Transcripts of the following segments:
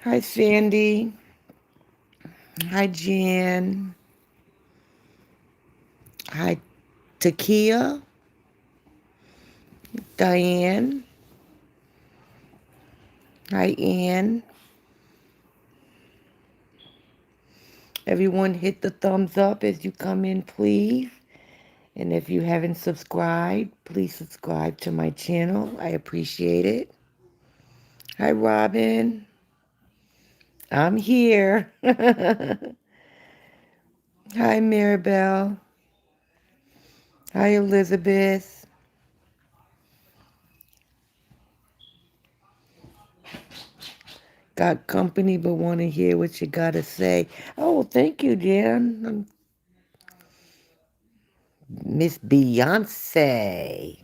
Hi, Sandy. Hi, Jan. Hi, Takia. Diane. Hi, Ann. Everyone hit the thumbs up as you come in, please. And if you haven't subscribed, please subscribe to my channel. I appreciate it. Hi, Robin. I'm here. Hi, Maribel. Hi, Elizabeth. Got company but want to hear what you got to say. Oh, thank you, Jan. Miss Beyonce.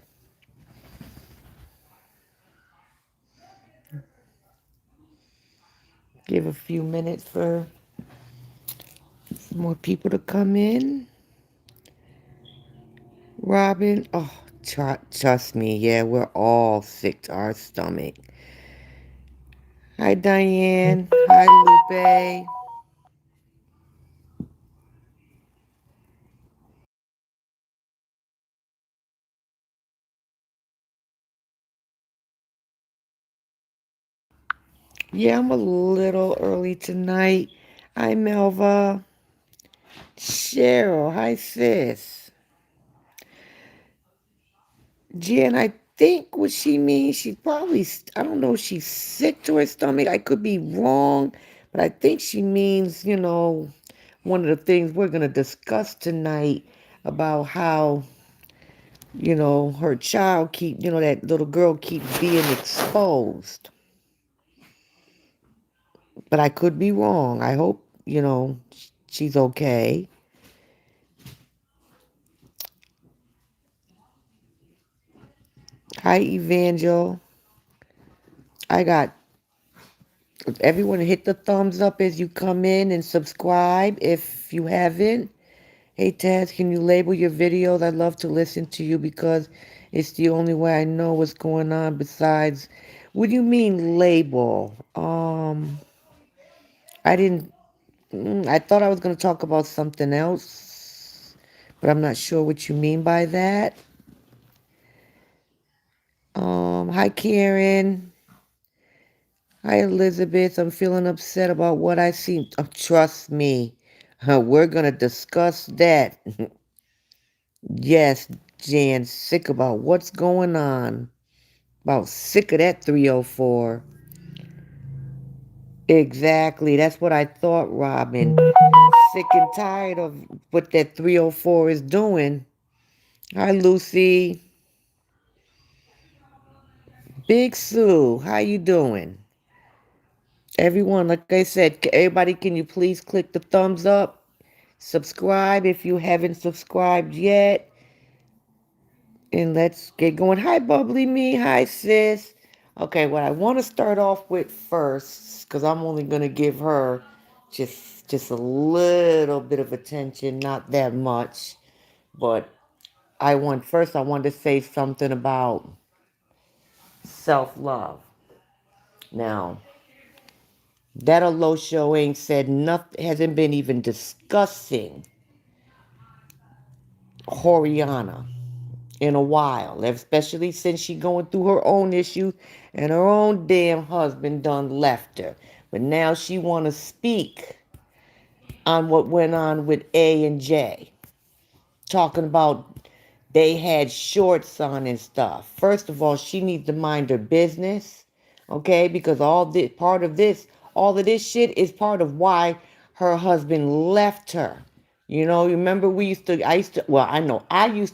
Give a few minutes for some more people to come in. Robin, oh, trust me, yeah, we're all sick to our stomach. Hi, Diane. Hi, Lupe. Yeah, I'm a little early tonight. Hi, Melva. Cheryl, hi, sis. Jen, I think what she means, she probably, I don't know if she's sick to her stomach. I could be wrong, but I think she means, one of the things we're going to discuss tonight about how, her child that little girl keeps being exposed. But I could be wrong. I hope, she's okay. Hi, Evangel. I got everyone hit the thumbs up as you come in and subscribe if you haven't. Hey Taz, can you label your videos? I'd love to listen to you because it's the only way I know what's going on besides what do you mean label? I didn't I thought I was gonna talk about something else, but I'm not sure what you mean by that. Hi Karen. Hi Elizabeth. I'm feeling upset about what I see. Oh, trust me. We're gonna discuss that. Yes, Jan, sick about what's going on. About sick of that 304. Exactly. That's what I thought, Robin. Sick and tired of what that 304 is doing. Hi, Lucy. Big Sue. How you doing? Everyone, like I said, everybody, can you please click the thumbs up? Subscribe if you haven't subscribed yet. And let's get going. Hi, bubbly me. Hi, sis. Okay, what I want to start off with first, because I'm only going to give her just a little bit of attention, not that much. But I want to say something about self-love. Now, that alone show ain't said nothing, hasn't been even discussing Horiana in a while, especially since she going through her own issue and her own damn husband done left her. But now she want to speak on what went on with A and J, talking about they had shorts on and stuff. First of all, she needs to mind her business, okay? Because all of this shit is part of why her husband left her. Remember I used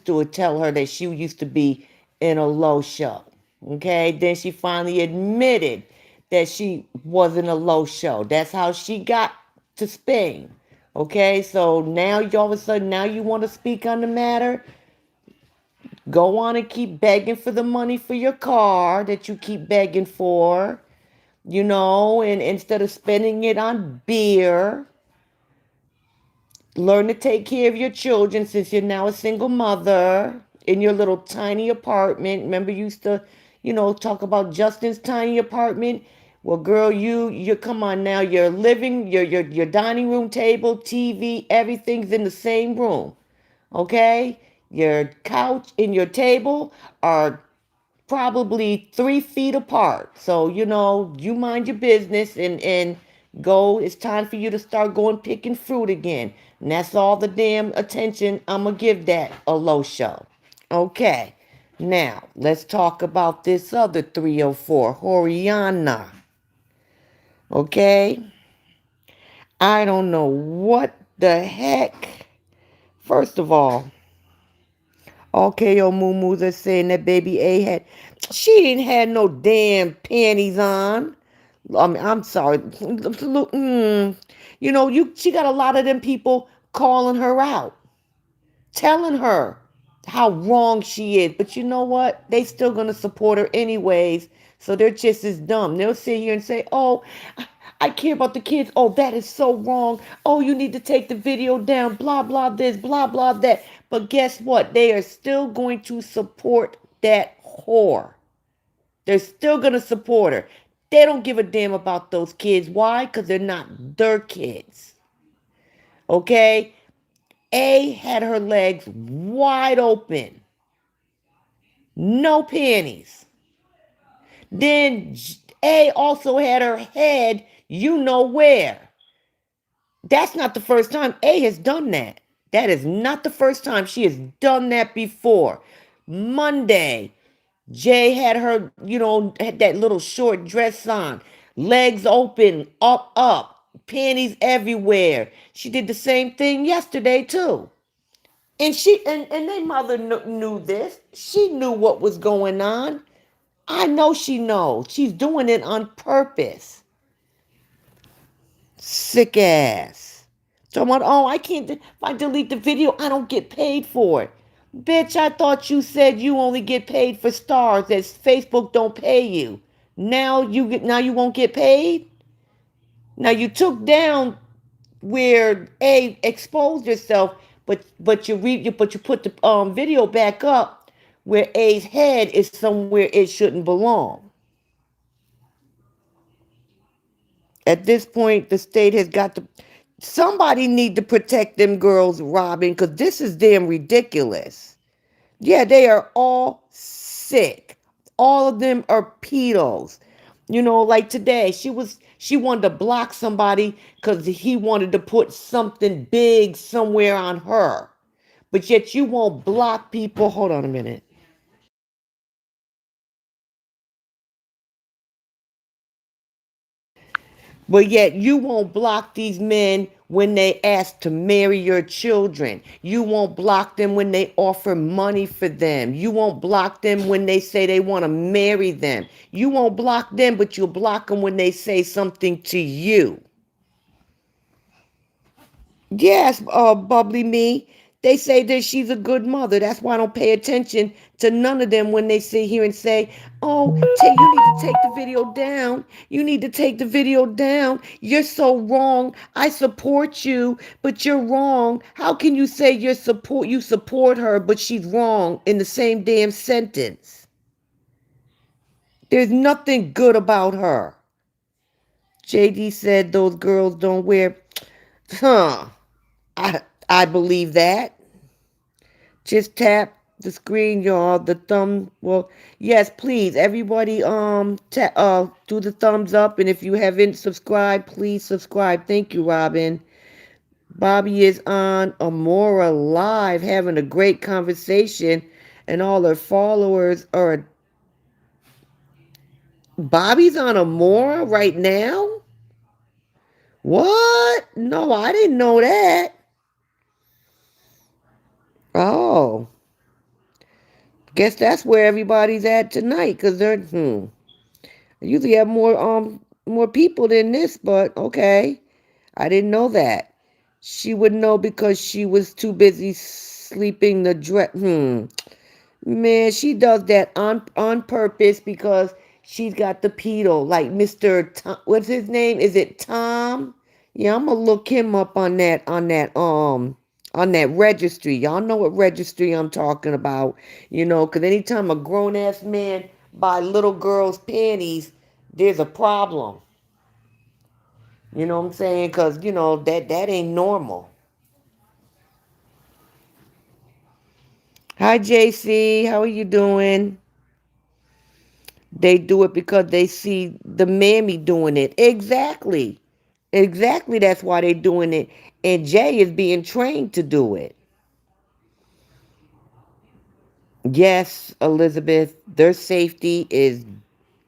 to tell her that she used to be in a low show. Okay, then she finally admitted that she wasn't a low show. That's how she got to Spain. Okay, so now you all of a sudden now you want to speak on the matter. Go on and keep begging for the money for your car that you keep begging for, and instead of spending it on beer, learn to take care of your children since you're now a single mother in your little tiny apartment. Remember, you used to, talk about Justin's tiny apartment? Well, girl, you come on now. Your living, your dining room table, TV, everything's in the same room. Okay? Your couch and your table are probably 3 feet apart. So, you mind your business and go. It's time for you to start going picking fruit again. And that's all the damn attention I'm gonna give that Alosha. Okay. Now, let's talk about this other 304, Horiana. Okay? I don't know what the heck. First of all, KO Moo are saying that baby A she didn't have no damn panties on. I mean, I'm sorry. She got a lot of them people calling her out, telling her how wrong she is. But you know what? They still gonna support her anyways. So they're just as dumb. They'll sit here and say, "Oh, I care about the kids. Oh, that is so wrong. Oh, you need to take the video down. Blah blah this, blah blah that." But guess what? They are still going to support that whore. They're still gonna support her. They don't give a damn about those kids. Why? Because they're not their kids. Okay? A had her legs wide open, no panties. Then A also had her head, you know where. That's not the first time A has done that. That is not the first time she has done that before. Monday, Jay had her, had that little short dress on, legs open, up, panties everywhere. She did the same thing yesterday too. And and their mother knew this. She knew what was going on. I know she knows. She's doing it on purpose. Sick ass. Talking about, oh, I can't, if I delete the video, I don't get paid for it. Bitch, I thought you said you only get paid for stars, that Facebook don't pay you. Now you won't get paid? Now you took down where A exposed yourself, but you put the video back up where A's head is somewhere it shouldn't belong. At this point, the state has got to. Somebody need to protect them girls, Robin, because this is damn ridiculous. Yeah, they are all sick. All of them are pedos. Like today, she wanted to block somebody because he wanted to put something big somewhere on her. But yet you won't block people. Hold on a minute. But yet you won't block these men when they ask to marry your children. You won't block them when they offer money for them. You won't block them when they say they want to marry them. You won't block them, but you'll block them when they say something to you. Yes, bubbly me. They say that she's a good mother. That's why I don't pay attention to none of them when they sit here and say, "Oh, Tay, you need to take the video down. You need to take the video down. You're so wrong. I support you, but you're wrong. How can you say you support her, but she's wrong in the same damn sentence? There's nothing good about her." JD said those girls don't wear. Huh. I believe that. Just tap the screen, y'all. The thumb. Well, yes, please, everybody. Do the thumbs up, and if you haven't subscribed, please subscribe. Thank you, Robin. Bobby is on Amora Live, having a great conversation, and all her followers are. Bobby's on Amora right now. What? No, I didn't know that. Oh. Guess that's where everybody's at tonight, cause I usually have more people than this, but okay. I didn't know that. She would know because she was too busy sleeping the dress. Man, she does that on purpose because she's got the pedo, like Mr. Tom, what's his name? Is it Tom? Yeah, I'm gonna look him up on that registry. Y'all know what registry I'm talking about, because anytime a grown ass man buy little girls' panties, there's a problem. You know what I'm saying? Because, that ain't normal. Hi, JC. How are you doing? They do it because they see the mammy doing it. Exactly. Exactly. That's why they're doing it. And Jay is being trained to do it. Yes, Elizabeth, their safety is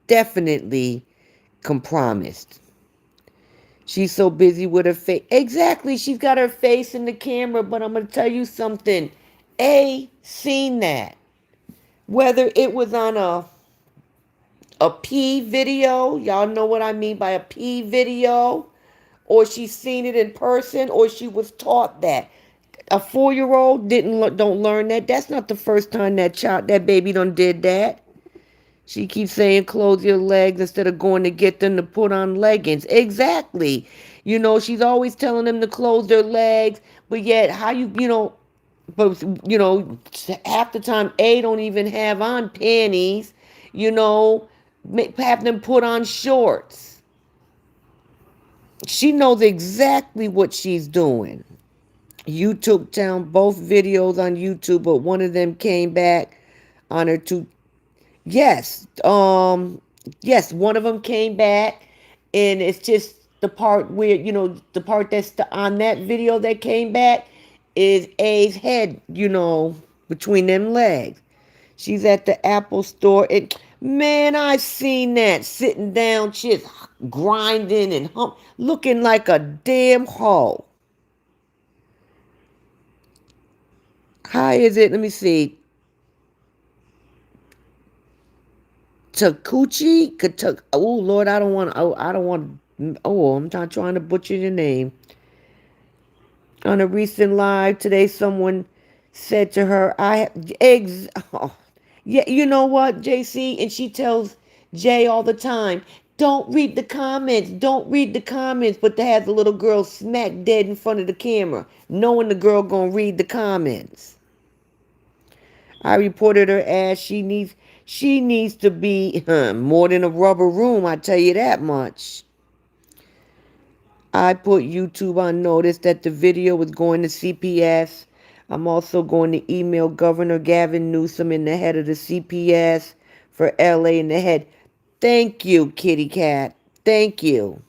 definitely compromised. She's so busy with her face. Exactly. She's got her face in the camera, but I'm going to tell you something. A seen that. Whether it was on a P video, y'all know what I mean by a P video, or she's seen it in person, or she was taught that. A 4-year-old don't learn that. That's not the first time that baby done did that. She keeps saying close your legs instead of going to get them to put on leggings. Exactly. She's always telling them to close their legs, but yet but half the time A don't even have on panties, you know, have them put on shorts. She knows exactly what she's doing. You took down both videos on YouTube, but one of them came back on her two. Yes, one of them came back, and it's just the part where the part that's on that video that came back is A's head, between them legs. She's at the Apple store, and man, I've seen that sitting down, just grinding and looking like a damn hoe. How is it? Let me see. Takuchi, oh Lord, I don't want. Oh, I don't want. Oh, I'm not trying to butcher your name. On a recent live today, someone said to her, "I eggs." Oh, yeah, you know what, JC, and she tells Jay all the time, "Don't read the comments. Don't read the comments." But they has the little girl smack dead in front of the camera, knowing the girl gonna read the comments. I reported her as she needs to be more than a rubber room, I tell you that much. I put YouTube on notice that the video was going to CPS. I'm also going to email Governor Gavin Newsom in the head of the CPS for LA in the head. Thank you, kitty cat. Thank you.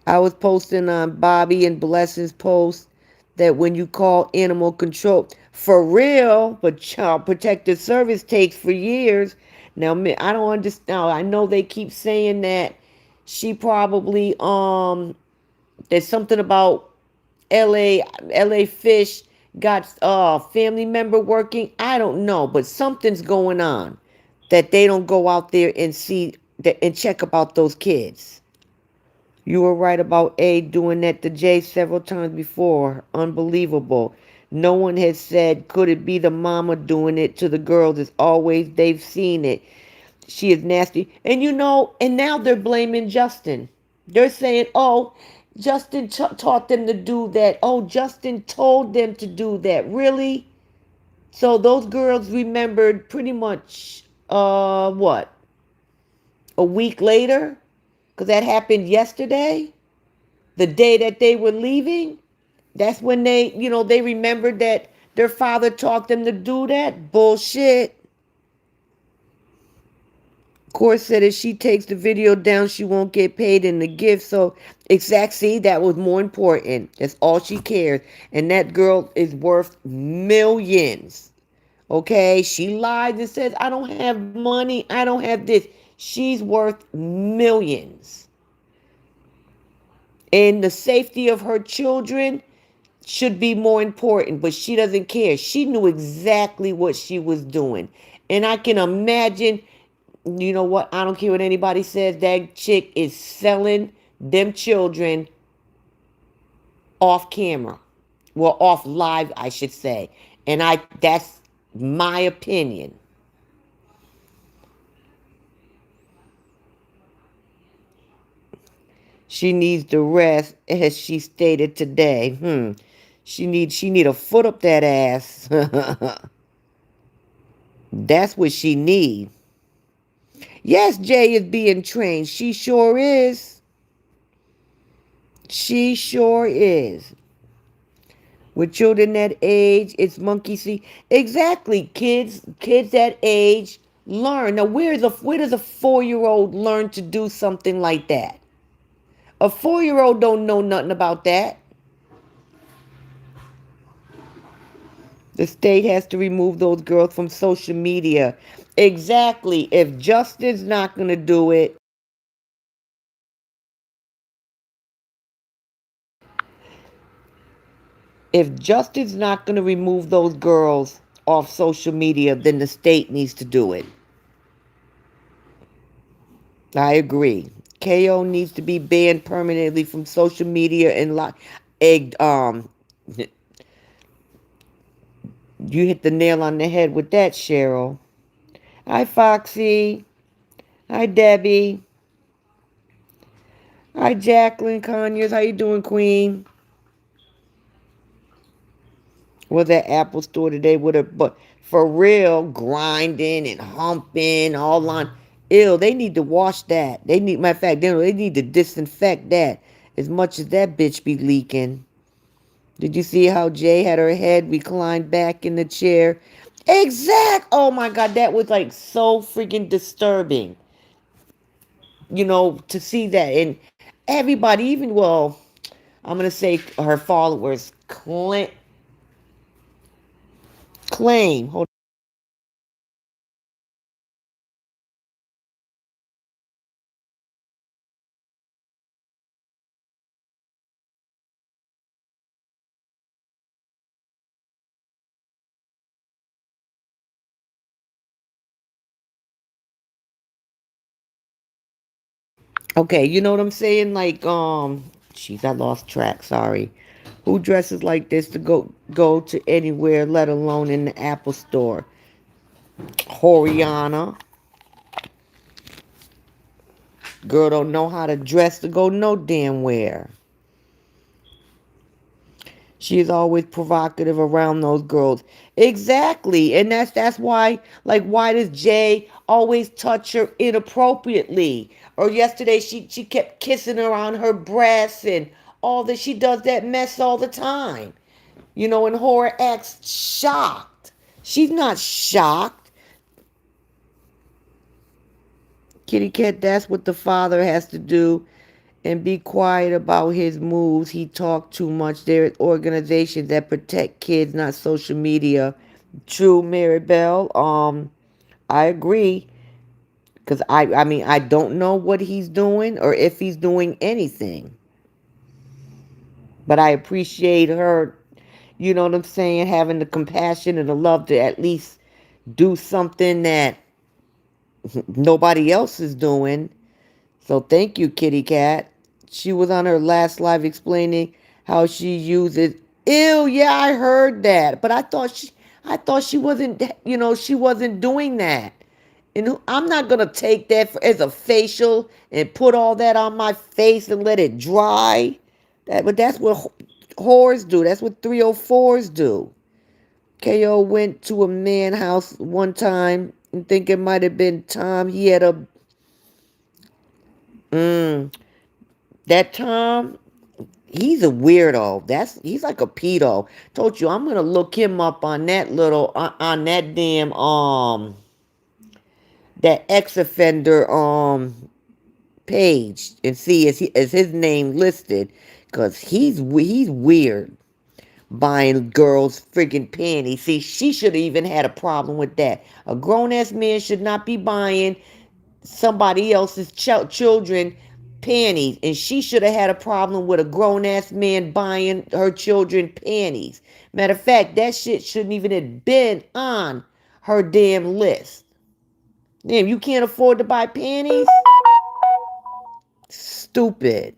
I was posting on Bobby and Blessing's post that when you call animal control, for real, but Child Protective Service takes for years. Now, I don't understand. Now, I know they keep saying that she probably, there's something about LA Fish got a family member working. I don't know, but something's going on that they don't go out there and see that and check about those kids. You were right about A doing that to Jay several times before. Unbelievable. No one has said, could it be the mama doing it to the girls? It's always they've seen it. She is nasty. And now they're blaming Justin. They're saying, oh, Justin taught them to do that. Oh, Justin told them to do that. Really? So those girls remembered pretty much, what? A week later? Because that happened yesterday? The day that they were leaving, that's when they remembered that their father taught them to do that. Bullshit. Court said if she takes the video down, she won't get paid in the gift. So, exactly, that was more important. That's all she cares. And that girl is worth millions. Okay? She lies and says, I don't have money. I don't have this. She's worth millions. And the safety of her children should be more important, but she doesn't care. She knew exactly what she was doing. And I can imagine, you know what? I don't care what anybody says. That chick is selling them children off camera. Well, off live, I should say. And that's my opinion. She needs the rest, as she stated today. She need a foot up that ass. That's what she need. Yes, Jay is being trained. She sure is. She sure is. With children that age, it's monkey see. Exactly. Kids that age learn. Now where does a 4-year-old learn to do something like that? A 4-year-old don't know nothing about that. The state has to remove those girls from social media. Exactly. If Justin's not gonna do it, if Justin's not gonna remove those girls off social media, then the state needs to do it. I agree. KO needs to be banned permanently from social media and you hit the nail on the head with that, Cheryl. Hi, Foxy. Hi, Debbie. Hi, Jacqueline Conyers. How you doing, Queen? Was at Apple Store today with her, but for real, grinding and humping all on. Ew, they need to wash that. They need, matter of fact, they need to disinfect that as much as that bitch be leaking. Did you see how Jay had her head reclined back in the chair? Exact. Oh my God, that was like so freaking disturbing. To see that. And everybody, even, well, I'm going to say her followers claim. Hold. Okay, you know what I'm saying? Like, jeez, I lost track. Sorry. Who dresses like this to go to anywhere, let alone in the Apple Store? Horiana. Girl don't know how to dress to go no damn where. She is always provocative around those girls. Exactly. And that's why, like, why does Jay always touch her inappropriately? Or yesterday she kept kissing her on her breasts and all that. She does that mess all the time. And Horror acts shocked. She's not shocked. Kitty cat, that's what the father has to do. And be quiet about his moves. He talked too much. There are organizations that protect kids, not social media. True, Mary Bell. I agree. Because I mean, I don't know what he's doing or if he's doing anything. But I appreciate her, you know what I'm saying, having the compassion and the love to at least do something that nobody else is doing. So thank you, Kitty Cat. She was on her last live explaining how she uses. Ew, yeah, I heard that, but I thought she wasn't. She wasn't doing that. And I'm not gonna take that as a facial and put all that on my face and let it dry. But that's what whores do. That's what 304s do. KO went to a man house one time and think it might have been Tom. He had a that Tom, he's a weirdo. He's like a pedo. Told you I'm gonna look him up on that little on that damn that ex offender page and see is his name listed, cause he's weird buying girls friggin' panties. See, she should have even had a problem with that. A grown ass man should not be buying somebody else's children panties, and she should have had a problem with a grown-ass man buying her children panties. Matter of fact, that shit shouldn't even have been on her damn list. Damn, you can't afford to buy panties? Stupid.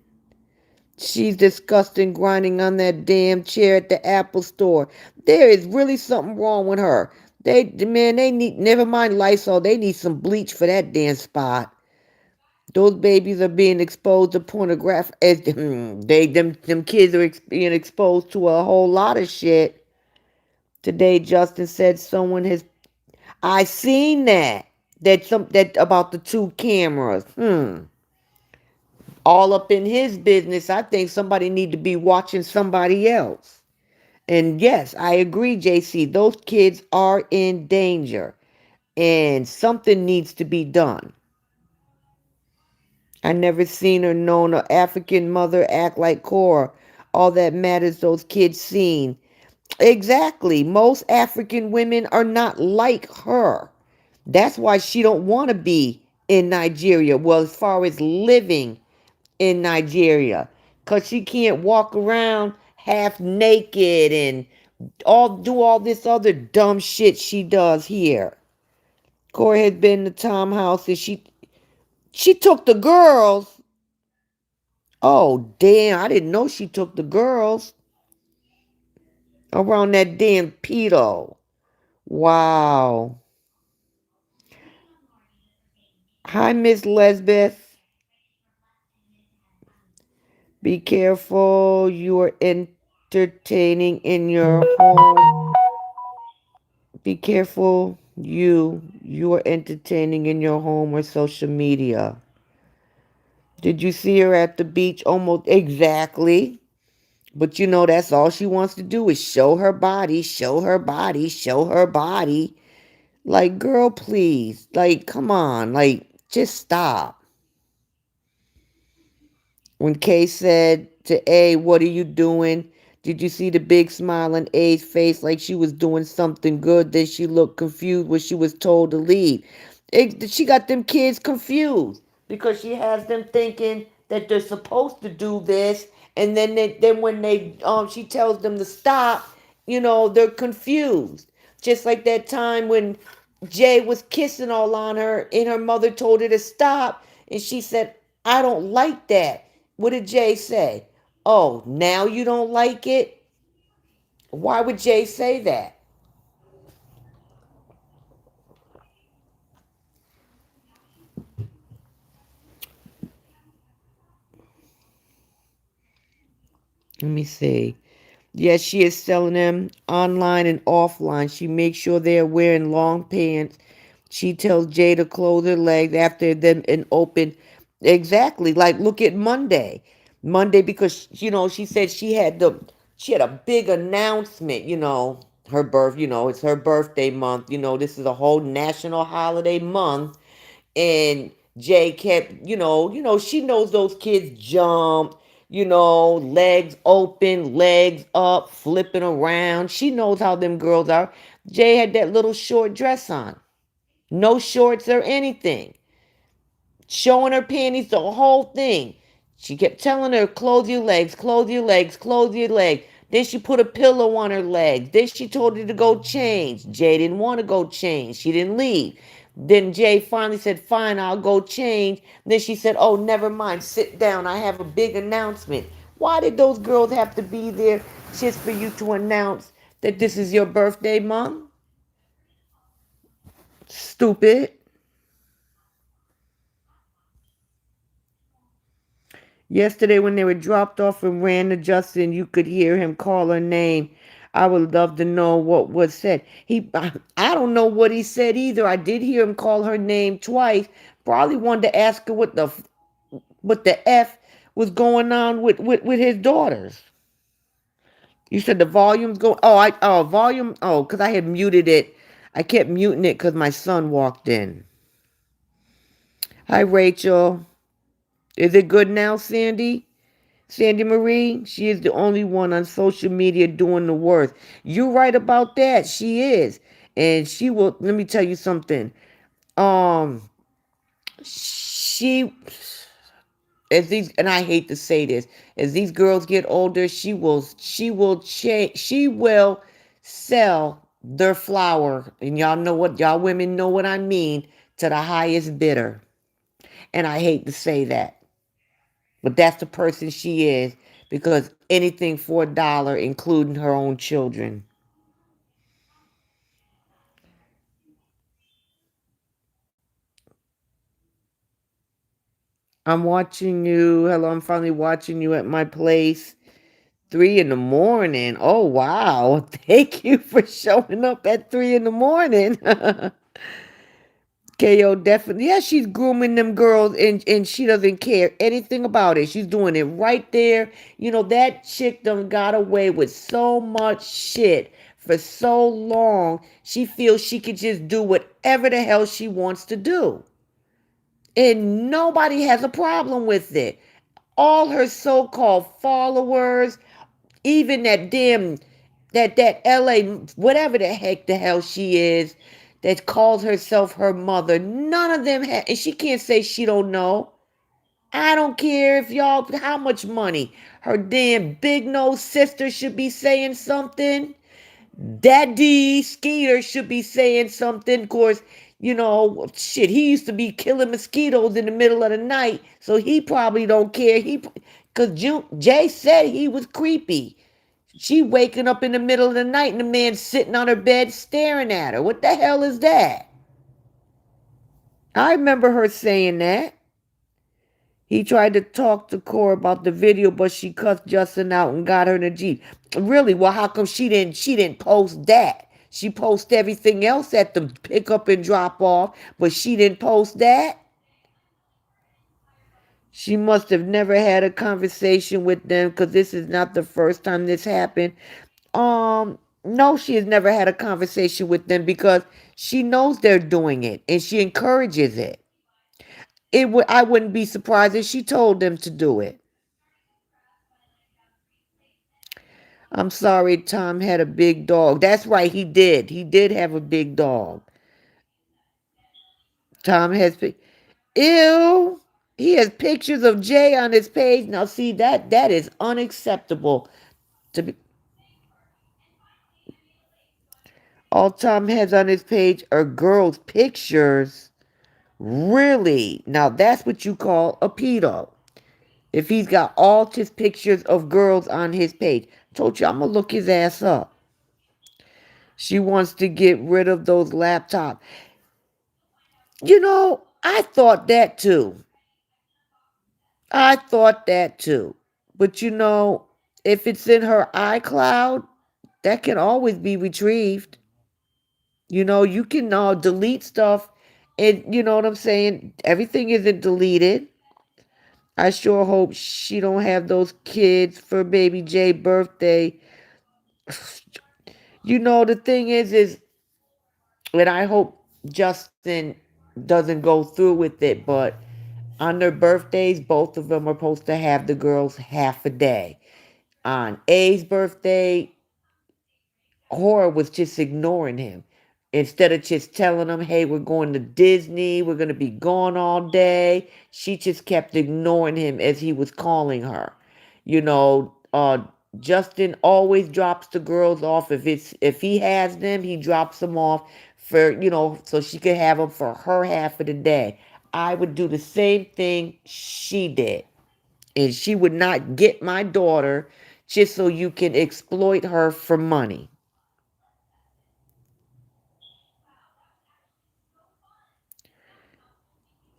She's disgusting, grinding on that damn chair at the Apple Store. There is really something wrong with her. They need, never mind Lysol, they need some bleach for that damn spot. Those babies are being exposed to pornography. Them kids are being exposed to a whole lot of shit. Today, Justin said someone has. I seen that. That about the two cameras. All up in his business. I think somebody need to be watching somebody else. And yes, I agree, JC. Those kids are in danger. And something needs to be done. I never seen or known an African mother act like Cora. All that matters those kids seen. Exactly. Most African women are not like her. That's why she don't want to be in Nigeria. Well, as far as living in Nigeria, cause she can't walk around half naked and all this other dumb shit she does here. Corey had been to Tom House and she took the girls. Oh damn! I didn't know she took the girls around that damn pedo. Wow. Hi, Miss Lesbeth. Be careful. You are entertaining in your home. Be careful. You are entertaining in your home or social media. Did you see her at the beach? Almost exactly. But you know, that's all she wants to do is show her body, show her body, show her body. Like, girl, please. Like, come on. Like, just stop. When Kay said to A, what are you doing? Did you see the big smile on A's face like she was doing something good? Then she looked confused when she was told to leave. She got them kids confused because she has them thinking that they're supposed to do this, and then when she tells them to stop, they're confused. Just like that time when Jay was kissing all on her, and her mother told her to stop, and she said, "I don't like that." What did Jay say? Oh, now you don't like it? Why would Jay say that? Let me see. Yes, she is selling them online and offline. She makes sure they are wearing long pants. She tells Jay to close her legs after them and open. Exactly. Like look at Monday. Monday because she said she had a big announcement, her birth, it's her birthday month. This is a whole national holiday month. And Jay kept, she knows those kids jump, legs open, legs up, flipping around. She knows how them girls are. Jay had that little short dress on, no shorts or anything, showing her panties, the whole thing. She kept telling her, close your legs, close your legs, close your legs. Then she put a pillow on her legs. Then she told her to go change. Jay didn't want to go change. She didn't leave. Then Jay finally said, fine, I'll go change. Then she said, oh, never mind, sit down. I have a big announcement. Why did those girls have to be there just for you to announce that this is your birthday, Mom? Stupid. Yesterday, when they were dropped off and ran to Justin, you could hear him call her name. I would love to know what was said. I don't know what he said either. I did hear him call her name twice. Probably wanted to ask her what the f was going on with his daughters. You said the volume's going. Volume. Oh, because I had muted it. I kept muting it because my son walked in. Hi, Rachel. Is it good now, Sandy? Sandy Marie, she is the only one on social media doing the work. You're right about that. She is. And she will, let me tell you something. Um, she, as these, and I hate to say this, as these girls get older, she will sell their flower. And y'all women know what I mean, to the highest bidder. And I hate to say that. But that's the person she is because anything for $1, including her own children. I'm watching you. Hello, I'm finally watching you at my place. 3 in the morning. Oh, wow. Thank you for showing up at 3 in the morning. KO definitely, yeah, she's grooming them girls and she doesn't care anything about it. She's doing it right there. You know, that chick done got away with so much shit for so long. She feels she could just do whatever the hell she wants to do. And nobody has a problem with it. All her so-called followers, even that damn that LA whatever the hell she is that calls herself her mother, none of them and she can't say she don't know. I don't care if y'all how much money her damn big nose sister should be saying something. Daddy Skeeter should be saying something. Of course, you know, shit, he used to be killing mosquitoes in the middle of the night, so he probably don't care. Because Jay said he was creepy. She waking up in the middle of the night and the man sitting on her bed staring at her. What the hell is that? I remember her saying that. He tried to talk to Cora about the video, but she cussed Justin out and got her in a Jeep. Really? Well, how come she didn't post that? She posted everything else at the pick up and drop off, but she didn't post that? She must have never had a conversation with them because this is not the first time this happened. No, she has never had a conversation with them because she knows they're doing it and she encourages it. I wouldn't be surprised if she told them to do it. I'm sorry, Tom had a big dog. That's right, he did. He did have a big dog. Tom has ew. He has pictures of Jay on his page. Now see that is unacceptable. To be all Tom has on his page are girls' pictures. Really? Now that's what you call a pedo. If he's got all his pictures of girls on his page. Told you I'm gonna look his ass up. She wants to get rid of those laptops. You know, I thought that too. I thought that too. But you know, if it's in her iCloud, that can always be retrieved. You know, you can delete stuff and you know what I'm saying? Everything isn't deleted. I sure hope she don't have those kids for baby J birthday. You know, the thing is, and I hope Justin doesn't go through with it, but on their birthdays, both of them are supposed to have the girls half a day. On A's birthday, Horror was just ignoring him. Instead of just telling him, hey, we're going to Disney, we're going to be gone all day, she just kept ignoring him as he was calling her. You know, Justin always drops the girls off. If he has them, he drops them off for, you know, so she could have them for her half of the day. I would do the same thing she did. And she would not get my daughter just so you can exploit her for money.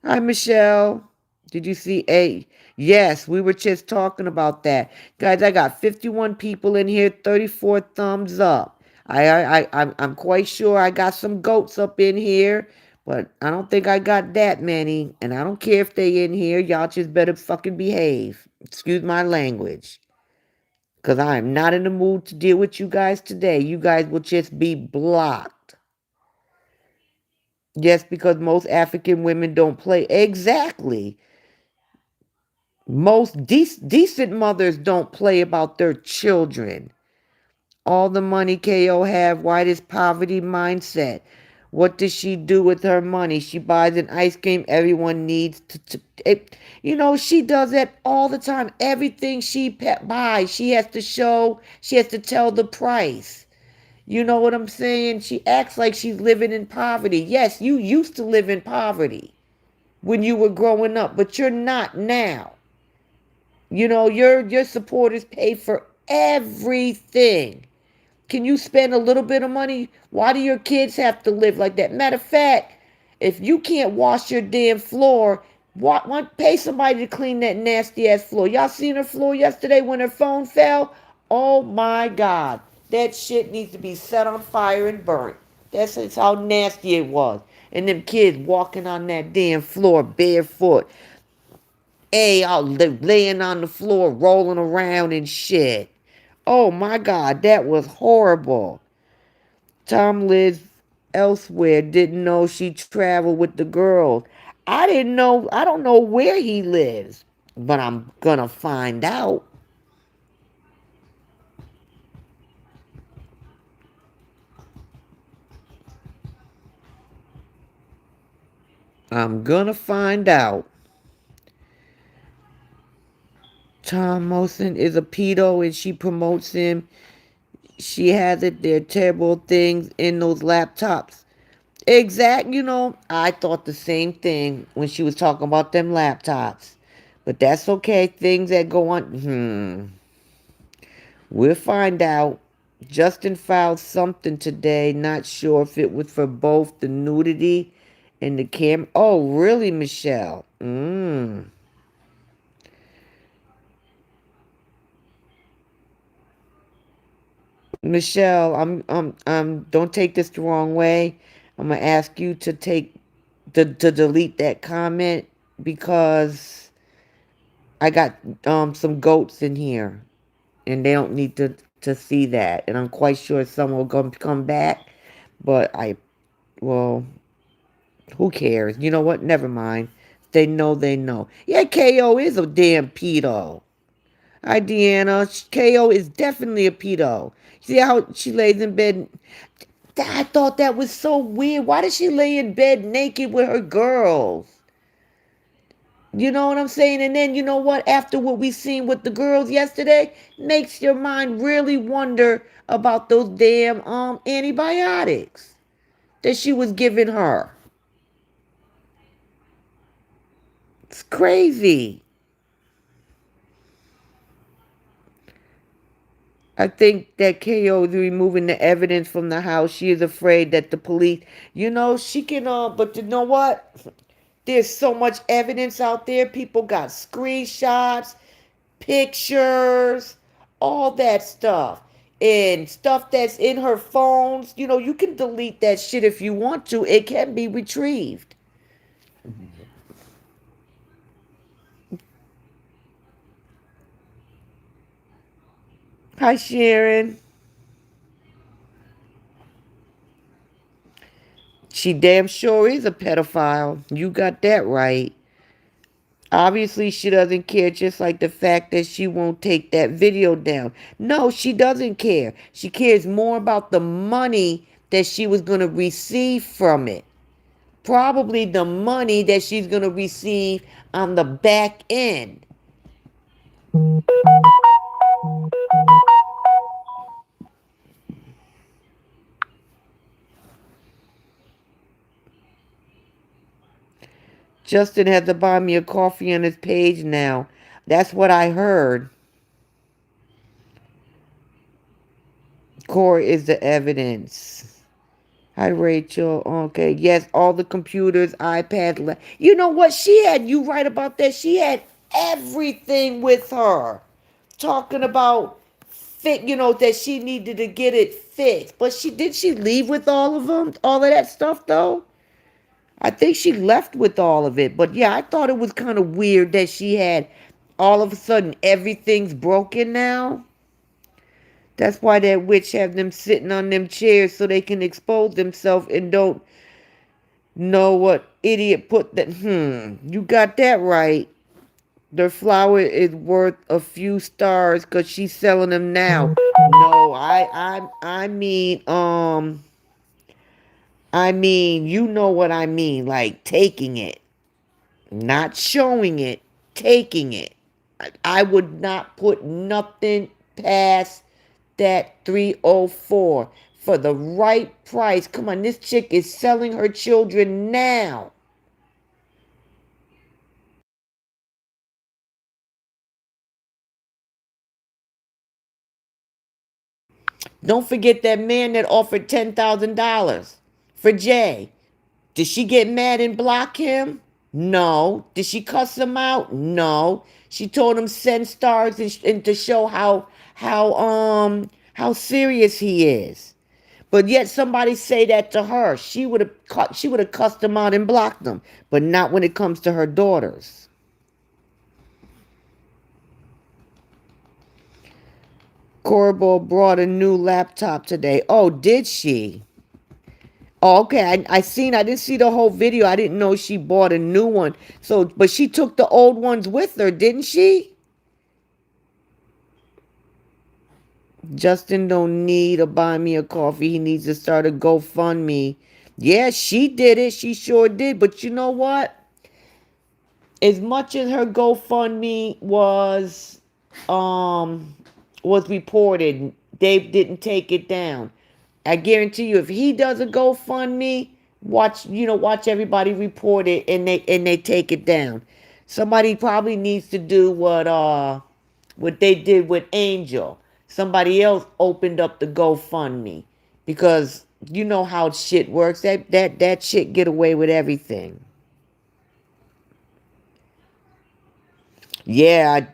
Hi, Michelle. Did you see a? Yes, we were just talking about that. Guys, I got 51 people in here, 34 thumbs up. I'm quite sure I got some goats up in here, but I don't think I got that many. And I don't care if they in here. Y'all just better fucking behave. Excuse my language. Because I am not in the mood to deal with you guys today. You guys will just be blocked. Yes, because most African women don't play. Exactly. Most decent mothers don't play about their children. All the money KO have, why this poverty mindset? What does she do with her money? She buys an ice cream everyone needs you know, she does that all the time. Everything she buys, she has to show, she has to tell the price. You know what I'm saying? She acts like she's living in poverty. Yes, you used to live in poverty when you were growing up, but you're not now. You know, your supporters pay for everything. Can you spend a little bit of money? Why do your kids have to live like that? Matter of fact, if you can't wash your damn floor, pay somebody to clean that nasty ass floor. Y'all seen her floor yesterday when her phone fell? Oh my God. That shit needs to be set on fire and burnt. That's how nasty it was. And them kids walking on that damn floor barefoot. Hey, all laying on the floor, rolling around and shit. Oh my God, that was horrible. Tom lives elsewhere, didn't know she traveled with the girls. I didn't know, I don't know where he lives, but I'm gonna find out. I'm gonna find out. Tom Mosen is a pedo and she promotes him. She has it. There are terrible things in those laptops. Exact, I thought the same thing when she was talking about them laptops. But that's okay. Things that go on. We'll find out. Justin filed something today. Not sure if it was for both the nudity and the camera. Oh, really, Michelle? Michelle, don't take this the wrong way. I'm gonna ask you to to delete that comment because I got some goats in here and they don't need to see that. And I'm quite sure someone will come back, but well, who cares? You know what? Never mind. They know, they know. Yeah, KO is a damn pedo. Hi, Deanna. KO is definitely a pedo. See how she lays in bed? I thought that was so weird. Why does she lay in bed naked with her girls? You know what I'm saying? And then you know what? After what we seen with the girls yesterday, makes your mind really wonder about those damn antibiotics that she was giving her. It's crazy. I think that KO is removing the evidence from the house. She is afraid that the police, she can, but you know what? There's so much evidence out there. People got screenshots, pictures, all that stuff. And stuff that's in her phones. You can delete that shit if you want to. It can be retrieved. Hi, Sharon. She damn sure is a pedophile. You got that right. Obviously, she doesn't care, just like the fact that she won't take that video down. No, she doesn't care. She cares more about the money that she was going to receive from it. Probably the money that she's going to receive on the back end. Justin had to buy me a coffee on his page now. That's what I heard. Core is the evidence. Hi, Rachel. Okay. Yes, all the computers, iPad. You know what? She had, you right about that. She had everything with her. Talking about that she needed to get it fixed. But did she leave with all of them? All of that stuff, though? I think she left with all of it. But yeah, I thought it was kind of weird that she had all of a sudden everything's broken now. That's why that witch have them sitting on them chairs so they can expose themselves and don't know what idiot put that. You got that right. Their flower is worth a few stars because she's selling them now. No, I mean, you know what I mean, like taking it, not showing it, taking it. I would not put nothing past that 304 for the right price. Come on, this chick is selling her children now. Don't forget that man that offered $10,000 for Jay. Did she get mad and block him? No. Did she cuss him out? No. She told him send stars and to show how serious he is. But yet somebody say that to her. She would have cussed them out and blocked them. But not when it comes to her daughters. Corbo brought a new laptop today. Oh, did she? Oh, okay. I didn't see the whole video. I didn't know she bought a new one. So, but she took the old ones with her, didn't she? Justin don't need to buy me a coffee. He needs to start a GoFundMe. Yeah, she did it. She sure did. But you know what? As much as her GoFundMe um was reported, they didn't take it down. I guarantee you, if he does a GoFundMe, watch everybody report it and they take it down. Somebody probably needs to do what they did with Angel. Somebody else opened up the GoFundMe because you know how shit works. That shit get away with everything. Yeah,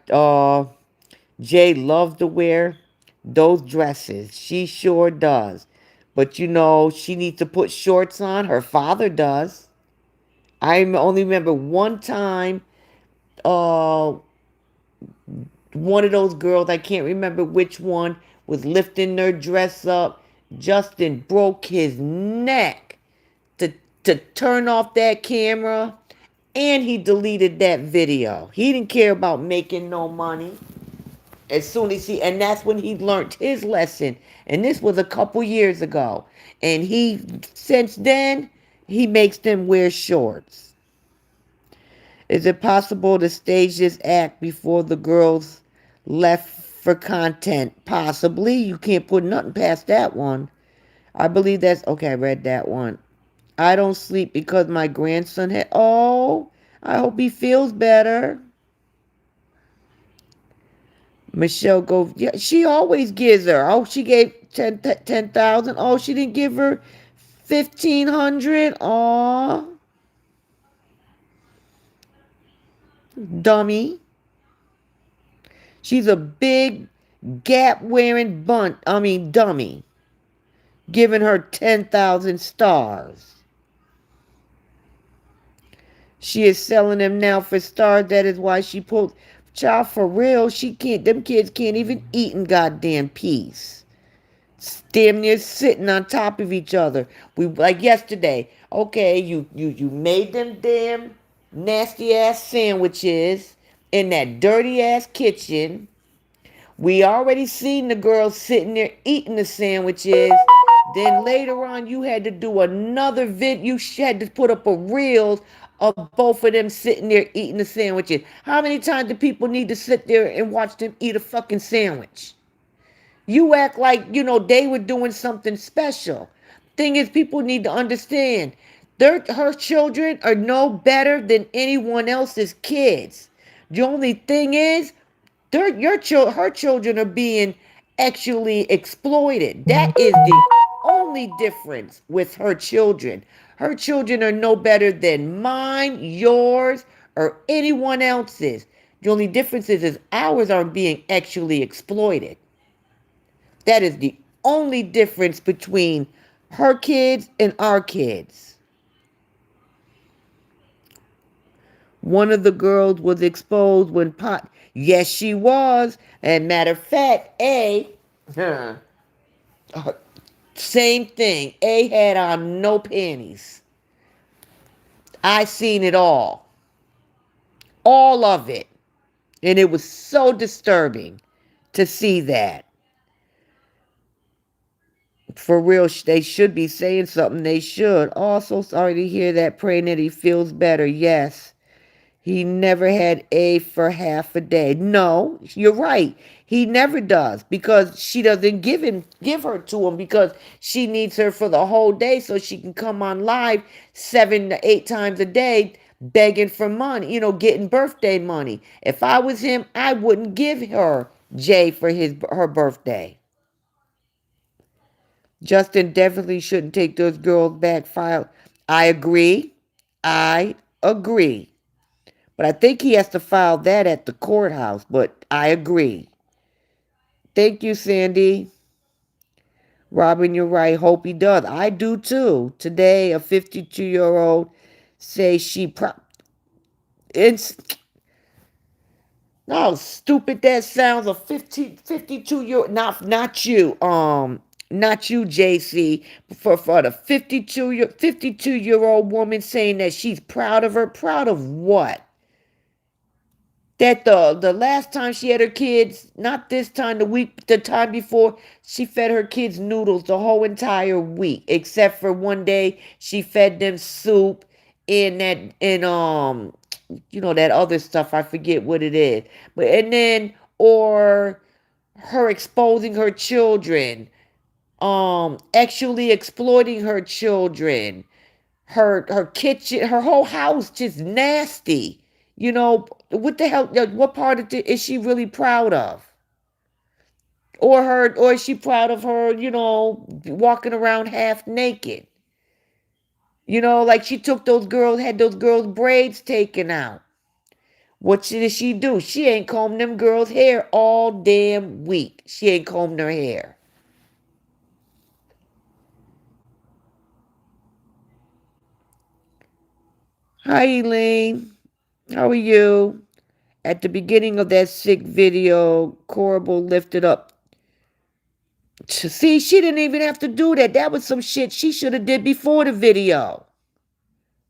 Jay loves to wear those dresses. She sure does. But she needs to put shorts on. Her father does. Only remember one time, uh, one of those girls, I can't remember which one, was lifting their dress up. Justin broke his neck to, to turn off that camera, and he deleted that video. He didn't care about making no money. As soon as and that's when he learned his lesson. And this was a couple years ago. And since then, he makes them wear shorts. Is it possible to stage this act before the girls left for content? Possibly. You can't put nothing past that one. I believe that's okay. I read that one. I don't sleep because my grandson had. Oh, I hope he feels better. Michelle go. Yeah, she always gives her. Oh, she gave 10,000. Oh, she didn't give her 1,500. Oh, dummy. She's a big gap wearing dummy. Giving her 10,000 stars. She is selling them now for stars. That is why she pulled. Child, for real, she can't. Them kids can't even eat in goddamn peace. Damn near sitting on top of each other. We like yesterday. Okay, you made them damn nasty ass sandwiches in that dirty ass kitchen. We already seen the girls sitting there eating the sandwiches. Then later on, you had to do another You had to put up a reel of both of them sitting there eating the sandwiches. How many times do people need to sit there and watch them eat a fucking sandwich? You act like, they were doing something special. Thing is, people need to understand her children are no better than anyone else's kids. The only thing is, her children are being actually exploited. That is the only difference with her children. Her children are no better than mine, yours, or anyone else's. The only difference is ours aren't being actually exploited. That is the only difference between her kids and our kids. One of the girls was exposed when pot. Yes, she was. And matter of fact, same thing. A had on no panties. I seen it all. All of it. And it was so disturbing to see that. For real, they should be saying something. They should. Also, sorry to hear that. Praying that he feels better. Yes. He never had A for half a day. No, you're right. He never does because she doesn't give her to him because she needs her for the whole day so she can come on live 7 to 8 times a day begging for money, getting birthday money. If I was him, I wouldn't give her Jay for her birthday. Justin definitely shouldn't take those girls back. File. I agree. I agree. But I think he has to file that at the courthouse. But I agree. Thank you, Sandy. Robin, you're right. Hope he does. I do too. Today, a 52-year-old say it's no stupid that sounds. A 52 year not you not you, JC, for the 52-year-old woman saying that she's proud of her. Proud of what? That the last time she had her kids, not this time, the time before, she fed her kids noodles the whole entire week, except for one day she fed them soup and that other stuff. I forget what it is. But and then or her exposing her children, actually exploiting her children, her kitchen, her whole house just nasty. What the hell? What part of it is she really proud of? Or is she proud of her? Walking around half naked. Like she had those girls' braids taken out. What did she do? She ain't combed them girls' hair all damn week. She ain't combed her hair. Hi, Elaine. How are you? At the beginning of that sick video, Corbel lifted up. See, she didn't even have to do that. That was some shit she should have did before the video.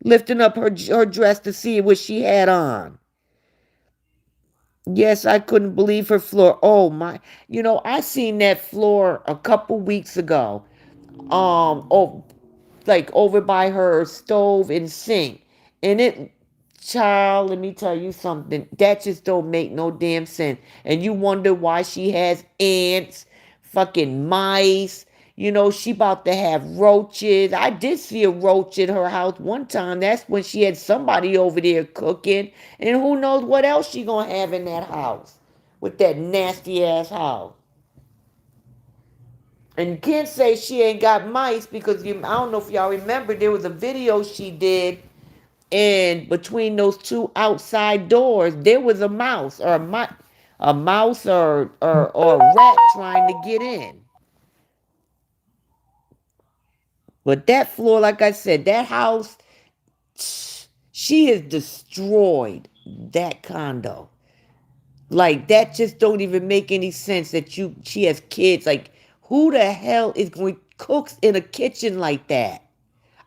Lifting up her dress to see what she had on. Yes, I couldn't believe her floor. Oh my. I seen that floor a couple weeks ago. Oh, like over by her stove and sink. And child, let me tell you something. That just don't make no damn sense. And you wonder why she has ants, fucking mice. She about to have roaches. I did see a roach in her house one time. That's when she had somebody over there cooking. And who knows what else she gonna have in that house with that nasty ass house. And you can't say she ain't got mice because I don't know if y'all remember, there was a video she did, and between those two outside doors, there was a mouse or a mouse or a rat trying to get in. But that floor, like I said, that house, she has destroyed that condo. Like that just don't even make any sense that she has kids. Like who the hell is going cooks in a kitchen like that?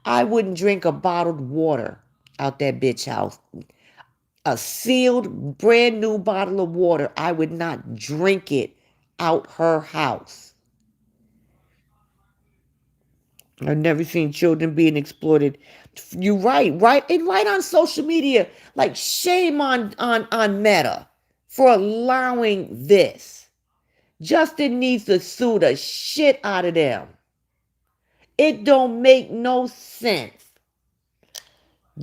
I wouldn't drink a bottled water out that bitch house. A sealed, brand new bottle of water, I would not drink it out her house. I've never seen children being exploited. You're right, and right on social media. Like shame on Meta for allowing this. Justin needs to sue the shit out of them. It don't make no sense.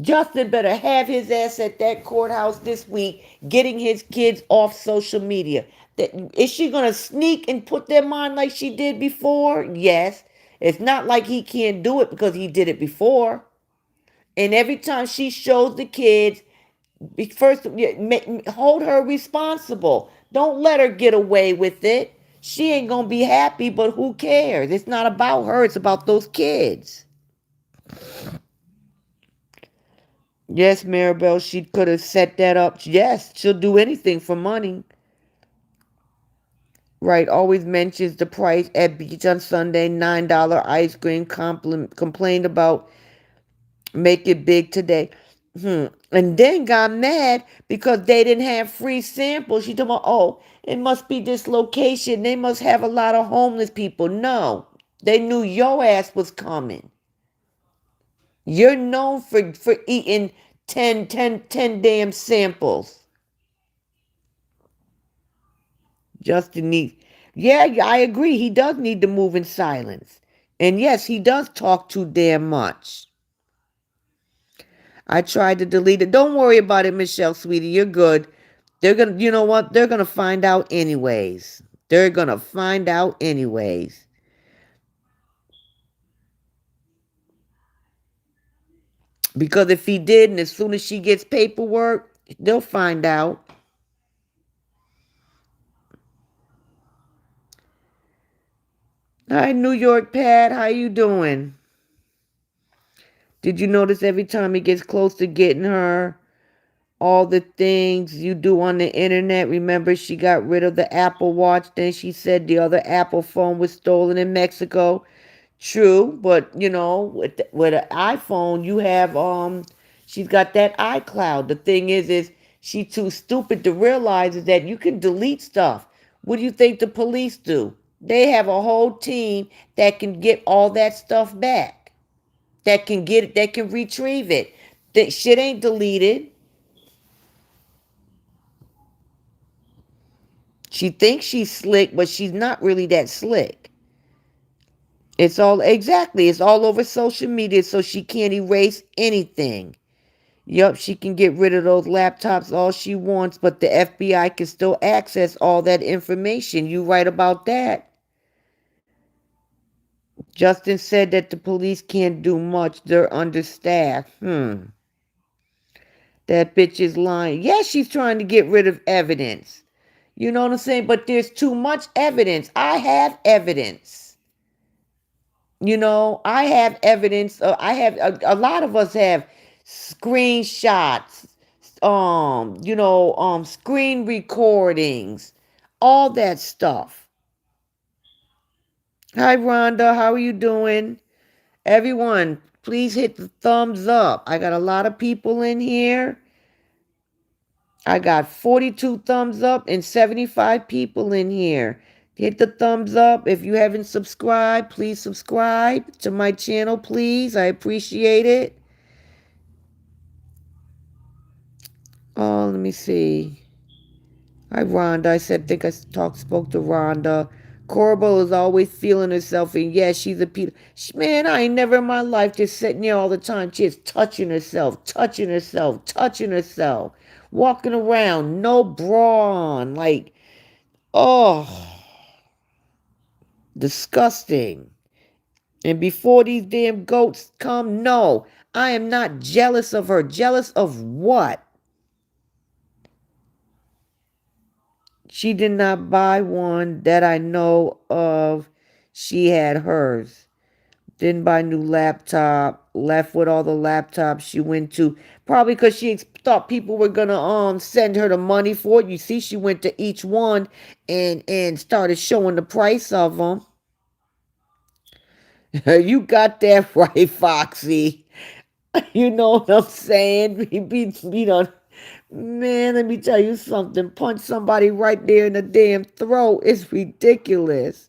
Justin better have his ass at that courthouse this week, getting his kids off social media. Is she going to sneak and put them on like she did before? Yes. It's not like he can't do it because he did it before. And every time she shows the kids, first hold her responsible. Don't let her get away with it. She ain't going to be happy, but who cares? It's not about her. It's about those kids. Yes, Maribel, she could have set that up. Yes, she'll do anything for money. Right, always mentions the price at beach on Sunday, $9 ice cream. Complained about make it big today. And then got mad because they didn't have free samples. She told me, oh, it must be this location. They must have a lot of homeless people. No, they knew your ass was coming. You're known for eating 10 damn samples. Justin needs. Yeah, I agree. He does need to move in silence. And yes, he does talk too damn much. I tried to delete it. Don't worry about it, Michelle, sweetie. You're good. You know what? They're gonna find out anyways. They're gonna find out anyways. Because if he did, and as soon as she gets paperwork, they'll find out. Hi, New York Pat. How you doing? Did you notice every time he gets close to getting her, all the things you do on the internet? Remember, she got rid of the Apple Watch. Then she said the other Apple phone was stolen in Mexico. True, but with an iPhone, you have she's got that iCloud. The thing is she too stupid to realize is that you can delete stuff. What do you think the police do? They have a whole team that can get all that stuff back. That can get it, that can retrieve it. That shit ain't deleted. She thinks she's slick, but she's not really that slick. It's all exactly, it's all over social media, so she can't erase anything. Yup, she can get rid of those laptops all she wants, but the FBI can still access all that information. You right about that. Justin said that the police can't do much. They're understaffed. That bitch is lying. Yeah, she's trying to get rid of evidence. You know what I'm saying? But there's too much evidence. I have evidence. I have evidence. I have a lot of us have screenshots, screen recordings, all that stuff. Hi, Rhonda. How are you doing? Everyone, please hit the thumbs up. I got a lot of people in here. I got 42 thumbs up and 75 people in here. Hit the thumbs up. If you haven't subscribed, please subscribe to my channel, please. I appreciate it. Oh, let me see. Hi, Rhonda. Think I spoke to Rhonda. Corbel is always feeling herself, and yeah, she's a Peter. Man, I ain't never in my life just sitting there all the time, just touching herself, touching herself, touching herself, walking around, no bra on, like, oh, disgusting. And before these damn goats come, no, I am not jealous of her. Jealous of what? She did not buy one that I know of. She had hers. Didn't buy a new laptop. Left with all the laptops she went to. Probably because she thought people were gonna send her the money for it. You see, she went to each one and started showing the price of them. You got that right, Foxy. You know what I'm saying? Man, let me tell you something. Punch somebody right there in the damn throat is ridiculous.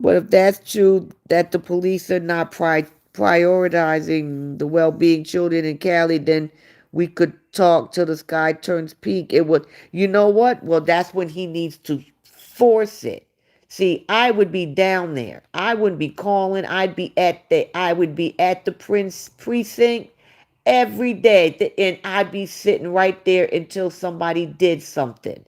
But if that's true, that the police are not prioritizing the well-being children in Cali, then we could talk till the sky turns pink. It would, you know what? Well, that's when he needs to force it. See, I would be down there. I wouldn't be calling. I would be at the Prince precinct every day, and I'd be sitting right there until somebody did something.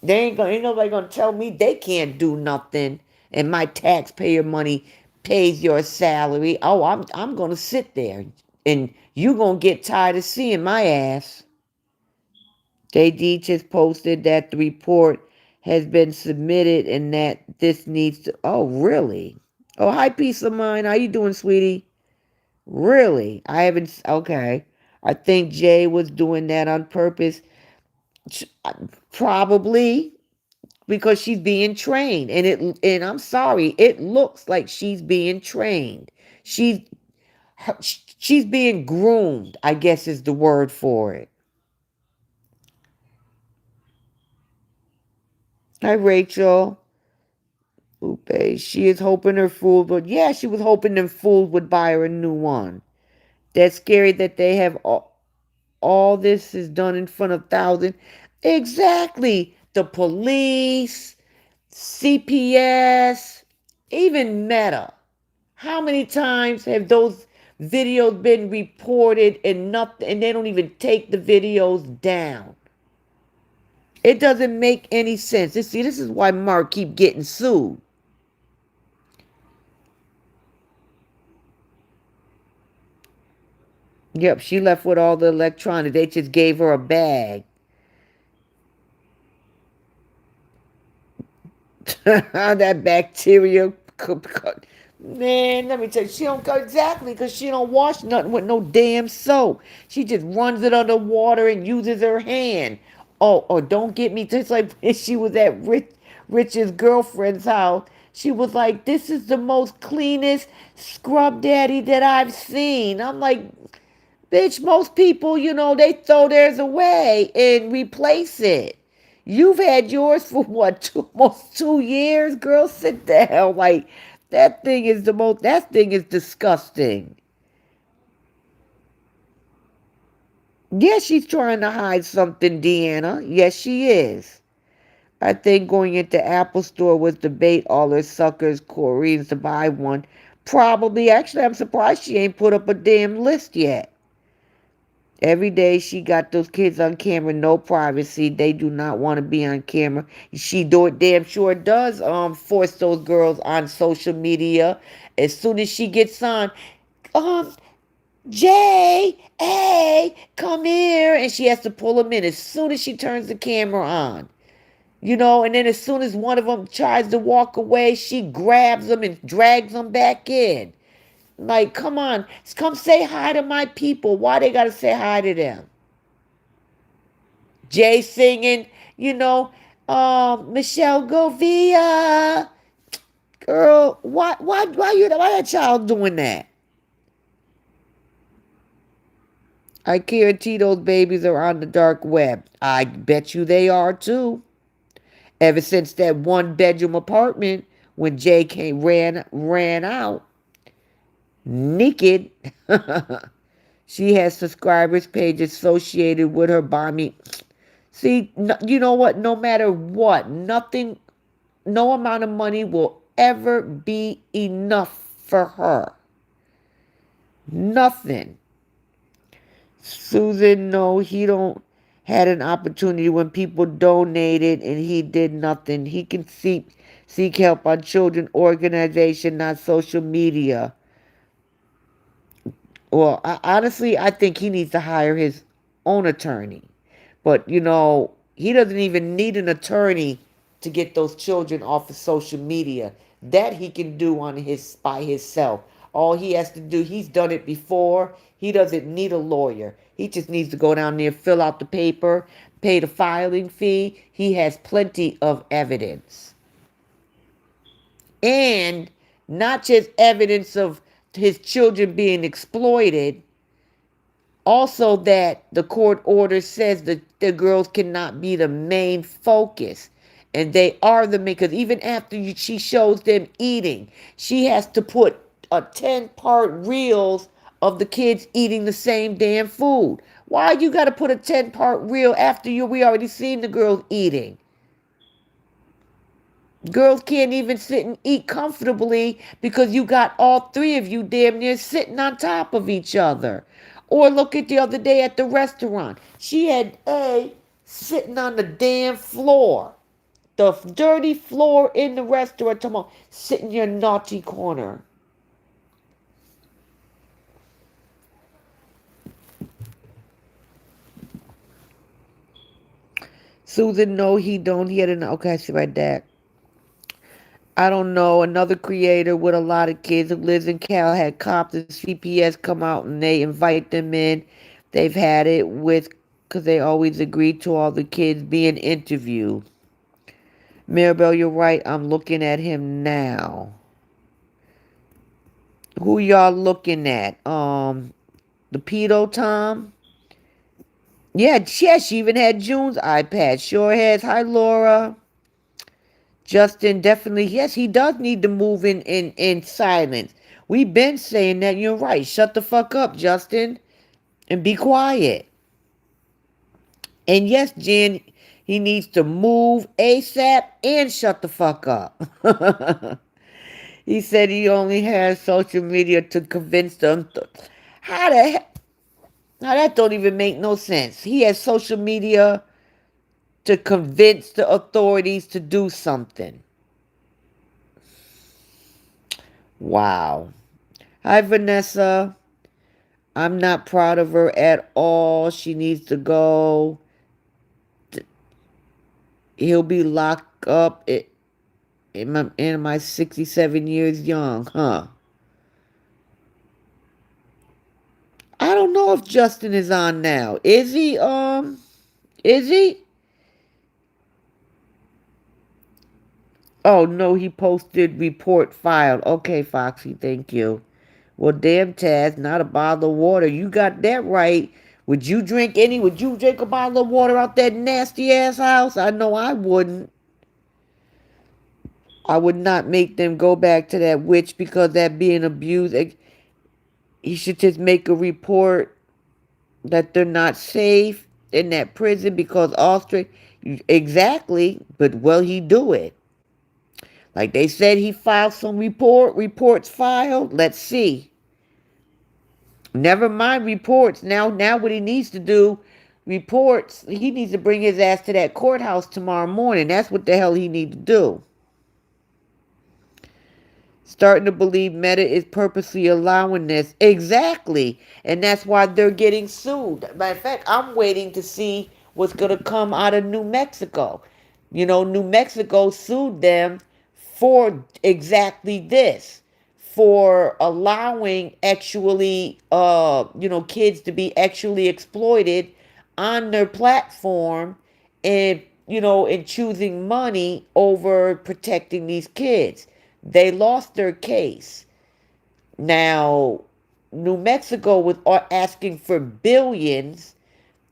Ain't nobody gonna tell me they can't do nothing, and my taxpayer money pays your salary. Oh, I'm gonna sit there, and you gonna get tired of seeing my ass. JD just posted that the report has been submitted and that this needs to. Oh, really? Oh, hi, peace of mind. How you doing, sweetie? Really? I haven't. Okay. I think Jay was doing that on purpose. Probably because she's being trained, and I'm sorry, it looks like she's being trained. She's she's being groomed, I guess is the word for it. Hi, Rachel. Lupe. She is hoping her fool, but yeah, she was hoping them fools would buy her a new one. That's scary that they have all this is done in front of thousands. Exactly. The police, CPS, even Meta. How many times have those videos been reported and nothing, and they don't even take the videos down? It doesn't make any sense. This is why Mark keep getting sued. Yep, she left with all the electronics. They just gave her a bag. That bacteria. Man, let me tell you, she don't go exactly because she don't wash nothing with no damn soap. She just runs it under water and uses her hand. Oh, don't get me. Just like when she was at Rich's girlfriend's house, she was like, "This is the most cleanest scrub daddy that I've seen." I'm like, bitch, most people, they throw theirs away and replace it. You've had yours for what, almost 2 years? Girl, sit down. Like, that thing is disgusting. Yes, she's trying to hide something, Deanna. Yes, she is. I think going into Apple Store was the bait all her suckers, Koreans to buy one. Probably. Actually, I'm surprised she ain't put up a damn list yet. Every day she got those kids on camera, no privacy. They do not want to be on camera. She do it damn sure does force those girls on social media. As soon as she gets on, um, Jay, hey, come here. And she has to pull them in as soon as she turns the camera on. And then as soon as one of them tries to walk away, she grabs them and drags them back in. Like, come on, come say hi to my people. Why they gotta say hi to them? Jay singing, Michelle Govia. Girl, why that child doing that? I guarantee those babies are on the dark web. I bet you they are too. Ever since that one bedroom apartment when Jay ran out naked. She has subscribers page associated with her bombing. See, you know what? No matter what, nothing, no amount of money will ever be enough for her. Nothing. Susan, no, he don't had an opportunity when people donated and he did nothing. He can seek help on children organization, not social media. Well, honestly, I think he needs to hire his own attorney. But, he doesn't even need an attorney to get those children off of social media. That he can do by himself. All he has to do, he's done it before. He doesn't need a lawyer. He just needs to go down there, fill out the paper, pay the filing fee. He has plenty of evidence. And not just evidence of his children being exploited, also that the court order says that the girls cannot be the main focus. And they are the main, because even after she shows them eating, she has to put a 10-part reels of the kids eating the same damn food. Why you got to put a 10-part reel after we already seen the girls eating? Girls can't even sit and eat comfortably because you got all three of you damn near sitting on top of each other. Or look at the other day at the restaurant. She had A sitting on the damn floor. The dirty floor in the restaurant. Come on, sit in your naughty corner. Susan, no, he don't. He had an okay, I see my dad. I don't know, another creator with a lot of kids who lives in Cal had cops and CPS come out and they invite them in. They've had it with, because they always agree to all the kids being interviewed. Maribel, you're right. I'm looking at him now. Who y'all looking at? The pedo Tom? Yeah, she even had June's iPad. Sure has. Hi, Laura. Justin, definitely, yes, he does need to move in silence. We've been saying that. You're right. Shut the fuck up, Justin, and be quiet. And yes, Jen, he needs to move ASAP and shut the fuck up. He said he only has social media to convince them. How the heck? Now that don't even make no sense. He has social media to convince the authorities to do something. Wow. Hi, Vanessa. I'm not proud of her at all. She needs to go. He'll be locked up. in my 67 years young, huh? I don't know if Justin is on now. Is he? Is he? Oh no, he posted report filed. Okay, Foxy, thank you. Well, damn, Taz, not a bottle of water. You got that right. Would you drink a bottle of water out that nasty ass house? I know I wouldn't. I would not make them go back to that witch because that being abused. He should just make a report that they're not safe in that prison because Austria. Exactly, but will he do it? Like they said, he filed some reports filed. Let's see. Never mind reports. Now what he needs to do, reports. He needs to bring his ass to that courthouse tomorrow morning. That's what the hell he need to do. Starting to believe Meta is purposely allowing this. Exactly. And that's why they're getting sued. Matter of fact, I'm waiting to see what's going to come out of New Mexico. New Mexico sued them for exactly this, for allowing actually, kids to be actually exploited on their platform and, and choosing money over protecting these kids. They lost their case. Now, New Mexico was asking for billions.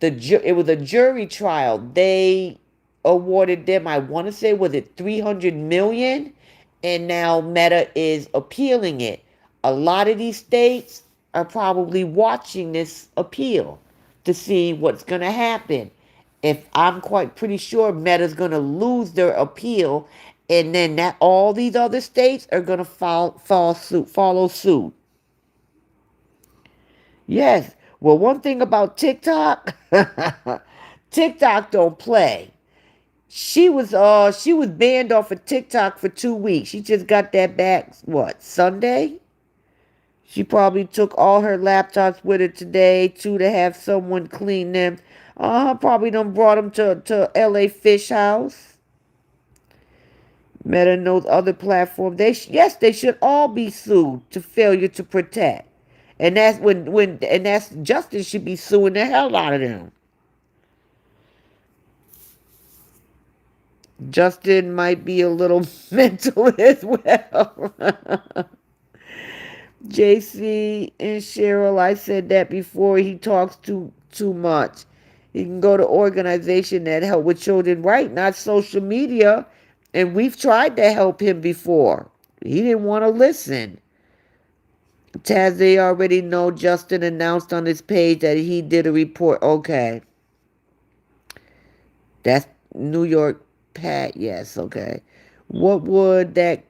It was a jury trial. They awarded them, I want to say, was it 300 million? And now Meta is appealing it. A lot of these states are probably watching this appeal to see what's going to happen. If I'm quite pretty sure Meta's going to lose their appeal, and then that all these other states are going to follow suit. Yes. Well, one thing about TikTok, TikTok don't play. She was banned off of TikTok for 2 weeks. She just got that back Sunday? She probably took all her laptops with her today too to have someone clean them. Probably done brought them to LA Fish House. Meta and those other platforms. Yes, they should all be sued to failure to protect. And that's and that's justice should be suing the hell out of them. Justin might be a little mental as well. JC and Cheryl, I said that before. He talks too much. He can go to organization that help with children, right? Not social media. And we've tried to help him before. He didn't want to listen. Taz, they already know Justin announced on his page that he did a report. Okay. That's New York Pat. Yes, okay. What would that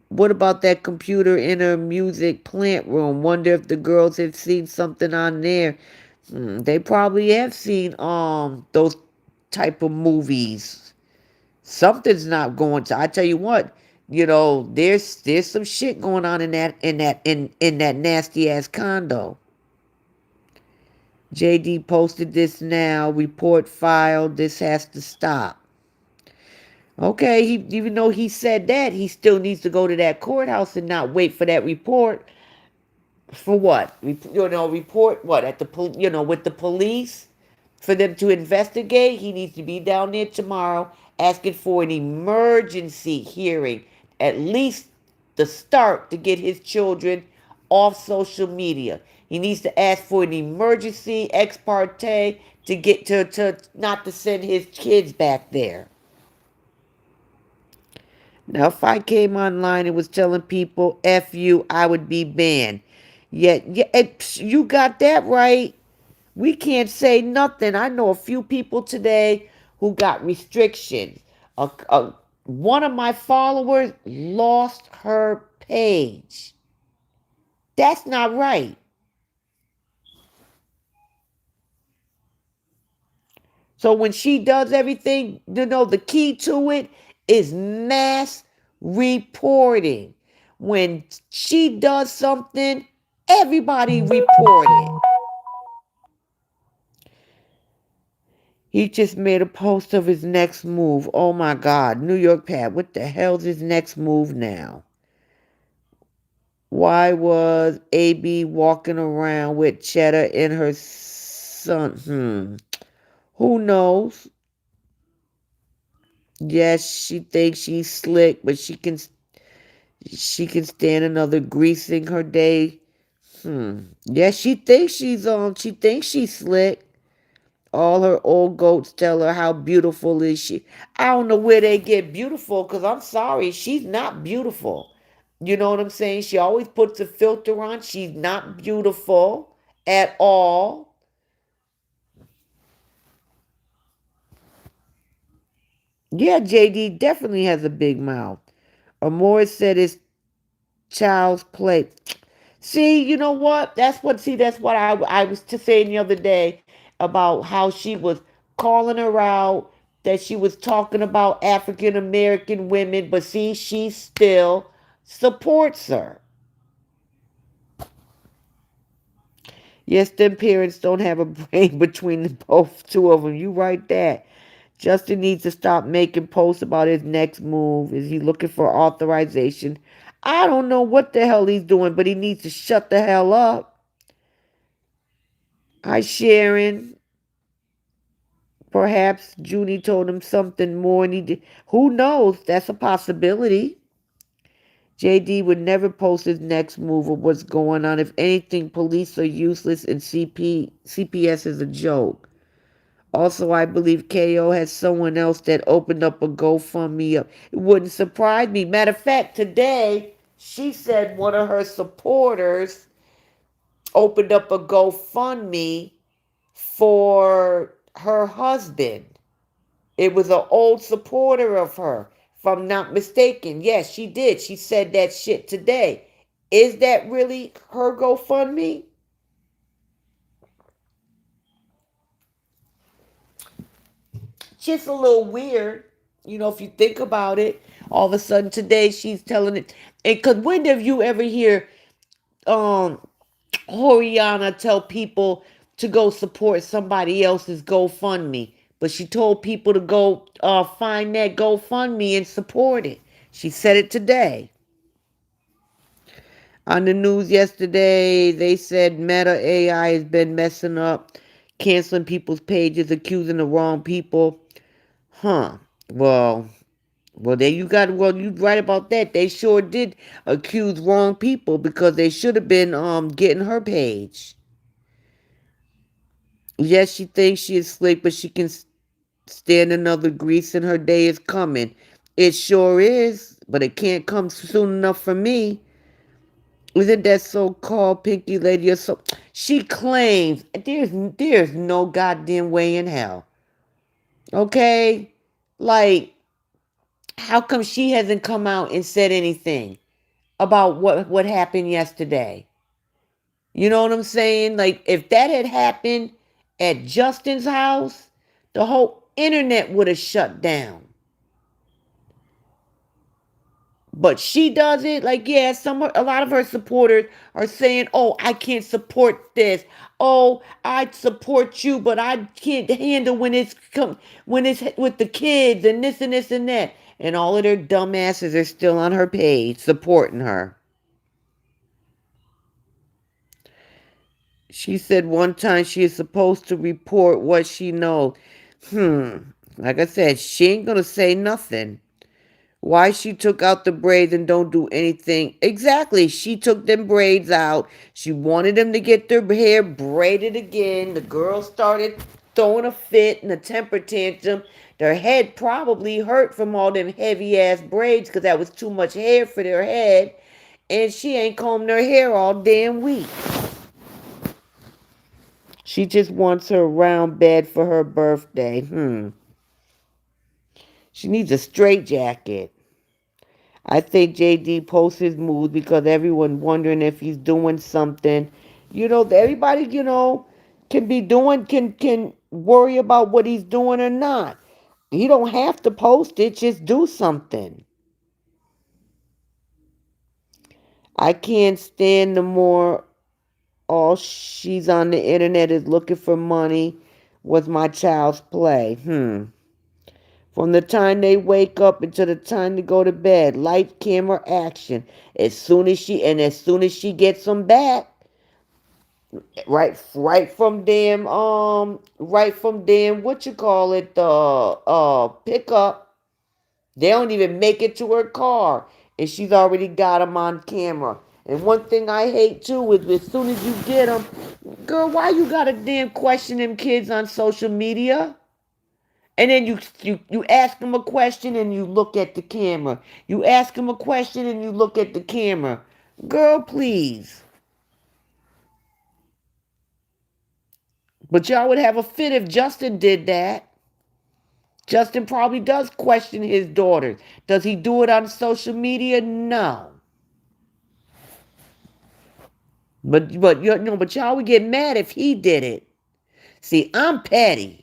what about that computer in her music plant room? Wonder if the girls have seen something on there. They probably have seen those type of movies. Something's not going to. I tell you what, there's some shit going on in that nasty ass condo. JD posted this now. Report filed. This has to stop. Okay, even though he said that, he still needs to go to that courthouse and not wait for that report. For what? Report what at with the police for them to investigate. He needs to be down there tomorrow asking for an emergency hearing, at least the start to get his children off social media. He needs to ask for an emergency ex parte to get to not to send his kids back there. Now, if I came online and was telling people "F you," I would be banned. Yet, you got that right. We can't say nothing. I know a few people today who got restrictions. One of my followers lost her page. That's not right. So when she does everything, the key to it is mass reporting. When she does something, everybody report it. He just made a post of his next move. Oh my God. New York Pat, what the hell's his next move now? Why was AB walking around with Cheddar and her son? Who knows? Yes, she thinks she's slick, but she can stand another greasing her day. Yes, she thinks she's slick. All her old goats tell her how beautiful is she. I don't know where they get beautiful because I'm sorry, she's not beautiful. You know what I'm saying? She always puts a filter on. She's not beautiful at all. Yeah, JD definitely has a big mouth. Amore said it's child's play. See, you know what? That's what I was just saying the other day about how she was calling her out, that she was talking about African American women, but see, she still supports her. Yes, them parents don't have a brain between the both two of them. You right that. Justin needs to stop making posts about his next move. Is he looking for authorization? I don't know what the hell he's doing, but he needs to shut the hell up. Hi, Sharon. Perhaps Junie told him something more and he did. Who knows? That's a possibility. JD would never post his next move or what's going on. If anything, police are useless and CPS is a joke. Also, I believe KO has someone else that opened up a GoFundMe up. It wouldn't surprise me. Matter of fact, today she said one of her supporters opened up a GoFundMe for her husband. It was an old supporter of her, if I'm not mistaken. Yes, she did. She said that shit today. Is that really her GoFundMe? Just a little weird. If you think about it, all of a sudden today she's telling it. And because when have you ever hear um Horiana tell people to go support somebody else's GoFundMe? But she told people to go find that GoFundMe and support it. She said it today. On the news yesterday, they said Meta AI has been messing up, canceling people's pages, accusing the wrong people. Huh. Well, there you got. Well, you right about that. They sure did accuse wrong people because they should have been getting her page. Yes, she thinks she is slick, but she can stand another grease, and her day is coming. It sure is, but it can't come soon enough for me. Isn't that so-called pinky lady or so? She claims there's no goddamn way in hell. Okay, like how come she hasn't come out and said anything about what happened yesterday? You know what I'm saying? Like if that had happened at Justin's house, the whole internet would have shut down. But she does it like, yeah, a lot of her supporters are saying, "Oh, I can't support this. Oh, I support you, but I can't handle when it's with the kids and this and this and that." And all of their dumbasses are still on her page supporting her. She said one time she is supposed to report what she knows. Like I said, she ain't gonna say nothing. Why she took out the braids and don't do anything? Exactly. She took them braids out. She wanted them to get their hair braided again. The girl started throwing a fit and a temper tantrum. Their head probably hurt from all them heavy ass braids because that was too much hair for their head. And she ain't combed her hair all damn week. She just wants her round bed for her birthday. She needs a straight jacket. I think JD posts his mood because everyone wondering if he's doing something. Everybody, can be doing can worry about what he's doing or not. He don't have to post it, just do something. I can't stand no more. All she's on the internet is looking for money. was my child's play? From the time they wake up until the time to go to bed, light, camera, action. As soon as she gets them back, right from damn what you call it, the pickup. They don't even make it to her car, and she's already got them on camera. And one thing I hate too is as soon as you get them, girl, why you gotta damn question them kids on social media? And then you ask them a question and you look at the camera. You ask them a question and you look at the camera. Girl, please. But y'all would have a fit if Justin did that. Justin probably does question his daughters. Does he do it on social media? No. But y'all would get mad if he did it. See, I'm petty.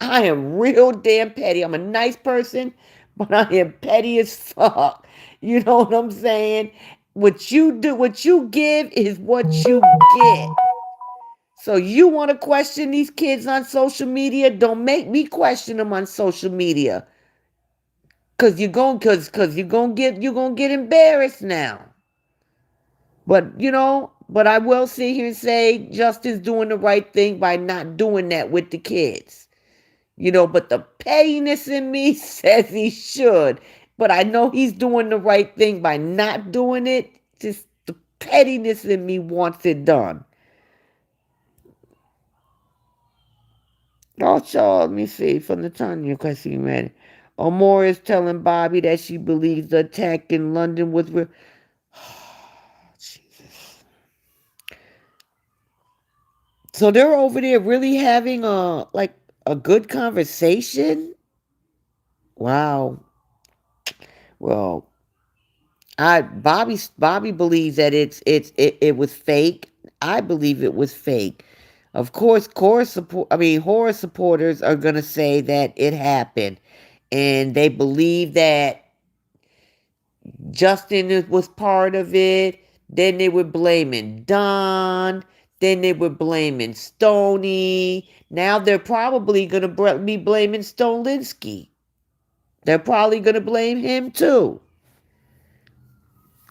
I am real damn petty. I'm a nice person, but I am petty as fuck. You know what I'm saying? What you do, what you give is what you get. So you want to question these kids on social media? Don't make me question them on social media. Cause you're gonna get embarrassed now. But I will sit here and say Justin's doing the right thing by not doing that with the kids. But the pettiness in me says he should. But I know he's doing the right thing by not doing it. Just the pettiness in me wants it done. Also, let me see, from the Tanya question you read. Omora is telling Bobby that she believes the attack in London was real. Jesus. So they're over there really having a good conversation? Wow. Well, Bobby believes that it was fake. I believe it was fake. Of course, horror supporters are gonna say that it happened, and they believe that Justin was part of it. Then they were blaming Don. Then they were blaming Stoney. Now they're probably gonna be blaming Stolinsky. They're probably gonna blame him too.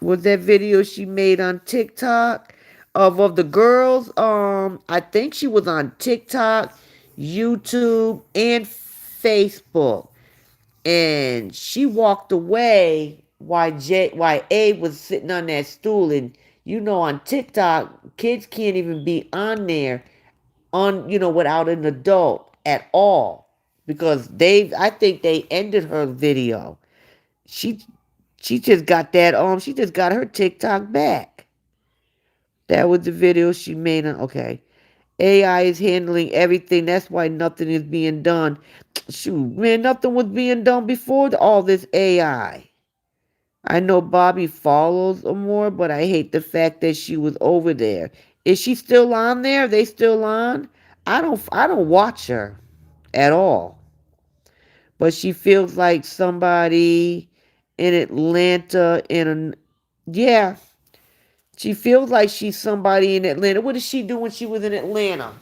Was that video she made on TikTok of the girls? I think she was on TikTok, YouTube, and Facebook. And she walked away while Abe was sitting on that stool. And on TikTok, kids can't even be on there without an adult at all. Because I think they ended her video. She she just got she just got her TikTok back. That was the video she made on, okay. AI is handling everything. That's why nothing is being done. Shoot, man, nothing was being done before all this AI. I know Bobby follows more, but I hate the fact that she was over there. Is she still on there? Are they still on? I don't watch her at all. But she feels like somebody in Atlanta yeah, she feels like she's somebody in Atlanta. What did she do when she was in Atlanta?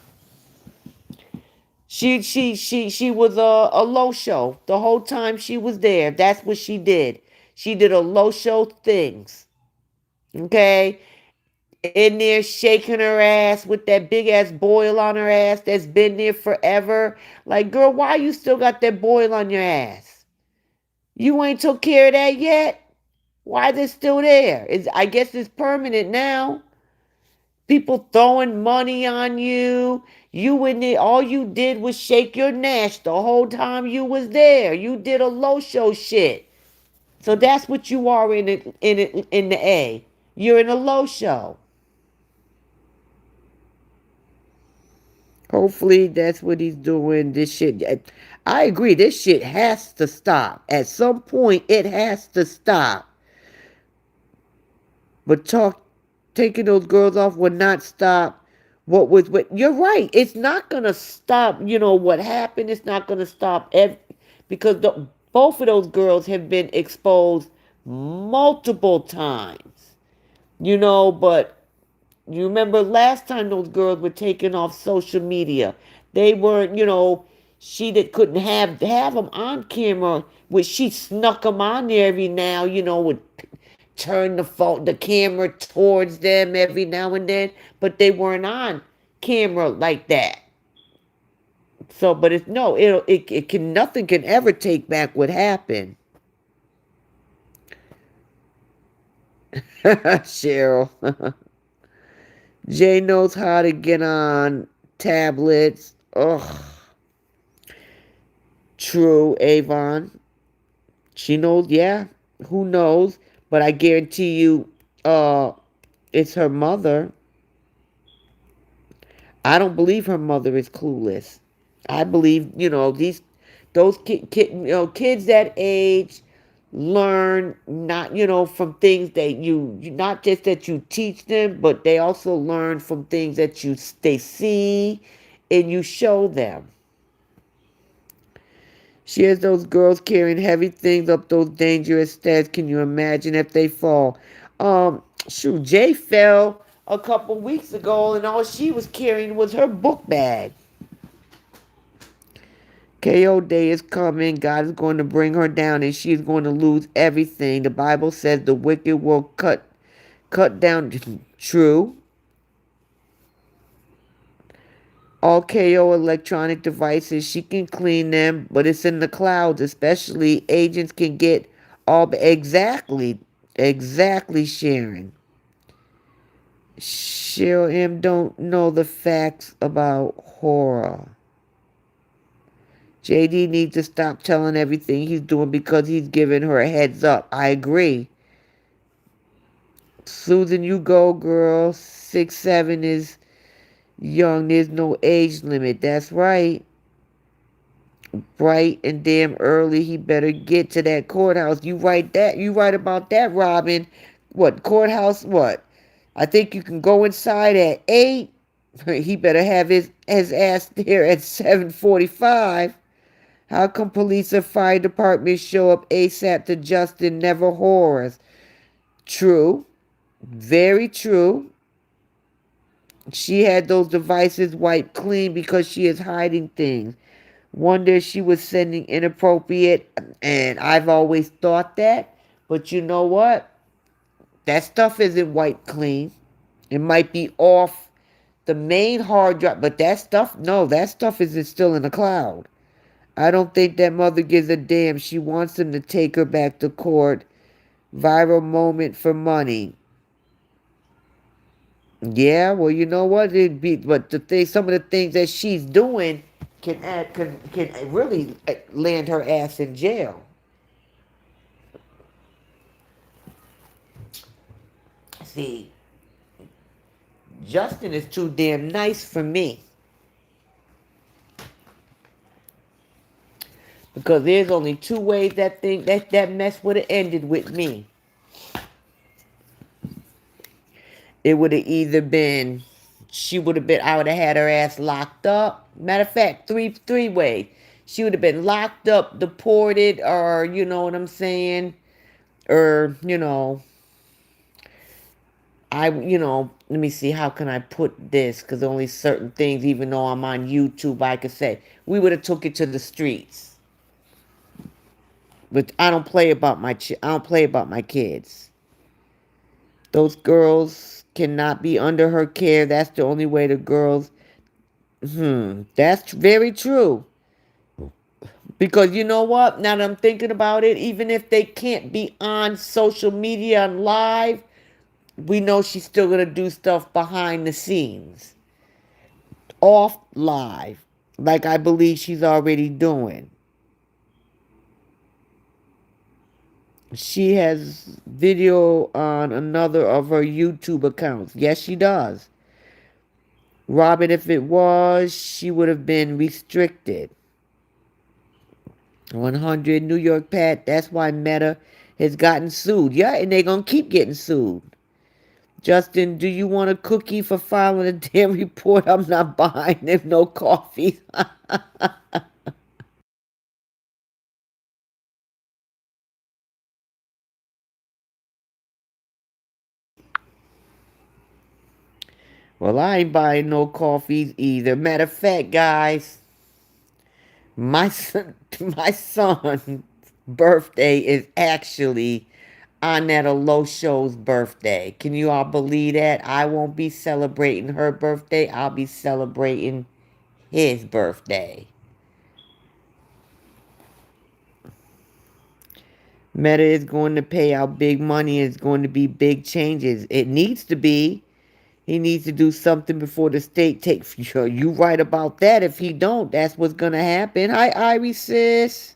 She was a low show the whole time she was there. That's what she did. She did a low show things. Okay? In there shaking her ass with that big ass boil on her ass that's been there forever. Like, girl, why you still got that boil on your ass? You ain't took care of that yet? Why is it still there? I guess it's permanent now. People throwing money on you. You in there, all you did was shake your nash the whole time you was there. You did a low show shit. So that's what you are in the A. You're in a low show. Hopefully that's what he's doing. This shit, I agree. This shit has to stop. At some point, it has to stop. But taking those girls off will not stop what you're right. It's not gonna stop, what happened. It's not gonna stop because both of those girls have been exposed multiple times. But you remember last time those girls were taken off social media. They weren't, she that couldn't have them on camera, which she snuck them on there every now, would turn the camera towards them every now and then, but they weren't on camera like that. So, but it's no, it can nothing can ever take back what happened. Cheryl. Jay knows how to get on tablets. Ugh. True, Avon. She knows, yeah. Who knows? But I guarantee you, uh, it's her mother. I don't believe her mother is clueless. I believe, those kids that age learn not, from things that not just that you teach them, but they also learn from things that they see and you show them. She has those girls carrying heavy things up those dangerous stairs. Can you imagine if they fall? Shoot, Jay fell a couple weeks ago, and all she was carrying was her book bag. KO day is coming. God is going to bring her down, and she is going to lose everything. The Bible says the wicked will cut down. True. All KO electronic devices, she can clean them, but it's in the clouds. Especially agents can get all exactly, Sharon. Cheryl M don't know the facts about horror. JD needs to stop telling everything he's doing because he's giving her a heads up. I agree. Susan, you go, girl. 6'7" is young. There's no age limit. That's right. Bright and damn early. He better get to that courthouse. You right that. You right about that, Robin. What courthouse? What? I think you can go inside at 8. He better have his ass there at 7:45. How come police and fire departments show up ASAP to Justin, never horrors? True. Very true. She had those devices wiped clean because she is hiding things. Wonder if she was sending inappropriate, and I've always thought that. But you know what? That stuff isn't wiped clean. It might be off the main hard drive, but that stuff, no, that stuff is still in the cloud. I don't think that mother gives a damn. She wants him to take her back to court. Viral moment for money. Yeah, well, you know what? But some of the things that she's doing can really land her ass in jail. See, Justin is too damn nice for me. Because there's only two ways that mess would have ended with me. It would have either been I would have had her ass locked up. Matter of fact, three ways. She would have been locked up, deported, or you know what I'm saying? Or, let me see, how can I put this? Because only certain things, even though I'm on YouTube, I could say. We would have took it to the streets. But I don't play about I don't play about my kids. Those girls cannot be under her care. That's the only way the girls. That's very true. Because you know what? Now that I'm thinking about it, even if they can't be on social media and live, we know she's still going to do stuff behind the scenes, off live, like I believe she's already doing. She has video on another of her YouTube accounts. Yes, she does. Robin, if it was, she would have been restricted. 100 New York Pat, that's why Meta has gotten sued. Yeah, and they're going to keep getting sued. Justin, do you want a cookie for filing a damn report? I'm not buying them no coffee. Well, I ain't buying no coffees either. Matter of fact, guys, my son, my son's birthday is actually on that Low Show's birthday. Can you all believe that? I won't be celebrating her birthday. I'll be celebrating his birthday. Meta is going to pay out big money. It's going to be big changes. It needs to be. He needs to do something before the state takes. You right about that. If he don't, that's what's going to happen. Hi, Iris, sis.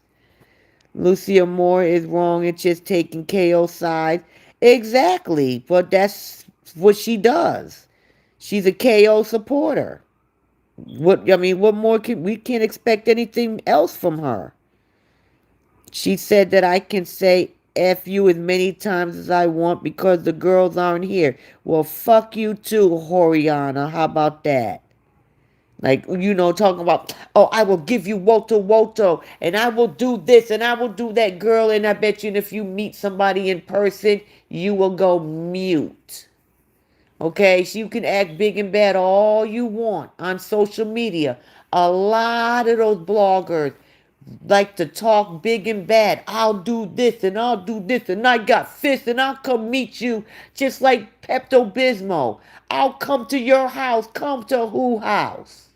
Lucia Moore is wrong. It's just taking KO side. Exactly. But that's what she does. She's a KO supporter. What more can we can't expect anything else from her? She said that I can say F you as many times as I want because the girls aren't here. Well, fuck you too, Horiana. How about that? Like, talking about, oh, I will give you Woto Woto, and I will do this, and I will do that, girl. And I bet you if you meet somebody in person, you will go mute. Okay? So you can act big and bad all you want on social media. A lot of those bloggers like to talk big and bad. I'll do this and I'll do this and I got fists and I'll come meet you just like Pepto Bismol. I'll come to your house. Come to who house?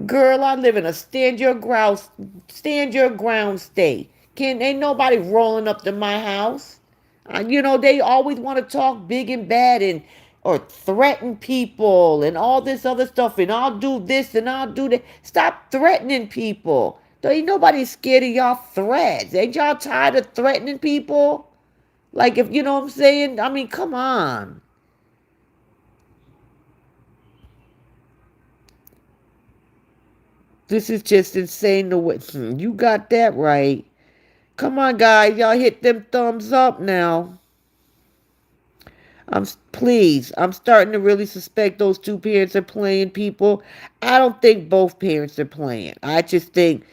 Girl, I live in a stand your ground state. Ain't nobody rolling up to my house. They always want to talk big and bad and or threaten people and all this other stuff and I'll do this and I'll do that. Stop threatening people. There ain't nobody scared of y'all threats. Ain't y'all tired of threatening people? Like if you know what I'm saying? I mean, come on. This is just insane the way you got that right. Come on, guys, y'all hit them thumbs up now. Please. I'm starting to really suspect those two parents are playing people. I don't think both parents are playing. I just think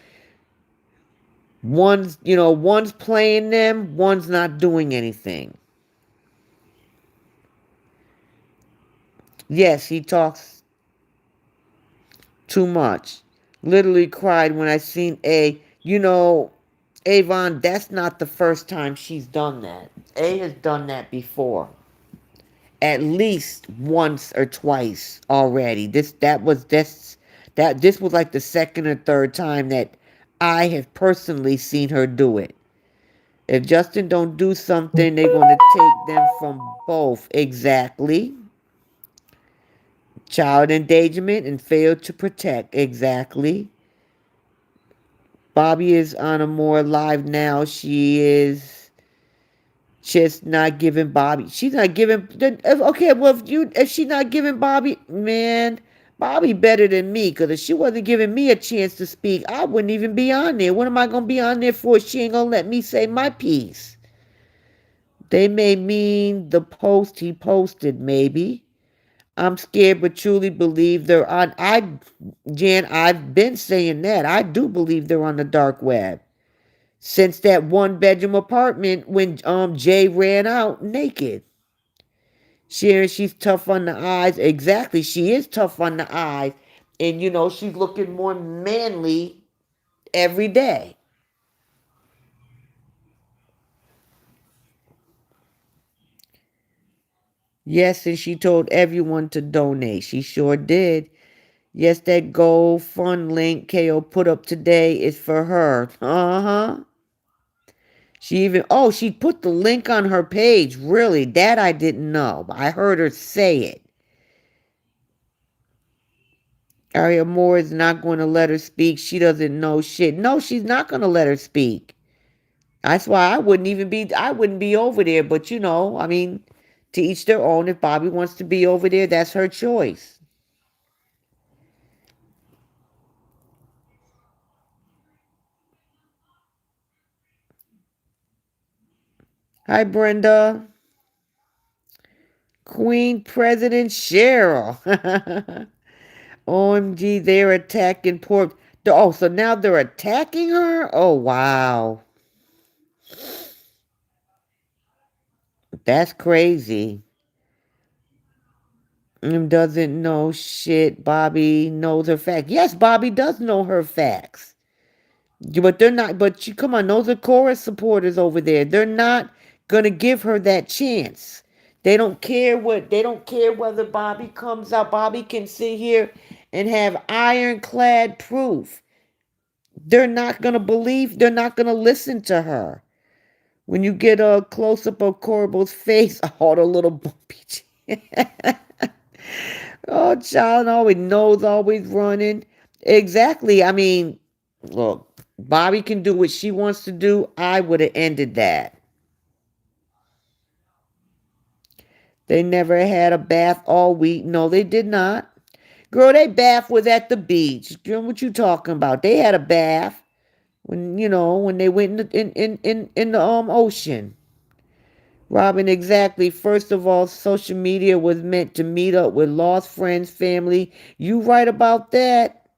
one's playing them, one's not doing anything. Yes, he talks too much. Literally cried when I seen Avon, that's not the first time she's done that. A has done that before. At least once or twice already. This was like the second or third time that I have personally seen her do it. If Justin don't do something, they're gonna take them from both. Exactly. Child endangerment and fail to protect. Exactly. Bobby is on a more live now. She is just not giving Bobby. She's not giving. Okay, well, if she's not giving Bobby, man, Bobby better than me. Because if she wasn't giving me a chance to speak, I wouldn't even be on there. What am I gonna be on there for? She ain't gonna let me say my piece. They may mean the post he posted, maybe. I'm scared, but truly believe they're on. Jan, I've been saying that. I do believe they're on the dark web since that one bedroom apartment when Jay ran out naked. Sharon, she's tough on the eyes. Exactly, she is tough on the eyes, and she's looking more manly every day. Yes, and she told everyone to donate. She sure did. Yes, that gold fund link KO put up today is for her. Uh-huh. She put the link on her page. Really? That I didn't know. I heard her say it. Aria Moore is not going to let her speak. She doesn't know shit. No, she's not going to let her speak. That's why I wouldn't be over there. But I mean, to each their own. If Bobby wants to be over there, that's her choice. Hi, Brenda. Queen President Cheryl. OMG, they're attacking poor. Oh, so now they're attacking her? Oh, wow. That's crazy. Doesn't know shit. Bobby knows her facts. Yes, Bobby does know her facts. But they're not, but you come on, those are chorus supporters over there. They're not gonna give her that chance. They don't care whether Bobby comes out. Bobby can sit here and have ironclad proof. They're not gonna listen to her. When you get a close up of Corbel's face, all the little bumpy oh, child always knows, always running. Exactly. I mean, look, Bobby can do what she wants to do. I would have ended that. They never had a bath all week. No, they did not. Girl, they bath was at the beach. Girl, what you talking about? They had a bath when they went in the ocean. Robin, exactly. First of all, social media was meant to meet up with lost friends, family. You right about that.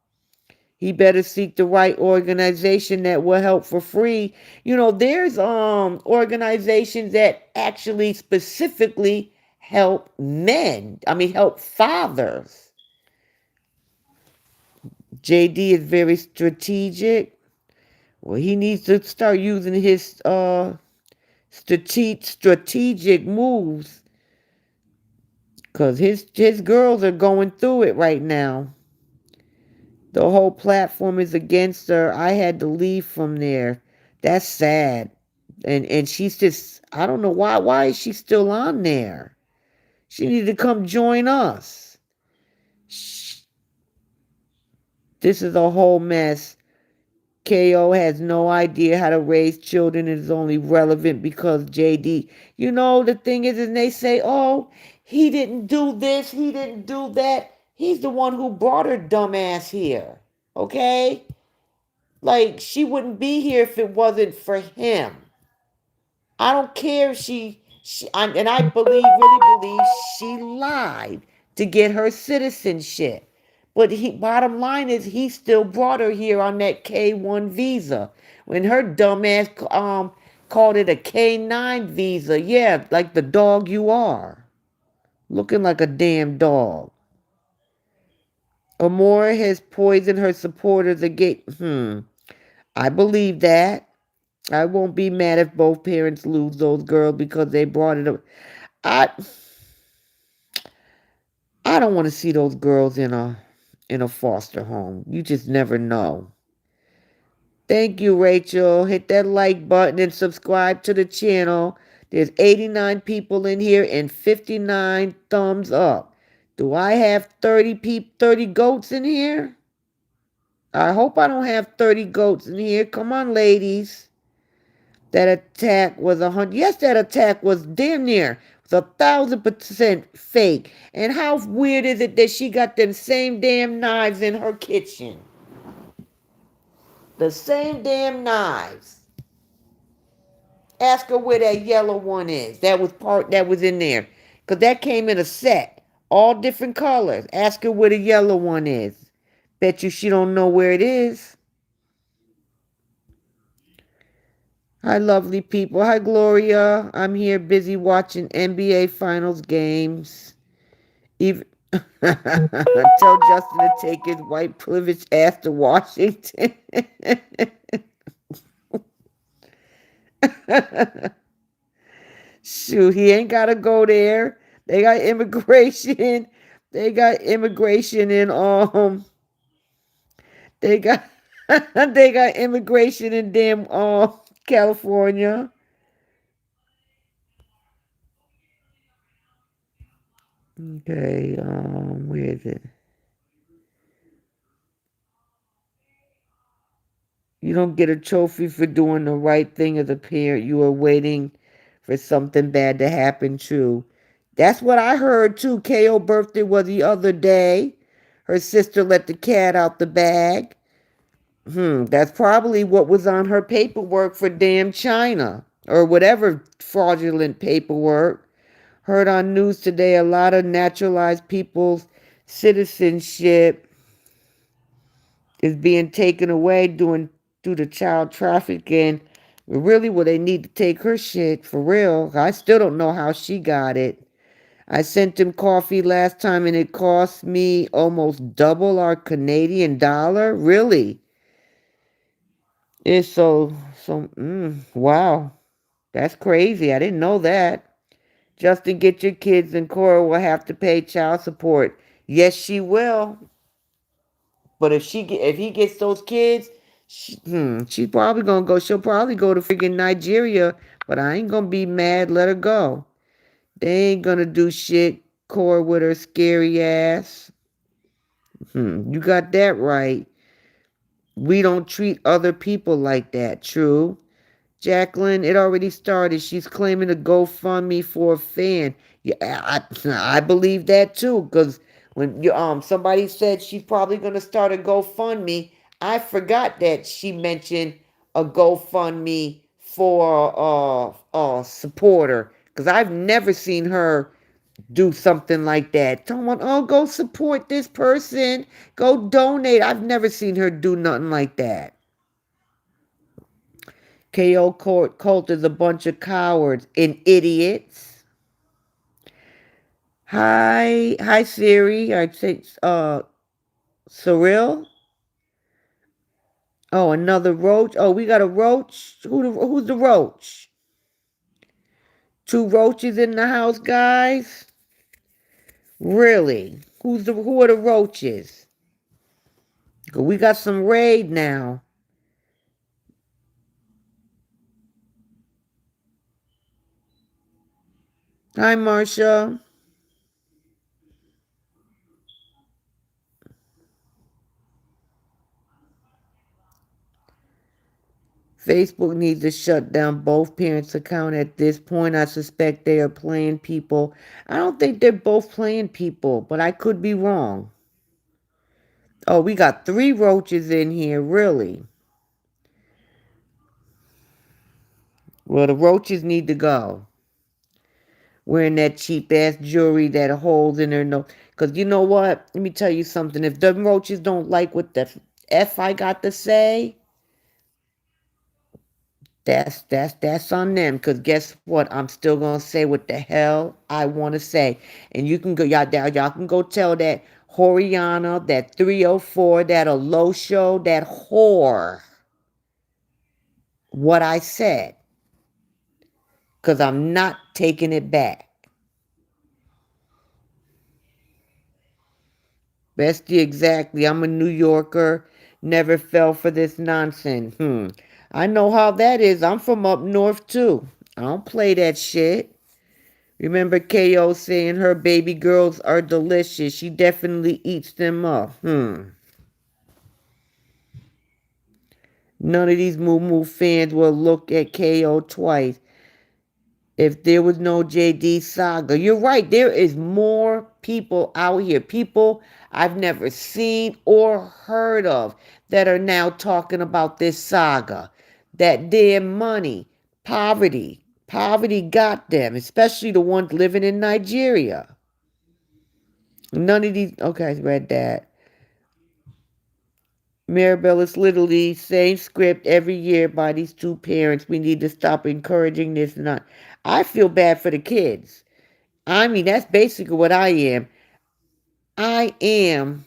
He better seek the right organization that will help for free. There's organizations that actually specifically help men. I mean, help fathers. JD is very strategic. Well, he needs to start using his strategic moves, because his girls are going through it right now. The whole platform is against her. I had to leave from there. That's sad. And she's just, I don't know why is she still on there? She needs to come join us. This is a whole mess. KO has no idea how to raise children and is only relevant because JD. The thing is, and they say, oh, he didn't do this, he didn't do that. He's the one who brought her dumb ass here. Okay? Like, she wouldn't be here if it wasn't for him. I don't care if and I really believe she lied to get her citizenship. But bottom line is, he still brought her here on that K1 visa. When her dumb ass called it a K9 visa. Yeah, like the dog you are. Looking like a damn dog. Amora has poisoned her supporters again. I believe that. I won't be mad if both parents lose those girls because they brought it up. I I don't want to see those girls in a foster home. You just never know. Thank you, Rachel. Hit that like button and subscribe to the channel. There's 89 people in here and 59 thumbs up. Do I have 30 goats in here? I hope I don't have 30 goats in here. Come on, ladies. That attack was 100. Yes, that attack was damn near. It was 1,000% fake. And how weird is it that she got them same damn knives in her kitchen? The same damn knives. Ask her where that yellow one is. That was in there. Because that came in a set. All different colors. Ask her where the yellow one is. Bet you she don't know where it is. Hi, lovely people. Hi, Gloria. I'm here busy watching NBA Finals games. Even tell Justin to take his white privileged ass to Washington. Shoot, he ain't got to go there. They got immigration. They got immigration in they got they got immigration in damn California. Okay, where is it? You don't get a trophy for doing the right thing as a parent. You are waiting for something bad to happen too. That's what I heard too. KO birthday was the other day. Her sister let the cat out the bag. That's probably what was on her paperwork for damn China or whatever fraudulent paperwork. Heard on news today a lot of naturalized people's citizenship is being taken away due to child trafficking. Really, well, they need to take her shit for real. I still don't know how she got it. I sent him coffee last time and it cost me almost double our Canadian dollar. Really? It's wow. That's crazy. I didn't know that. Justin, get your kids and Cora will have to pay child support. Yes, she will. But if he gets those kids, she's probably gonna go. She'll probably go to friggin' Nigeria. But I ain't gonna be mad. Let her go. They ain't gonna do shit. Cora with her scary ass. You got that right. We don't treat other people like that. True. Jacqueline, it already started. She's claiming a GoFundMe for a fan. Yeah, I believe that too. Because when somebody said she's probably gonna start a GoFundMe, I forgot that she mentioned a GoFundMe for a supporter. Because I've never seen her do something like that. Someone, oh, go support this person. Go donate. I've never seen her do nothing like that. KO cult is a bunch of cowards and idiots. Hi Siri. I'd say Cyril. Oh, another roach. Oh, we got a roach. Who's the roach? Two roaches in the house, guys. Really? Who are the roaches? We got some raid now. Hi, Marsha. Facebook needs to shut down both parents' account at this point. I suspect they are playing people. I don't think they're both playing people, but I could be wrong. Oh, we got three roaches in here, really. Well, the roaches need to go. Wearing that cheap ass jewelry that holds in their nose. Because you know what? Let me tell you something. If the roaches don't like what the F I got to say, that's on them. Because guess what? I'm still gonna say what the hell I want to say, and you can go y'all can go tell that Horiana, that 304, that Alosho, that whore what I said. Because I'm not taking it back. Bestie, exactly. I'm a New Yorker. Never fell for this nonsense. I know how that is. I'm from up north too. I don't play that shit. Remember KO saying her baby girls are delicious. She definitely eats them up. None of these Moo Moo fans will look at KO twice. If there was no JD saga, you're right. There is more people out here, people I've never seen or heard of, that are now talking about this saga. That damn money, poverty got them, especially the ones living in Nigeria. None of these. Okay, I read that. Maribel is literally same script every year by these two parents. We need to stop encouraging this. Not. I feel bad for the kids. I mean, that's basically what I am. I am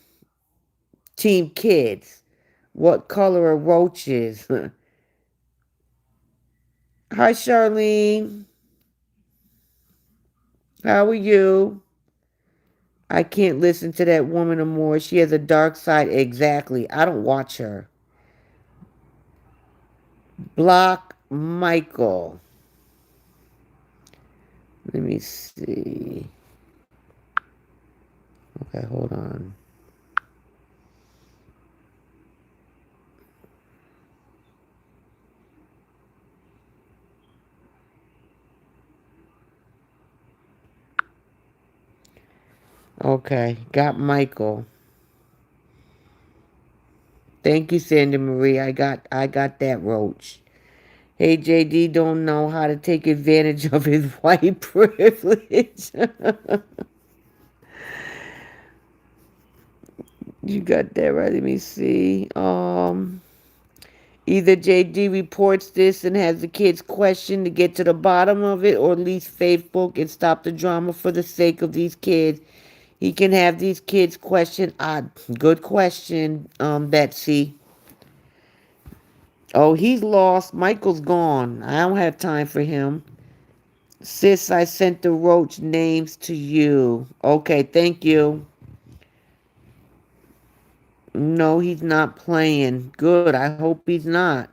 team kids. What color are roaches? Hi, Charlene. How are you? I can't listen to that woman no more. She has a dark side. Exactly. I don't watch her. Block Michael. Let me see. Okay, hold on. Okay, got Michael. Thank you, Sandy Marie. I got that roach. Hey, JD don't know how to take advantage of his white privilege. You got that right. Let me see. Either JD reports this and has the kids questioned to get to the bottom of it, or at least Facebook and stop the drama for the sake of these kids. He can have these kids question. Good question, Betsy. Oh, he's lost. Michael's gone. I don't have time for him. Sis, I sent the roach names to you. Okay, thank you. No, he's not playing. Good. I hope he's not.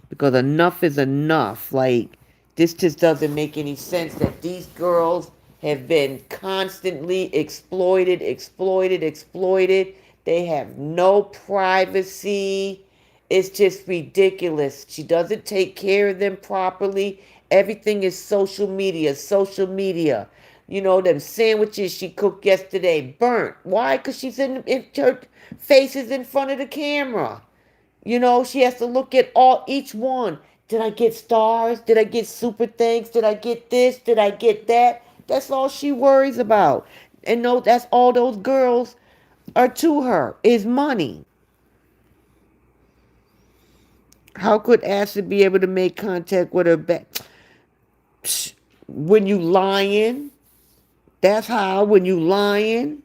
Because enough is enough. Like, this just doesn't make any sense that these girls have been constantly exploited, exploited, exploited. They have no privacy. It's just ridiculous. She doesn't take care of them properly. Everything is social media, social media. You know, them sandwiches she cooked yesterday burnt. Why? Because she's in her face is in front of the camera. You know, she has to look at each one. Did I get stars? Did I get super thanks? Did I get this? Did I get that? That's all she worries about. And no, that's all those girls are to her is money. How could Acid be able to make contact with her back? When you lying, that's how. When you lying,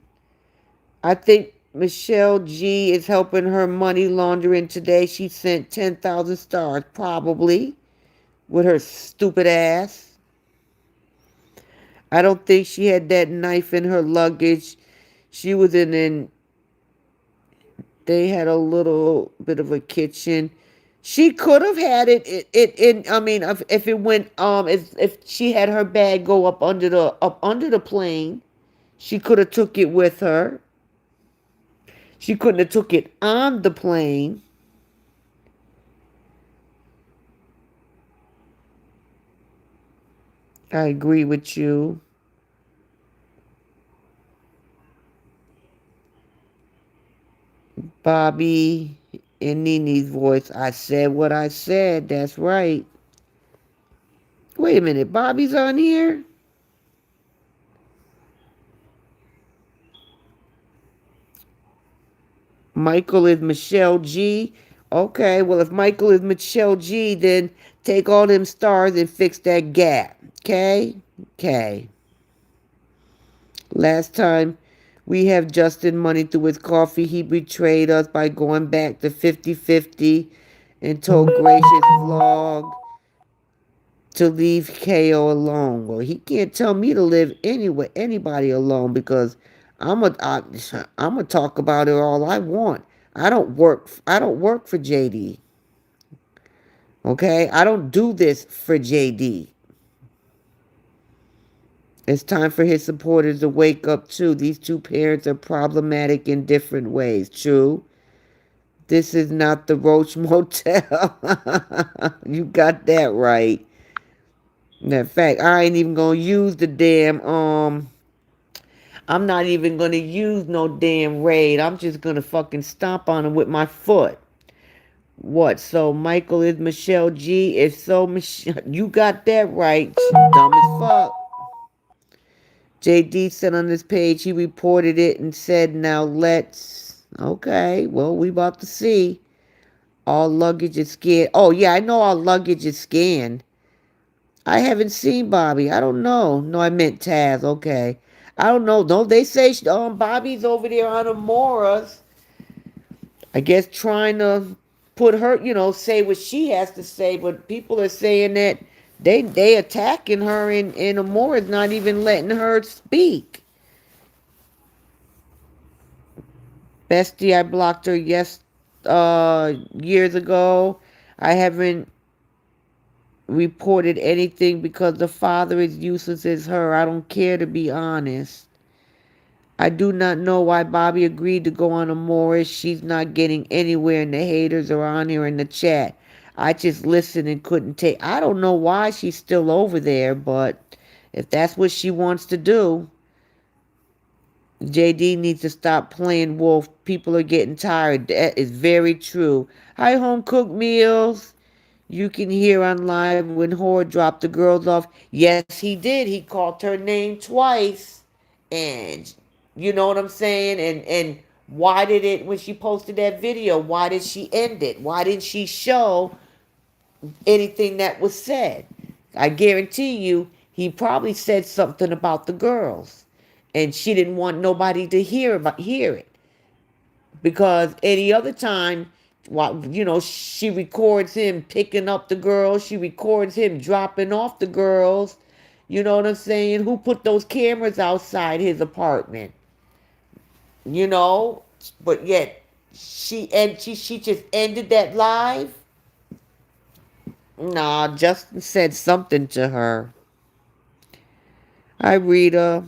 I think Michelle G is helping her money laundering today. She sent 10,000 stars, probably, with her stupid ass. I don't think she had that knife in her luggage. She was they had a little bit of a kitchen. She could have had it in. I mean, if it went if she had her bag go up under the plane, she could have took it with her. She couldn't have took it on the plane. I agree with you. Bobby in Nini's voice. I said what I said. That's right. Wait a minute. Bobby's on here? Michael is Michelle G. Okay, well, if Michael is Michelle G, then take all them stars and fix that gap. Okay? Okay. Last time we have Justin money through his coffee, he betrayed us by going back to 50-50 and told Gracious Vlog to leave KO alone. Well, he can't tell me to leave anybody alone because I'm gonna talk about it all I want. I don't work for JD. Okay? I don't do this for JD. It's time for his supporters to wake up too. These two parents are problematic in different ways. True. This is not the Roach Motel. You got that right. In fact, I ain't even gonna use the damn I'm not even gonna use no damn raid. I'm just gonna fucking stomp on him with my foot. What? So Michael is Michelle G. Is so Michelle. You got that right. Dumb as fuck. JD said on this page he reported it and said, now let's. Okay, well, we about to see. All luggage is scanned. Oh, yeah, I know all luggage is scanned. I haven't seen Bobby. I don't know. No, I meant Taz. Okay. I don't know. No, they say Bobby's over there on Amora's. I guess trying to put her, say what she has to say, but people are saying that they attacking her and Amora's not even letting her speak. Bestie, I blocked her years ago. I haven't reported anything because the father is useless as her. I don't care, to be honest. I do not know why Bobby agreed to go on a Morris. She's not getting anywhere and the haters are on here in the chat. I just listened and couldn't take. I don't know why she's still over there, but if that's what she wants to do, JD needs to stop playing wolf. People are getting tired. That is very true. Hi, home cooked meals. You can hear on live when Horde dropped the girls off. Yes, he did. He called her name twice. And you know what I'm saying? And Why did it, when she posted that video, why did she end it? Why didn't she show anything that was said? I guarantee you, he probably said something about the girls, and she didn't want nobody to hear it, because any other time, she records him picking up the girls, she records him dropping off the girls. You know what I'm saying? Who put those cameras outside his apartment? You know, but yet she just ended that live. Nah, Justin said something to her. Hi, Rita.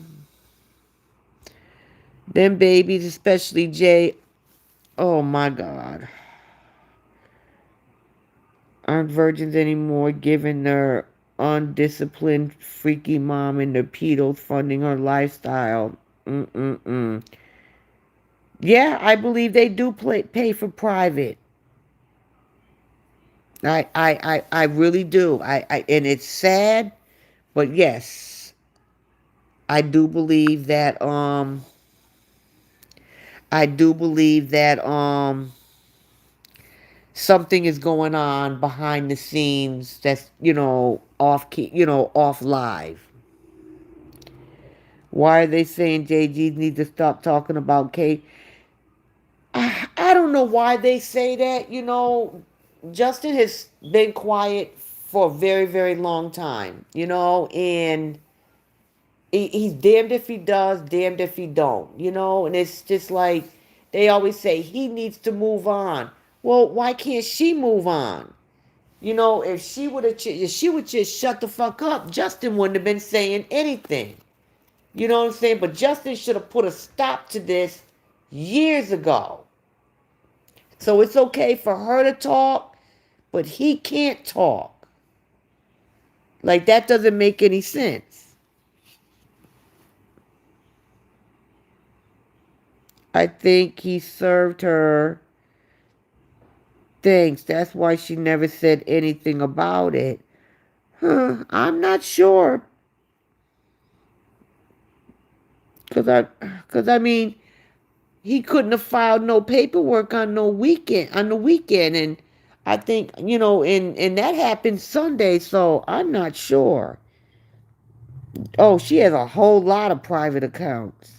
Them babies, especially Jay. Oh my God, aren't virgins anymore, given their undisciplined, freaky mom and the pedos funding her lifestyle. Mm-mm-mm. Yeah, I believe they do pay for private. I really do. And it's sad, but yes, I do believe that. I do believe that. Something is going on behind the scenes that's, off key, off live. Why are they saying JG needs to stop talking about Kate? I don't know why they say that. Justin has been quiet for a very, very long time, and he's damned if he does, damned if he don't, and it's just like they always say he needs to move on. Well, why can't she move on? If she would just shut the fuck up, Justin wouldn't have been saying anything. You know what I'm saying? But Justin should have put a stop to this years ago. So it's okay for her to talk, but he can't talk. Like, that doesn't make any sense. I think he served her. Thanks. That's why she never said anything about it. Huh, I'm not sure. Cause I mean, he couldn't have filed no paperwork on the weekend, and I think, and that happened Sunday, so I'm not sure. Oh, she has a whole lot of private accounts.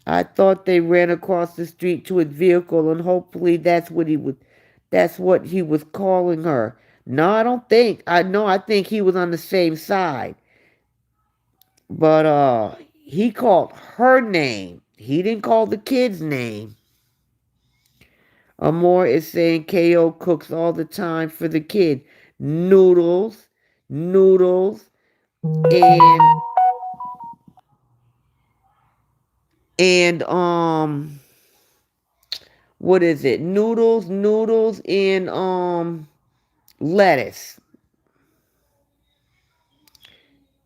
I thought they ran across the street to his vehicle, and hopefully that's what he was calling her. No, I don't think. I think he was on the same side. But he called her name. He didn't call the kid's name. Amor is saying KO cooks all the time for the kid. Noodles, noodles, and and what is it? Noodles, and lettuce.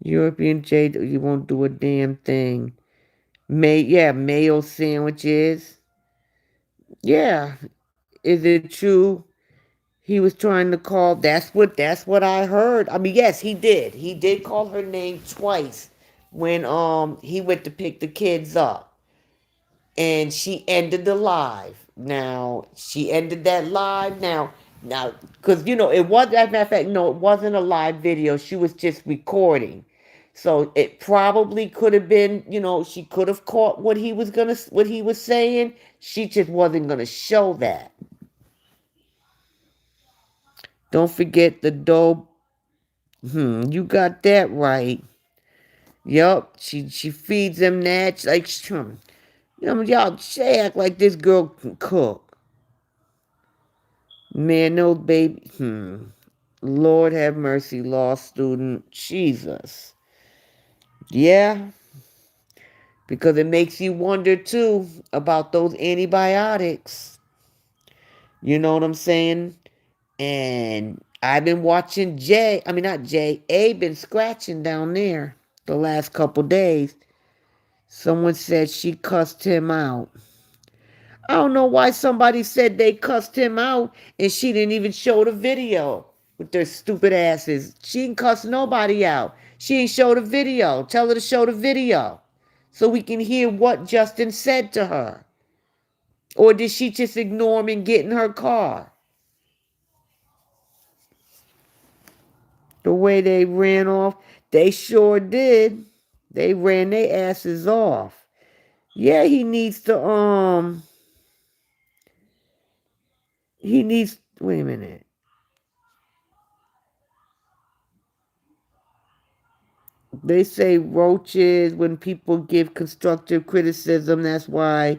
European J, you won't do a damn thing. Mayo sandwiches. Yeah, is it true? He was trying to call. That's what I heard. I mean, yes, he did. He did call her name twice when he went to pick the kids up, and she ended the live. Now she ended that live. Now, because it was, as a matter of fact, no, it wasn't a live video. She was just recording. So it probably could have been, she could have caught what he was saying. She just wasn't gonna show that. Don't forget the dough. You got that right. Yup, she feeds them that like y'all she act like this girl can cook. Man, no baby. Lord have mercy, law student. Jesus. Yeah, because it makes you wonder too about those antibiotics. You know what I'm saying? And I've been watching not Jay, A been scratching down there the last couple days. Someone said she cussed him out. I don't know why somebody said they cussed him out and she didn't even show the video with their stupid asses. She didn't cuss nobody out. She ain't show the video. Tell her to show the video so we can hear what Justin said to her? Or did she just ignore him and get in her car? The way they ran off, they sure did. They ran their asses off. Yeah, he needs, wait a minute. They say roaches, when people give constructive criticism, that's why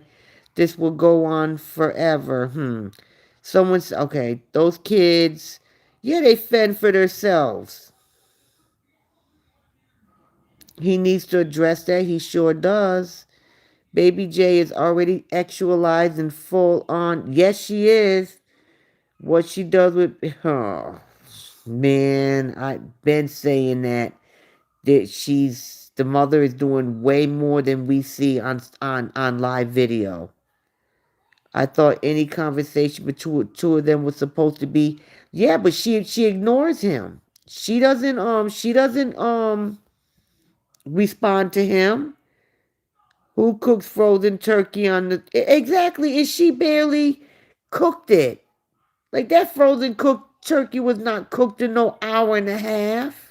this will go on forever. Someone's, okay, those kids, yeah, they fend for themselves. He needs to address that. He sure does. Baby J is already actualized and full on. Yes, she is. What she does with, oh, man, I've been saying that she's the mother is doing way more than we see on live video. I thought any conversation between two of them was supposed to be, yeah, but she ignores him. She doesn't respond to him. Who cooks frozen turkey on the exactly? Is she barely cooked it? Like that frozen cooked turkey was not cooked in no hour and a half.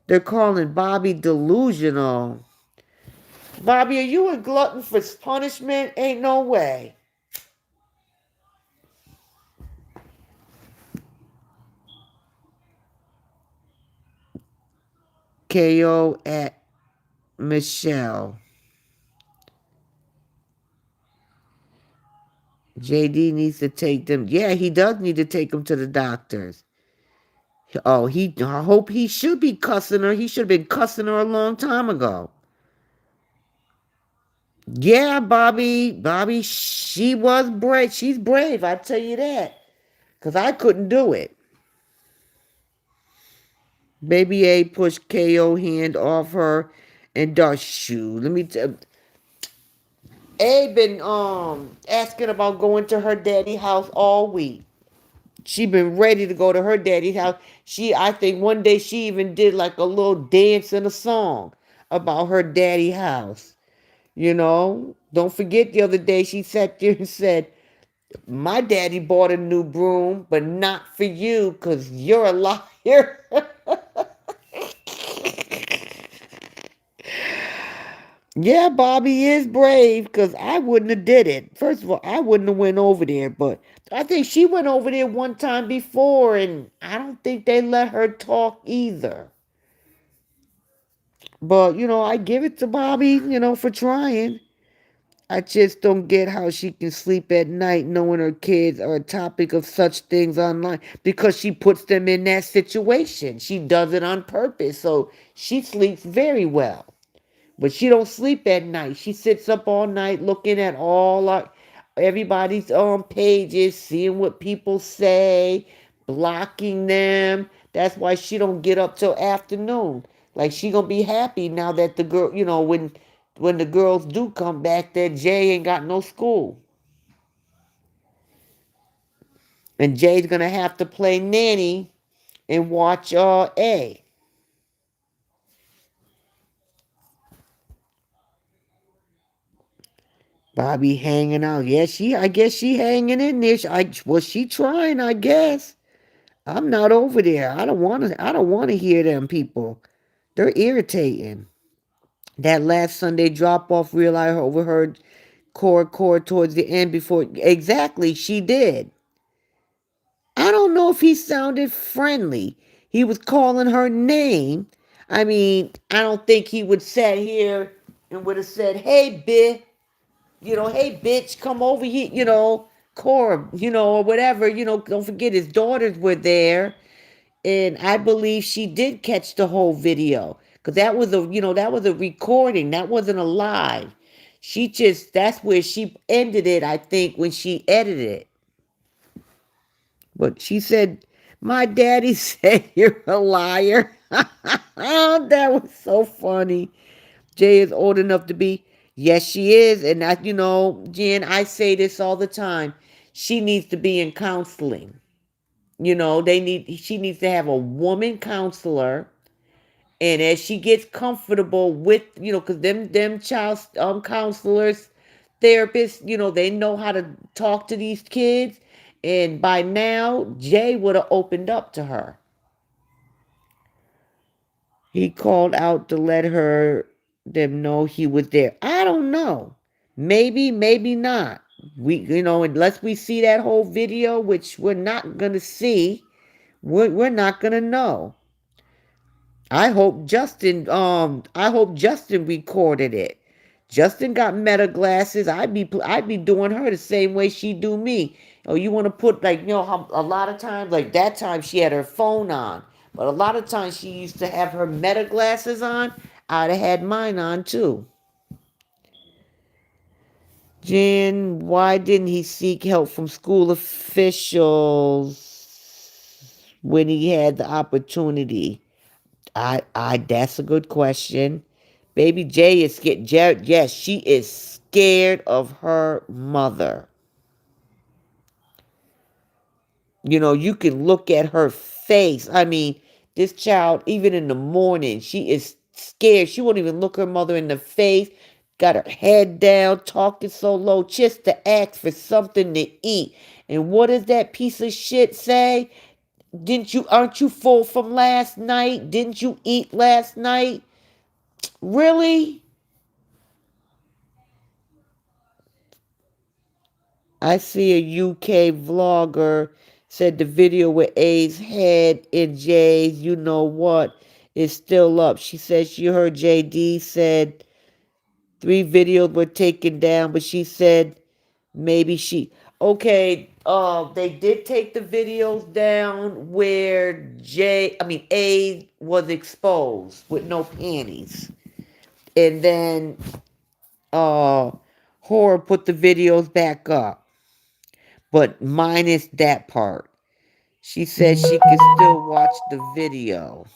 They're calling Bobby delusional. Bobby, are you a glutton for punishment? Ain't no way. KO at Michelle. JD needs to take them. Yeah, he does need to take them to the doctors. Oh, I hope he should be cussing her. He should have been cussing her a long time ago. Yeah, Bobby, she was brave. She's brave, I tell you that. Because I couldn't do it. Baby A pushed KO hand off her and does shoe. Let me tell A been asking about going to her daddy house all week. She been ready to go to her daddy's house. I think one day she even did like a little dance and a song about her daddy house. You know, don't forget the other day she sat there and said, "My daddy bought a new broom, but not for you, cause you're a liar." Yeah, Bobby is brave because I wouldn't have did it. First of all, I wouldn't have went over there, but I think she went over there one time before, and I don't think they let her talk either. But I give it to Bobby, for trying. I just don't get how she can sleep at night knowing her kids are a topic of such things online because she puts them in that situation. She does it on purpose, so she sleeps very well. But she don't sleep at night. She sits up all night looking at everybody's pages, seeing what people say, blocking them. That's why she don't get up till afternoon. Like she gonna be happy now that the girl, when the girls do come back, that Jay ain't got no school. And Jay's gonna have to play nanny and watch A. Bobby hanging out. Yeah, I guess she hanging in there. She trying, I guess. I'm not over there. I don't want to hear them people. They're irritating. That last Sunday drop off reel I overheard core towards the end before exactly she did. I don't know if he sounded friendly. He was calling her name. I mean, I don't think he would sat here and would have said, "Hey, bitch, hey, bitch, come over here," Cora, or whatever. Don't forget his daughters were there, and I believe she did catch the whole video because that was a recording. That wasn't a live. That's where she ended it. I think when she edited it. But she said, "My daddy said you're a liar." Oh, that was so funny. Jay is old enough to be. Yes, she is. And Jen, I say this all the time. She needs to be in counseling. She needs to have a woman counselor And as she gets comfortable with, because them child counselors, therapists, they know how to talk to these kids. And by now, Jay would have opened up to her. He called out to let them know he was there. I don't know. Maybe, maybe not. Unless we see that whole video, which we're not gonna see, we're not gonna know. I hope Justin recorded it. Justin got meta glasses. I'd be doing her the same way she do me. Oh, you want to put, like, how a lot of times, like that time she had her phone on, but a lot of times she used to have her meta glasses on. I'd have had mine on too. Jen, why didn't he seek help from school officials when he had the opportunity? That's a good question. Baby J is scared. Yes, she is scared of her mother. You can look at her face. I mean, this child, even in the morning, she is scared. She won't even look her mother in the face. Got her head down, talking so low, just to ask for something to eat. And what does that piece of shit say? Aren't you full from last night? Didn't you eat last night? Really? I see a UK vlogger said the video with A's head and Jay's, you know what, is still up. She said she heard JD said 3 videos were taken down, but she said maybe okay, they did take the videos down where A was exposed with no panties. And then Horror put the videos back up, but minus that part. She said she could still watch the video.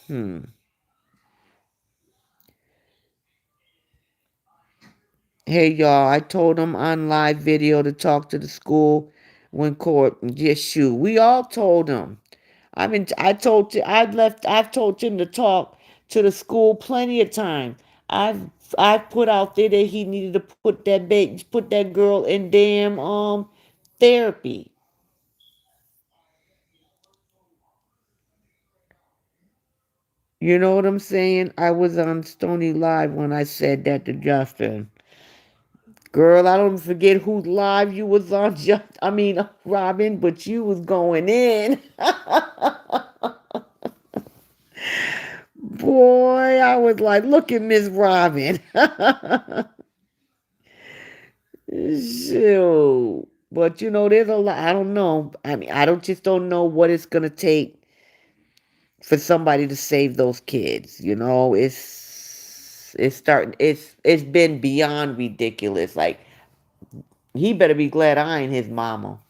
Hey y'all, I told him on live video to talk to the school when court. Yes, shoot. We all told him. I've told him to talk to the school plenty of time. I've put out there that he needed to put that girl in damn therapy. You know what I'm saying? I was on Stony Live when I said that to Justin. Girl, I don't forget whose live you was on, Robin, but you was going in. Boy, I was like, look at Miss Robin. Shoot. But there's a lot. I don't know. I don't know what it's gonna take for somebody to save those kids. It's starting. It's been beyond ridiculous. Like, he better be glad I ain't his mama.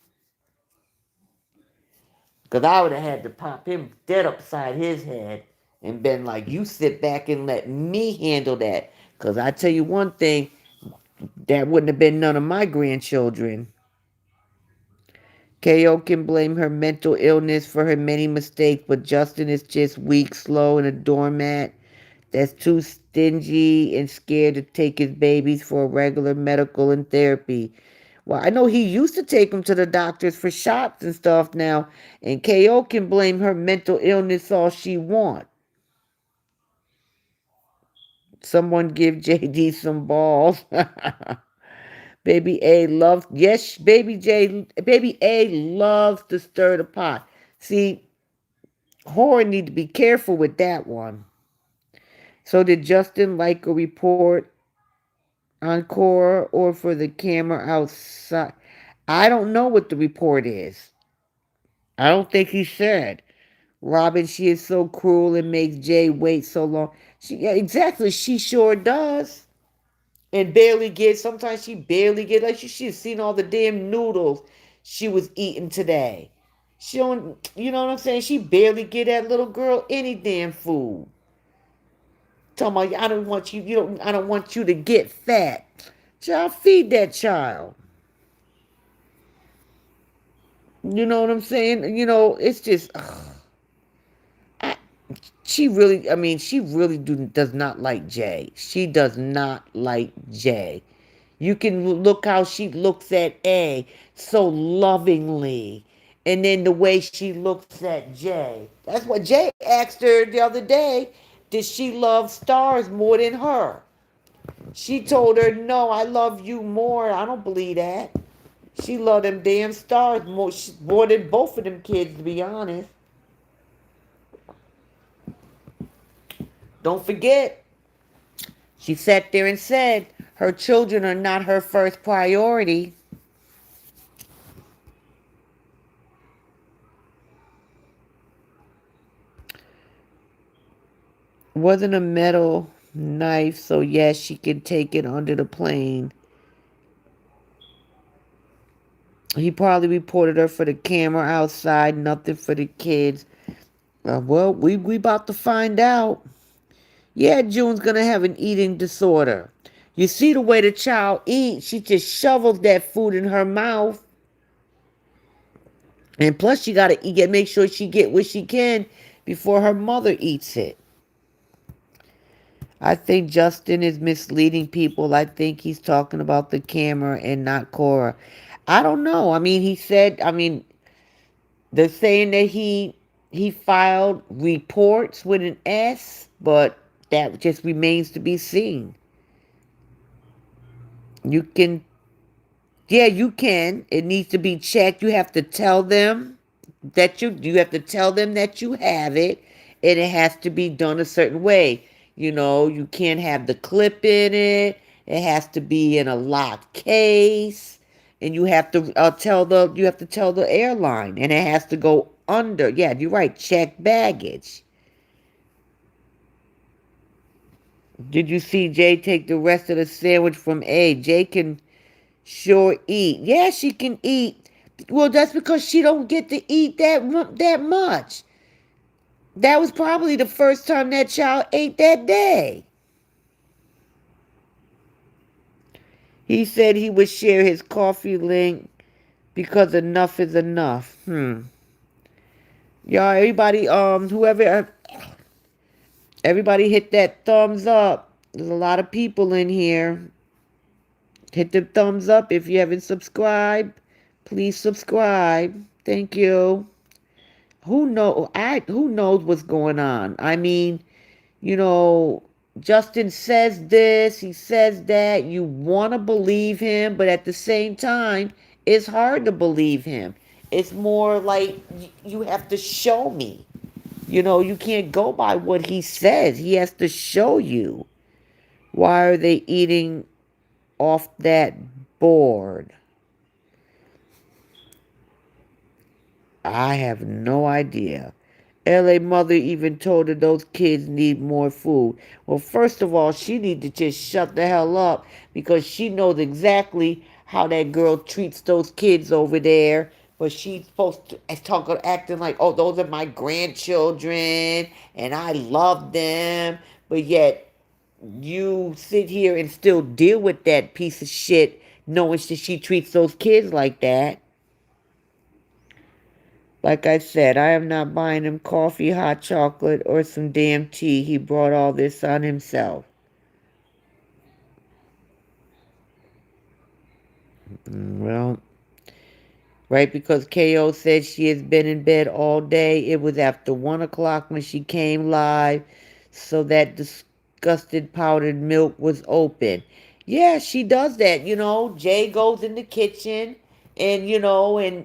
Because I would have had to pop him dead upside his head and been like, you sit back and let me handle that. Because I tell you one thing, that wouldn't have been none of my grandchildren. KO can blame her mental illness for her many mistakes, but Justin is just weak, slow, and a doormat that's too stingy and scared to take his babies for regular medical and therapy. Well, I know he used to take them to the doctors for shots and stuff now, and KO can blame her mental illness all she want. Someone give JD some balls. Baby A loves, yes, baby A loves to stir the pot. See, Horror need to be careful with that one. So did Justin like a report on Cora or for the camera outside? I don't know what the report is. I don't think he said. Robin, she is so cruel and makes Jay wait so long. Yeah, exactly. She sure does. And sometimes she barely gets, like she's seen all the damn noodles she was eating today. She don't, you know what I'm saying? She barely get that little girl any damn food. Talking about, I don't want you to get fat. Child, feed that child. You know what I'm saying? It's just, I, she really does not like Jay. She does not like Jay. You can look how she looks at A so lovingly. And then the way she looks at Jay. That's what Jay asked her the other day. Did she love Stars more than her? She told her, no, I love you more. I don't believe that. She loved them damn Stars more than both of them kids, to be honest. Don't forget, she sat there and said her children are not her first priority. Wasn't a metal knife, so yes, she can take it under the plane. He probably reported her for the camera outside, nothing for the kids. Well, we about to find out. Yeah, June's gonna have an eating disorder. You see the way the child eats, she just shovels that food in her mouth. And plus she gotta eat, make sure she get what she can before her mother eats it. I think Justin is misleading people. I think he's talking about the camera and not Cora. I don't know. They're saying that he filed reports with an S, but that just remains to be seen. You can, yeah, you can. It needs to be checked. You have to tell them that you have to tell them that you have it, and it has to be done a certain way. You can't have the clip in it. It has to be in a locked case, and you have to tell the airline, and it has to go under. Yeah, you're right. Check baggage. Did you see Jay take the rest of the sandwich from A? Jay can sure eat. Yeah, she can eat. Well, that's because she don't get to eat that much. That was probably the first time that child ate that day. He said he would share his coffee link because enough is enough. Y'all, everybody hit that thumbs up. There's a lot of people in here. Hit the thumbs up if you haven't subscribed. Please subscribe. Thank you. Who knows what's going on? You know, Justin says this, he says that. You want to believe him, but at the same time, it's hard to believe him. It's more like you have to show me. You can't go by what he says. He has to show you. Why are they eating off that board? I have no idea. LA mother even told her those kids need more food. Well, first of all, she need to just shut the hell up because she knows exactly how that girl treats those kids over there. But she's supposed to acting like, oh, those are my grandchildren and I love them. But yet you sit here and still deal with that piece of shit knowing that she treats those kids like that. Like I said, I am not buying him coffee, hot chocolate, or some damn tea. He brought all this on himself. Well, right, because KO said she has been in bed all day. It was after 1 o'clock when she came live, so that disgusted powdered milk was open. Yeah, she does that. Jay goes in the kitchen and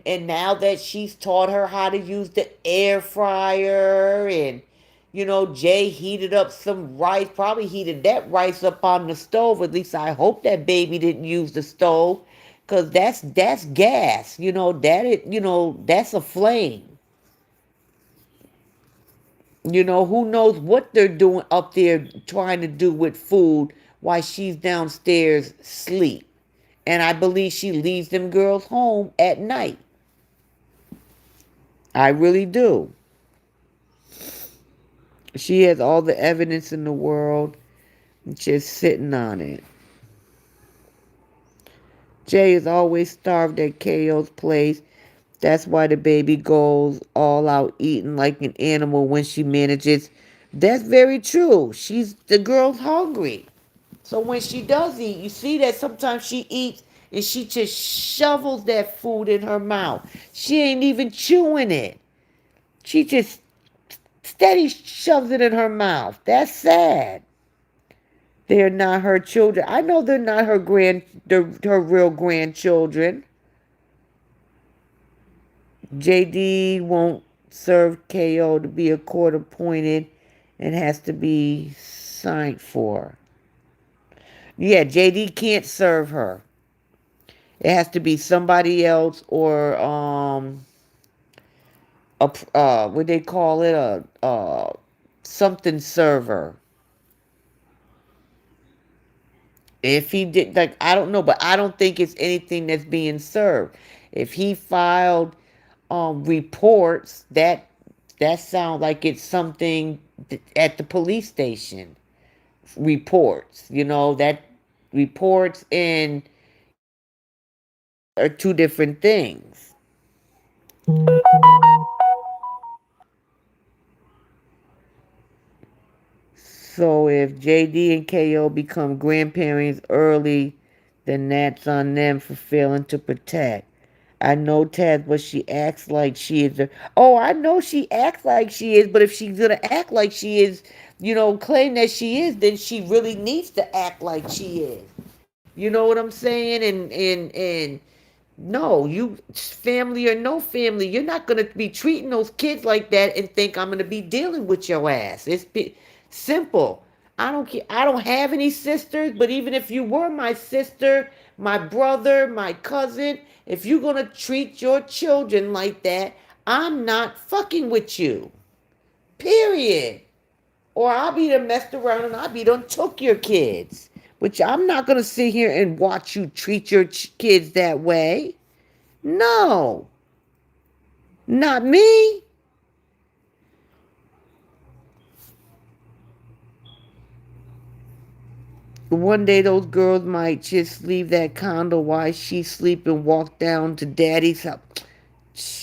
and now that she's taught her how to use the air fryer, and Jay heated up some rice, probably heated that rice up on the stove. At least I hope that baby didn't use the stove, because that's gas. That's a flame. Who knows what they're doing up there trying to do with food while she's downstairs asleep. And I believe she leaves them girls home at night. I really do. She has all the evidence in the world, just sitting on it. Jay is always starved at KO's place. That's why the baby goes all out eating like an animal when she manages That's very true. The girl's hungry. So when she does eat, you see that sometimes she eats and she just shovels that food in her mouth. She ain't even chewing it. She just steady shoves it in her mouth. That's sad. They're not her children. I know they're not her real grandchildren. JD won't serve KO to be a court appointed and has to be signed for. Yeah, JD can't serve her. It has to be somebody else or what they call it, a something server. If he did, like, I don't know, but I don't think it's anything that's being served. If he filed reports, that sounds like it's something at the police station. Reports, that reports and are two different things. So if JD and KO become grandparents early, then that's on them for failing to protect. I know Taz, but she acts like she is. Oh, I know she acts like she is, but if she's gonna act like she is, claim that she is, then she really needs to act like she is. You know what I'm saying? And no, you family or no family, you're not gonna be treating those kids like that and think I'm gonna be dealing with your ass. Simple. I don't care. I don't have any sisters, but even if you were my sister, my brother, my cousin, if you're gonna treat your children like that, I'm not fucking with you. Period. Or I'll be done messed around and I'll be done took your kids. Which I'm not gonna sit here and watch you treat your kids that way. No, not me. One day those girls might just leave that condo while she sleep and walk down to daddy's house.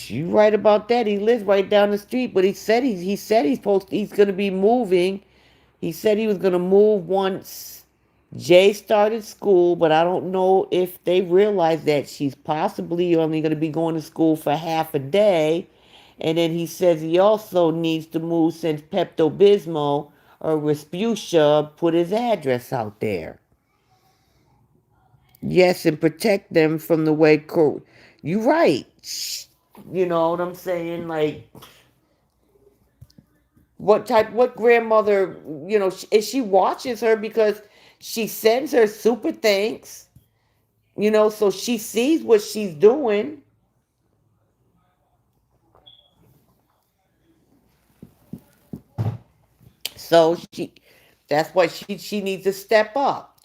You right about that. He lives right down the street, but he said he's gonna be moving. He said he was gonna move once Jay started school, but I don't know if they realize that she's possibly only gonna be going to school for half a day. And then he says he also needs to move since Pepto Bismol or Respucia put his address out there. Yes, and protect them from the way. You right. You know what I'm saying? Like, what grandmother, if she watches her because she sends her super thanks, so she sees what she's doing. So that's why she needs to step up.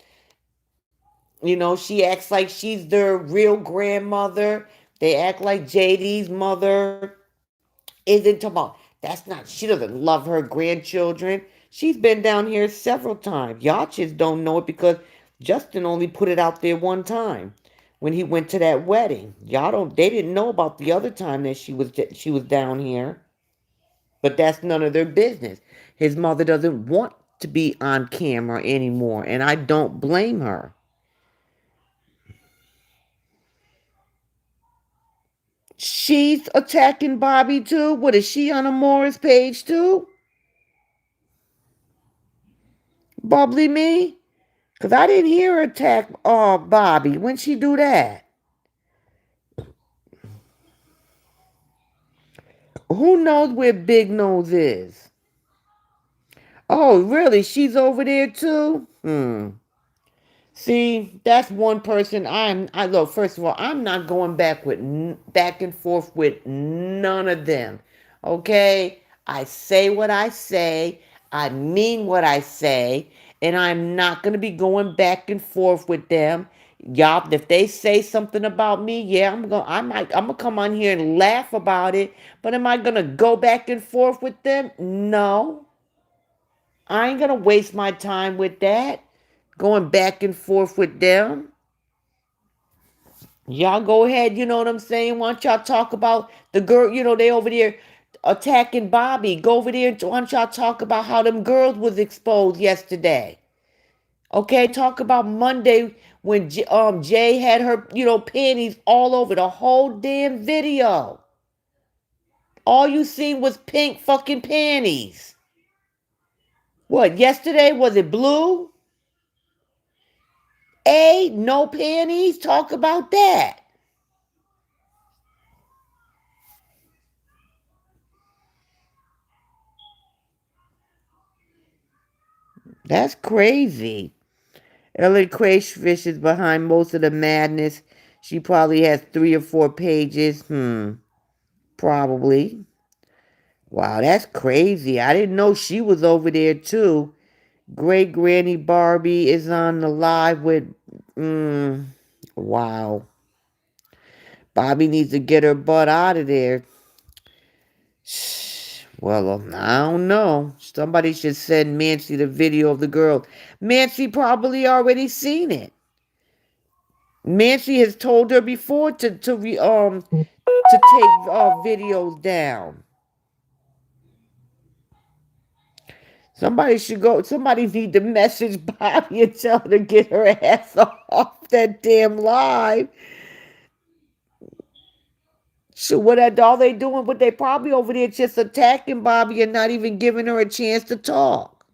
She acts like she's their real grandmother. They act like JD's mother isn't talking about. That's not. She doesn't love her grandchildren. She's been down here several times. Y'all just don't know it because Justin only put it out there one time when he went to that wedding. Y'all don't. They didn't know about the other time that she was down here. But that's none of their business. His mother doesn't want to be on camera anymore, and I don't blame her. She's attacking Bobby too. What is she on a Morris page too? Bubbly me? Because I didn't hear her attack Bobby. When she do that? Who knows where Big Nose is? Oh, really? She's over there too? See, that's one person I look. First of all, I'm not going back and forth with none of them. Okay, I say what I say. I mean what I say, and I'm not gonna be going back and forth with them. Y'all, if they say something about me, yeah, I'm gonna come on here and laugh about it. But am I gonna go back and forth with them? No, I ain't gonna waste my time with that. Going back and forth with them. Y'all go ahead, you know what I'm saying? Why don't y'all talk about the girl, they over there. attacking Bobby. Go over there and why don't y'all talk about how them girls was exposed yesterday? Okay, talk about Monday when Jay had her, panties all over the whole damn video. All you seen was pink fucking panties. What, yesterday was it blue? No panties? Talk about that. That's crazy. Ellen Crayfish is behind most of the madness. She probably has 3 or 4 pages. Probably. Wow, that's crazy. I didn't know she was over there too. Great Granny Barbie is on the live with. Wow. Bobby needs to get her butt out of there. Well, I don't know. Somebody should send Nancy the video of the girl. Nancy probably already seen it. Nancy has told her before to take videos down. Somebody should go. Somebody need to message Bobby and tell her to get her ass off that damn live. So what all they doing? But they probably over there just attacking Bobby and not even giving her a chance to talk.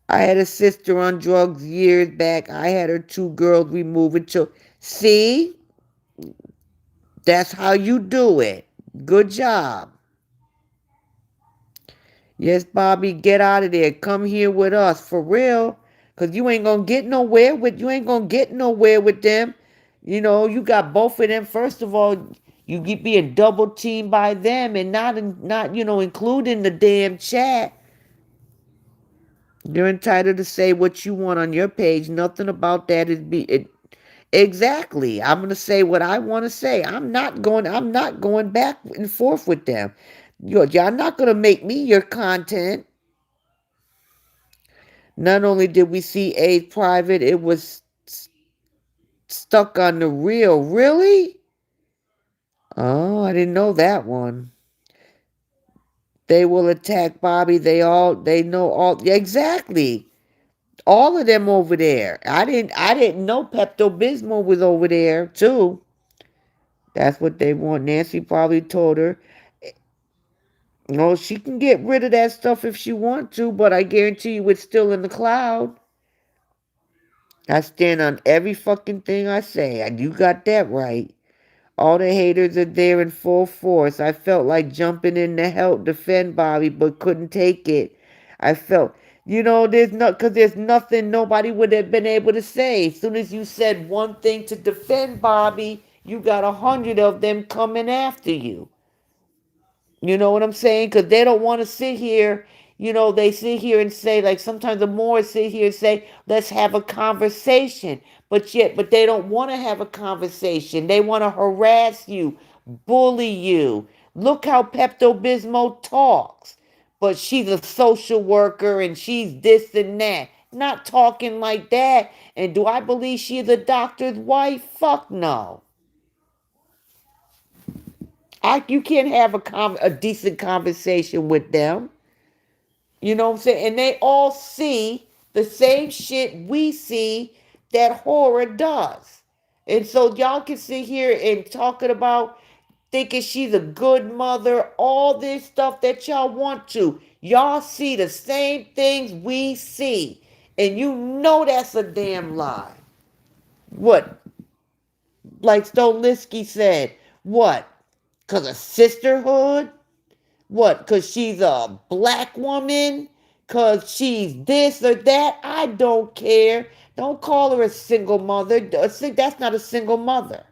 I had a sister on drugs years back. I had her 2 girls removed until. See, that's how you do it. Good job. Yes, Bobby, get out of there. Come here with us for real. Cause you ain't gonna get nowhere with them. You got both of them. First of all, you get being double teamed by them and not including the damn chat. You're entitled to say what you want on your page. Nothing about that is exactly. I'm gonna say what I want to say. I'm not going back and forth with them. Y'all not gonna make me your content. Not only did we see a private, it was stuck on the reel. Really? Oh, I didn't know that one. They will attack Bobby. They know all exactly. All of them over there. I didn't know Pepto Bismol was over there too. That's what they want. Nancy probably told her. No, she can get rid of that stuff if she want to, but I guarantee you it's still in the cloud. I stand on every fucking thing I say, and you got that right. All the haters are there in full force. I felt like jumping in to help defend Bobby, but couldn't take it. I felt, there's nothing nobody would have been able to say. As soon as you said one thing to defend Bobby, you got 100 of them coming after you. You know what I'm saying? Because they don't want to sit here. They sit here and say, like, sometimes the more sit here and say, let's have a conversation. But they don't want to have a conversation. They want to harass you, bully you. Look how Pepto Bismol talks. But she's a social worker and she's this and that. Not talking like that. And do I believe she's a doctor's wife? Fuck no. You can't have a decent conversation with them. You know what I'm saying? And they all see the same shit we see that horror does. And so y'all can sit here and talking about thinking she's a good mother, all this stuff that y'all want to. Y'all see the same things we see. And you know that's a damn lie. What? Like Stolisky said, what? Because of sisterhood? What? Because she's a black woman? Because she's this or that? I don't care. Don't call her a single mother. That's not a single mother.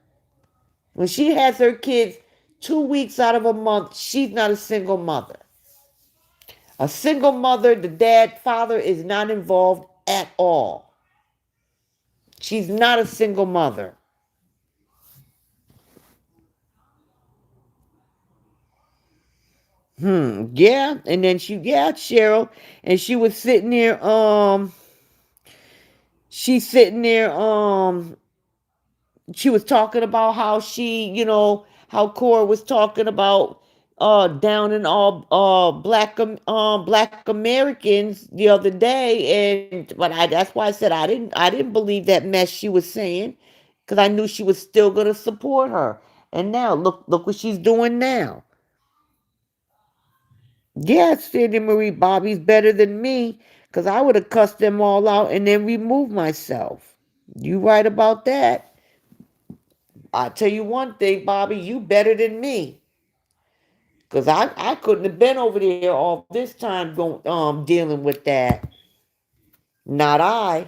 When she has her kids 2 weeks out of a month, she's not a single mother. A single mother, the father is not involved at all. She's not a single mother. Yeah. And then Cheryl. And she was sitting there, she's sitting there, she was talking about how how Cora was talking about down in all black Americans the other day, and but I that's why I said I didn't believe that mess she was saying, because I knew she was still gonna support her. And now look what she's doing now. Yes, Cindy Marie Bobby's better than me, because I would have cussed them all out and then removed myself. You right about that. I tell you one thing, Bobby, you better than me. Cause I couldn't have been over there all this time going dealing with that. Not I.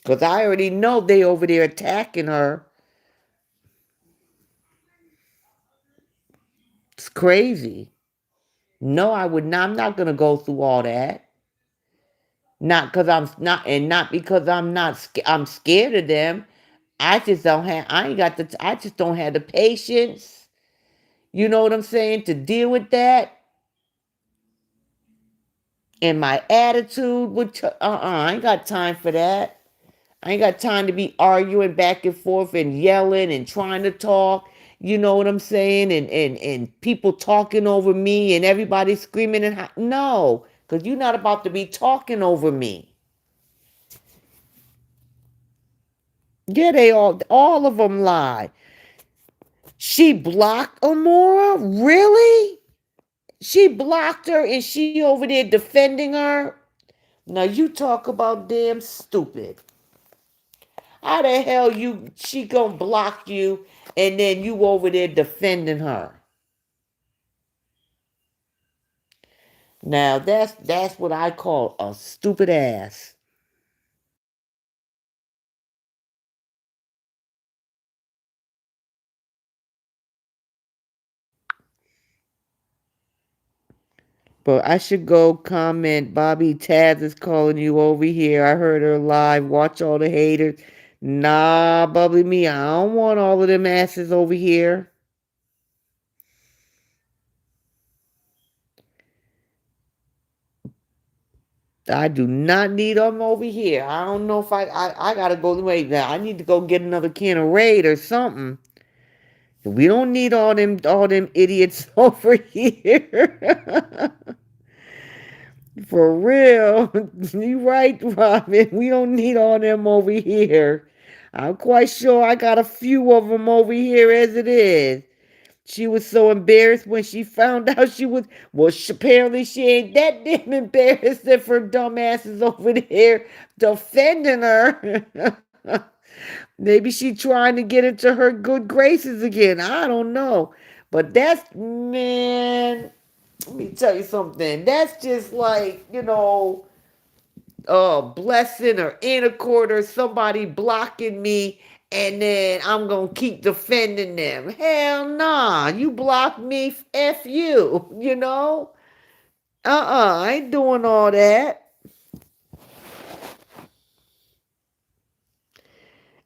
Cause I already know they over there attacking her. It's crazy. No, I would not. I'm not gonna go through all that. Not because I'm not, and not because I'm not. I'm scared of them. I just don't have. I ain't got the. I just don't have the patience. You know what I'm saying, to deal with that. And my attitude would. I ain't got time for that. I ain't got time to be arguing back and forth and yelling and trying to talk. You know what I'm saying? And people talking over me and everybody screaming and no, because you're not about to be talking over me. Yeah, they all of them lie. She blocked Amora? Really? She blocked her and she over there defending her? Now you talk about damn stupid. How the hell she gonna block you and then you over there defending her? Now that's what I call a stupid ass. But I should go comment. Bobby Taz is calling you over here. I heard her live. Watch all the haters. Nah, bubbly me. I don't want all of them asses over here. I do not need them over here. I don't know if I gotta go wait now. I need to go get another can of Raid or something. We don't need all them idiots over here. For real. You right, Robin. We don't need all them over here. I'm quite sure I got a few of them over here as it is. She was so embarrassed when she found out she was. Well, apparently she ain't that damn embarrassed if her dumb ass is over there defending her. Maybe she trying to get into her good graces again. I don't know. But that's, man, let me tell you something. That's just like, blessing or in a court or somebody blocking me and then I'm gonna keep defending them. Hell nah. You block me, F you, you know? I ain't doing all that.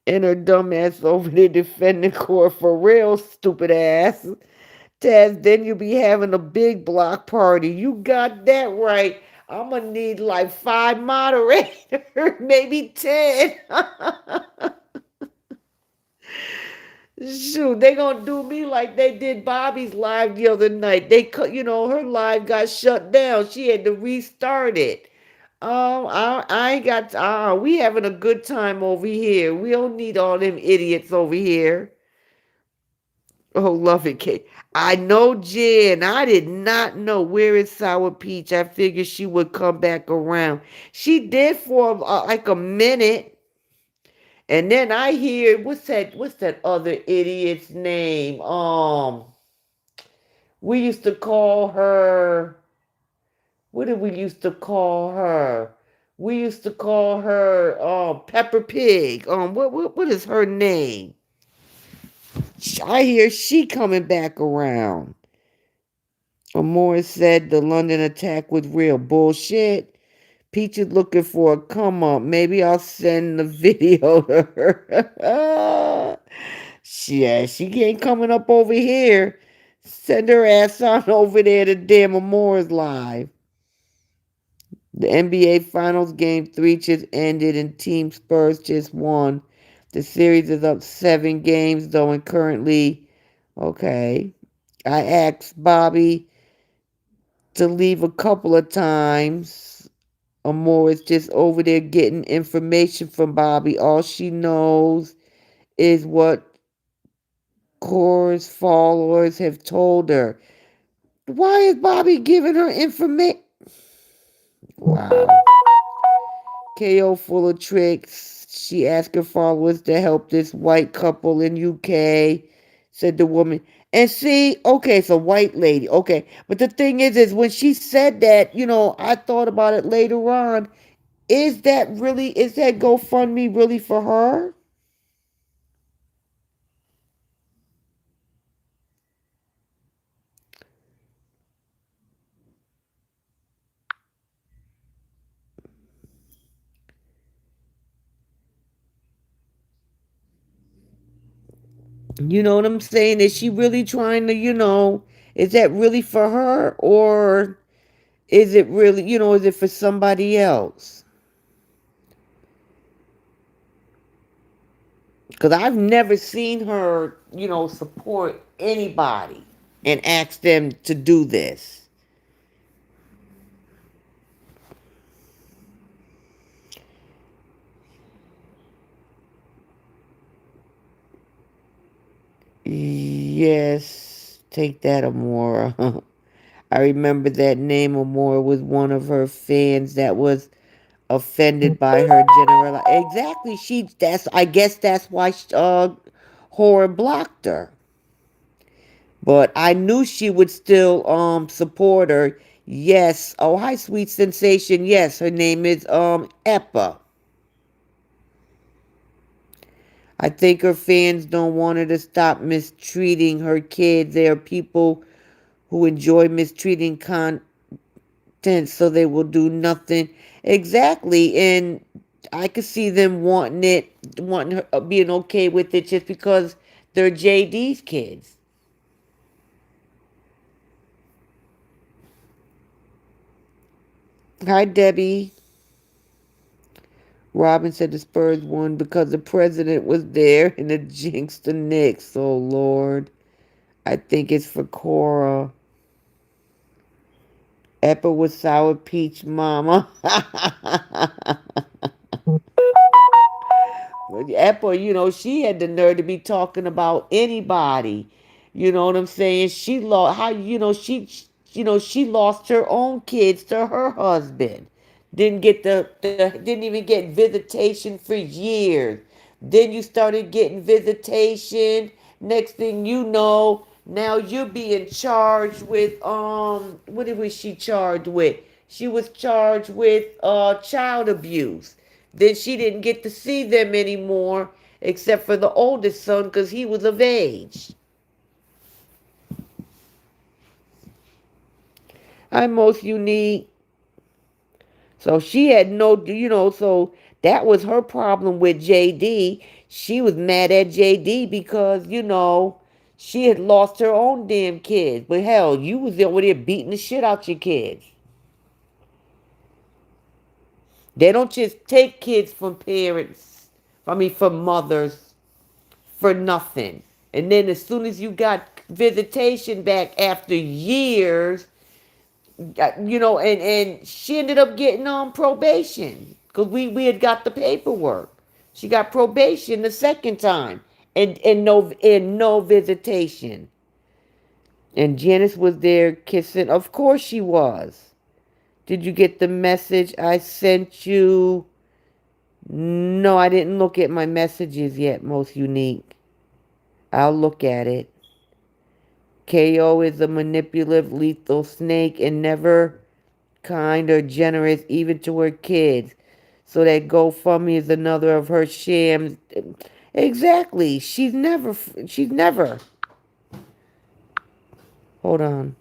And her dumb ass over there defending court for real, stupid ass. Taz, then you'll be having a big block party. You got that right. I'm gonna need like 5 moderators, maybe 10. Shoot, they gonna do me like they did Bobby's live the other night. Her live got shut down. She had to restart it. I ain't got. We having a good time over here. We don't need all them idiots over here. Oh, love it, Kate. I know Jen. I did not know where is Sour Peach. I figured she would come back around. She did for like a minute. And then I hear what's that other idiot's name? We used to call her, what did we used to call her? We used to call her Pepper Pig. What is her name? I hear she coming back around. Morris said the London attack was real bullshit. Peach is looking for a come up. Maybe I'll send the video to her. She ain't coming up over here. Send her ass on over there to damn Moore's live. The NBA Finals Game 3 just ended and Team Spurs just won. The series is up 7 games, though, and currently, okay. I asked Bobby to leave a couple of times. Amore is just over there getting information from Bobby. All she knows is what Cora's followers have told her. Why is Bobby giving her information? Wow. KO full of tricks. She asked her followers to help this white couple in UK, said the woman. And see, okay, it's a white lady. Okay. But the thing is when she said that, I thought about it later on. Is that GoFundMe really for her? You know what I'm saying? Is she really trying to, is that really for her? Or is it really, is it for somebody else? Because I've never seen her, support anybody and ask them to do this. Yes, take that, Amora. I remember that name. Amora was one of her fans that was offended by her general. Exactly. I guess that's why Horror blocked her. But I knew she would still support her. Yes. Oh, hi, sweet sensation. Yes, her name is Eppa. I think her fans don't want her to stop mistreating her kids. There are people who enjoy mistreating content, so they will do nothing. Exactly. And I could see them wanting her, being okay with it just because they're JD's kids. Hi, Debbie. Robin said the Spurs won because the president was there and it jinxed the Knicks. Oh, Lord. I think it's for Cora. Eppa was Sour Peach Mama. Eppa, she had the nerve to be talking about anybody. You know what I'm saying? She lost how she lost her own kids to her husband. Didn't get didn't even get visitation for years. Then you started getting visitation. Next thing you know, now you're being charged with what was she charged with? She was charged with child abuse. Then she didn't get to see them anymore except for the oldest son because he was of age. I'm most unique. So she had so that was her problem with JD. She was mad at JD because, she had lost her own damn kids. But hell, you was over there beating the shit out your kids. They don't just take kids from parents, from mothers for nothing. And then as soon as you got visitation back after years, and she ended up getting on probation because we had got the paperwork. She got probation the second time, and no visitation. And Janice was there kissing. Of course she was. Did you get the message I sent you? No, I didn't look at my messages yet, most unique. I'll look at it. KO is a manipulative, lethal snake and never kind or generous even to her kids. So that GoFundMe is another of her shams. Exactly. She's never. Hold on.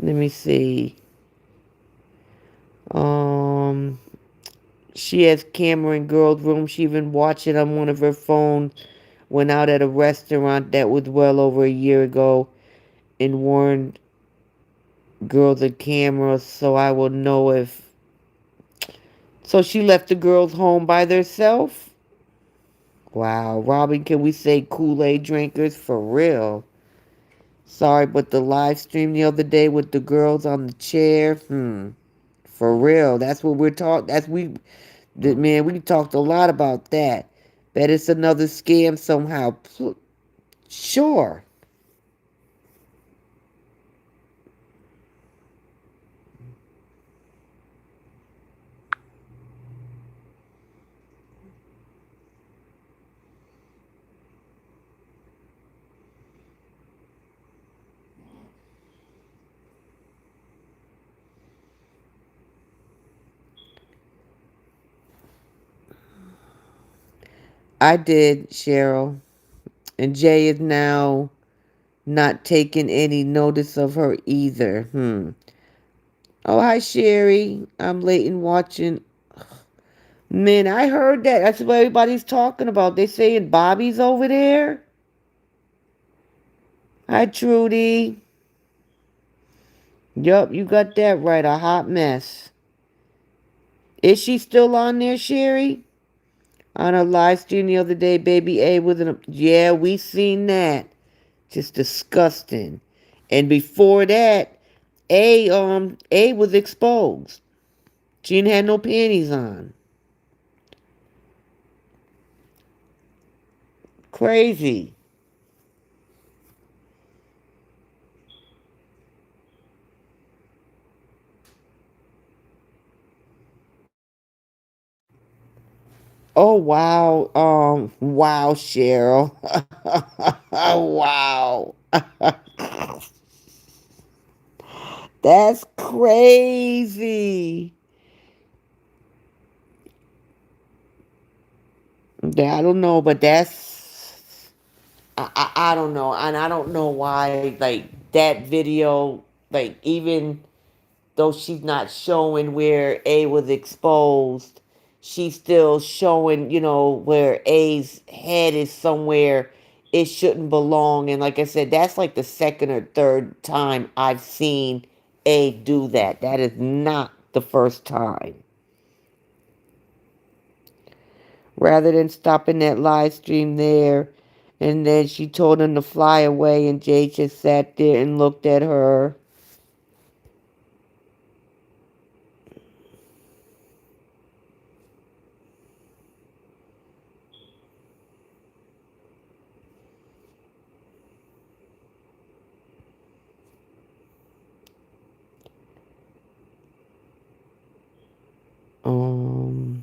Let me see. Um, she has camera in girl's room. She even watched it on one of her phones. Went out at a restaurant that was well over a year ago and warned girls the camera so I will know if. So she left the girls home by themselves? Wow, Robin, can we say Kool-Aid drinkers for real? Sorry, but the live stream the other day with the girls on the chair, for real. That's what we're talking. Man, we talked a lot about that. Bet it's another scam somehow. Sure. I did, Cheryl. And Jay is now not taking any notice of her either. Oh, hi, Sherry. I'm late in watching. Man, I heard that. That's what everybody's talking about. They saying Bobby's over there. Hi, Trudy. Yup, you got that right. A hot mess. Is she still on there, Sherry? On her live stream the other day, baby A was in a. Yeah, we seen that. Just disgusting. And before that, A was exposed. She didn't have no panties on. Crazy. Oh wow. Wow, Cheryl. Wow. That's crazy. Yeah, I don't know, but I don't know, and I don't know why like that video, like even though she's not showing where A was exposed, she's still showing, where A's head is somewhere it shouldn't belong. And like I said, that's like the second or third time I've seen A do that. That is not the first time. Rather than stopping that live stream there, and then she told him to fly away, and Jay just sat there and looked at her. Um,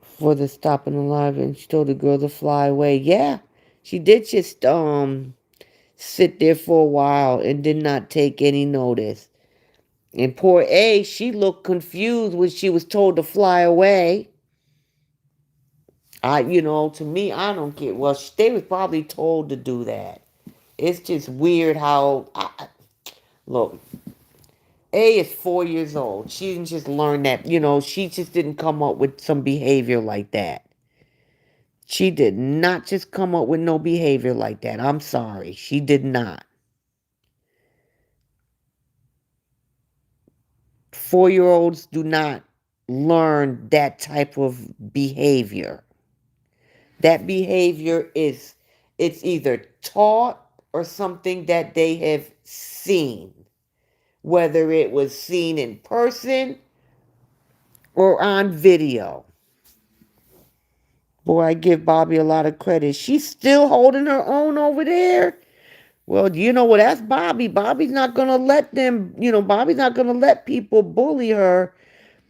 for the stopping alive, and she told the girl to fly away. Yeah, she did just sit there for a while and did not take any notice. And poor A, she looked confused when she was told to fly away. To me, I don't get. Well, they was probably told to do that. It's just weird how. Look, A is 4 years old. She didn't just learn that. She just didn't come up with some behavior like that. She did not just come up with no behavior like that. I'm sorry. She did not. 4-year-olds do not learn that type of behavior. That behavior it's either taught or something that they have seen, whether it was seen in person or on video. Boy, I give Bobby a lot of credit. She's still holding her own over there. Well, that's Bobby. Bobby's not going to let them, Bobby's not going to let people bully her.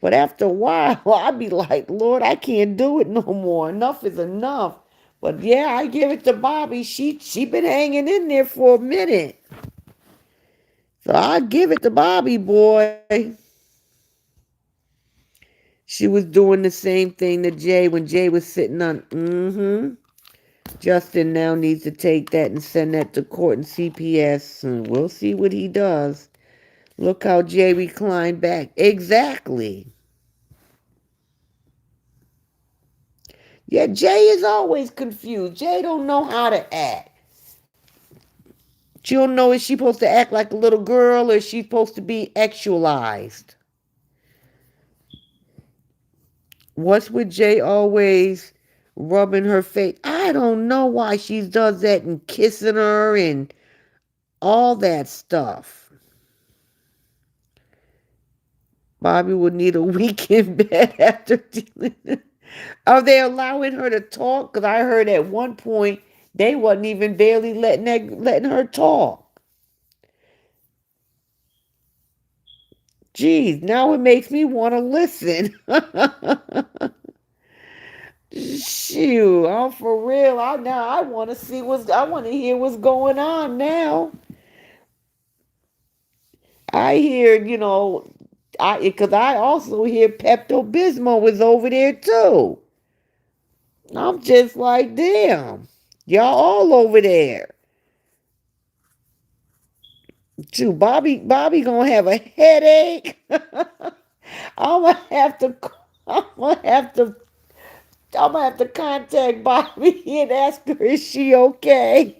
But after a while, I'd be like, Lord, I can't do it no more. Enough is enough. But yeah, I give it to Bobby. She been hanging in there for a minute. So I give it to Bobby, boy. She was doing the same thing to Jay when Jay was sitting on. Justin now needs to take that and send that to court and CPS, and we'll see what he does. Look how Jay reclined back. Exactly. Yeah, Jay is always confused. Jay don't know how to act. She don't know is she supposed to act like a little girl or is she supposed to be actualized. What's with Jay always rubbing her face? I don't know why she does that and kissing her and all that stuff. Bobby would need a week in bed after dealing. Are they allowing her to talk? Because I heard at one point they wasn't even barely letting her talk. Geez, now it makes me want to listen. Shoot, I'm for real. I want to see I want to hear what's going on now. I hear, because I also hear Pepto Bismol was over there too. I'm just like, damn, y'all all over there. Shoot, Bobby gonna have a headache. I'm gonna have to, I'm gonna have to, I'm gonna have to contact Bobby and ask her is she okay.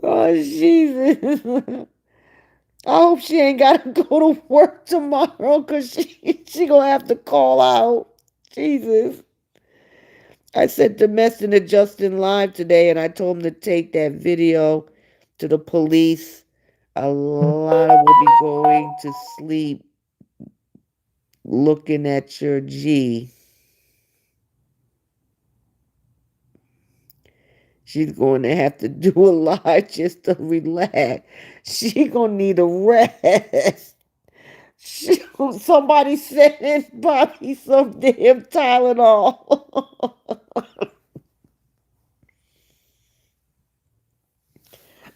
Oh Jesus. I hope she ain't gotta go to work tomorrow because she gonna have to call out. Jesus. I sent the message to Justin live today and I told him to take that video to the police. A lot of will be going to sleep looking at your G. She's going to have to do a lot just to relax. She gonna need a rest. Somebody send Bobby some damn Tylenol.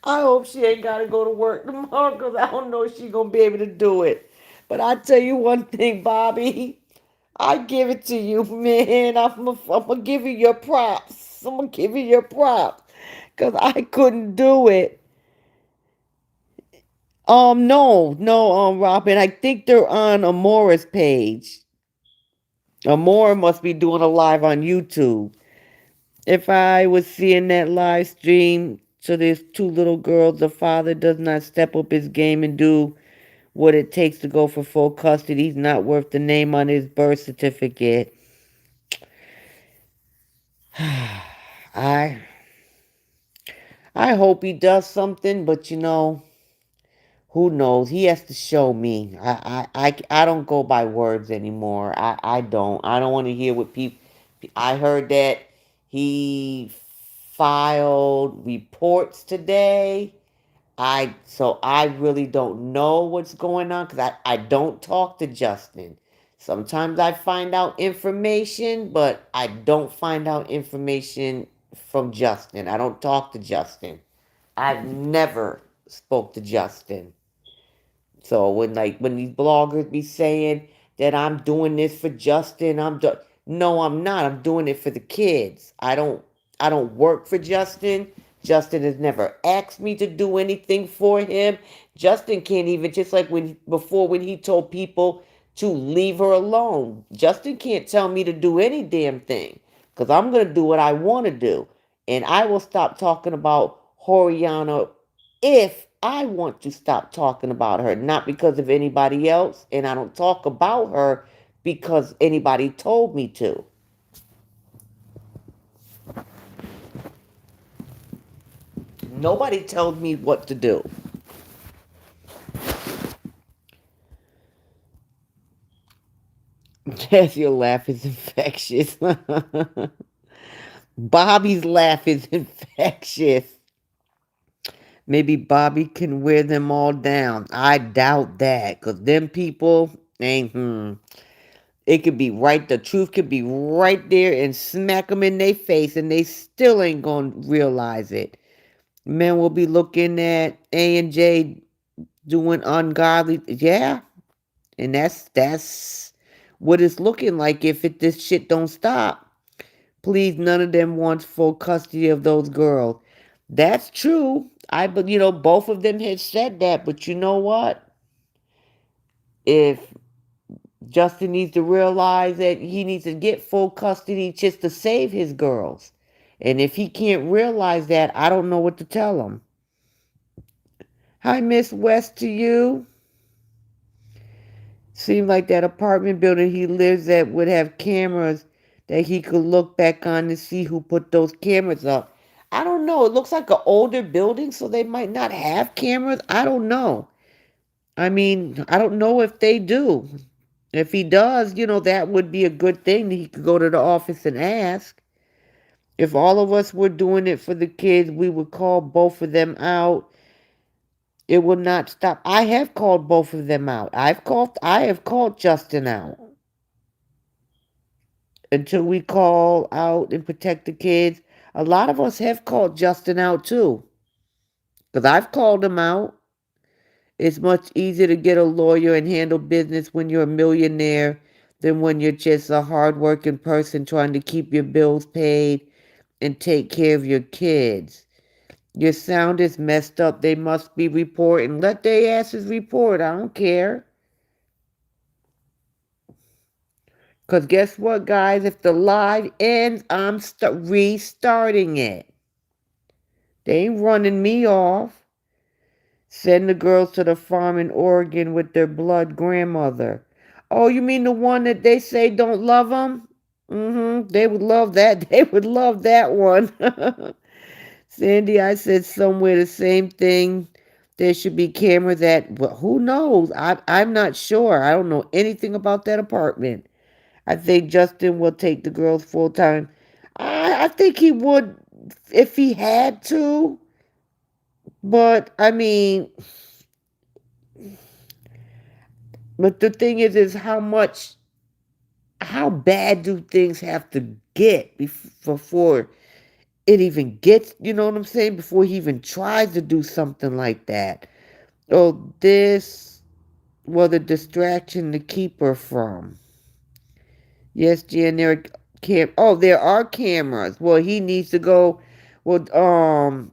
I hope she ain't got to go to work tomorrow because I don't know if she's going to be able to do it. But I tell you one thing, Bobby, I give it to you, man. I'm going to give you your props. I'm going to give you your props because I couldn't do it. No, Robin. I think they're on Amora's page. Amora must be doing a live on YouTube. If I was seeing that live stream, so there's two little girls, the father does not step up his game and do what it takes to go for full custody. He's not worth the name on his birth certificate. I I hope he does something, but who knows? He has to show me. I don't go by words anymore. I don't. I don't want to hear what people. I heard that he filed reports today. I really don't know what's going on because I don't talk to Justin. Sometimes I find out information, but I don't find out information from Justin. I don't talk to Justin. I've never spoke to Justin. So when these bloggers be saying that I'm doing this for Justin, no, I'm not. I'm doing it for the kids. I don't work for Justin. Justin has never asked me to do anything for him. Justin can't even just like when he told people to leave her alone. Justin can't tell me to do any damn thing because I'm gonna do what I want to do, and I will stop talking about Horiana if I want to stop talking about her, not because of anybody else, and I don't talk about her because anybody told me to. Nobody told me what to do. Yes, your laugh is infectious. Bobby's laugh is infectious. Maybe Bobby can wear them all down. I doubt that, because them people ain't. It could be right, the truth could be right there and smack them in their face and they still ain't gonna realize it. Men will be looking at A&J doing ungodly, yeah, and that's what it's looking like if this shit don't stop. Please, none of them wants full custody of those girls. That's true. But both of them had said that. But you know what? If Justin needs to realize that he needs to get full custody just to save his girls. And if he can't realize that, I don't know what to tell him. Hi, Miss West to you. Seemed like that apartment building he lives at would have cameras that he could look back on to see who put those cameras up. I don't know. It looks like an older building, so they might not have cameras. I don't know. I mean, I don't know if they do. If he does, that would be a good thing. He could go to the office and ask. If all of us were doing it for the kids, we would call both of them out. It will not stop. I have called both of them out. I have called Justin out. Until we call out and protect the kids. A lot of us have called Justin out too. Because I've called him out. It's much easier to get a lawyer and handle business when you're a millionaire than when you're just a hardworking person trying to keep your bills paid and take care of your kids. Your sound is messed up. They must be reporting. Let their asses report. I don't care. Because guess what, guys? If the live ends, I'm restarting it. They ain't running me off. Send the girls to the farm in Oregon with their blood grandmother. Oh, you mean the one that they say don't love them? Mm-hmm. They would love that. They would love that one. Sandy, I said somewhere the same thing. There should be cameras at, well, who knows? I'm not sure. I don't know anything about that apartment. I think Justin will take the girls full time. I think he would if he had to. But I mean, but the thing is how bad do things have to get before it even gets, you know what I'm saying? Before he even tries to do something like that. Oh, this was a distraction to keep her from. Yes, Jan, there are cameras. Well, he needs to go. Well,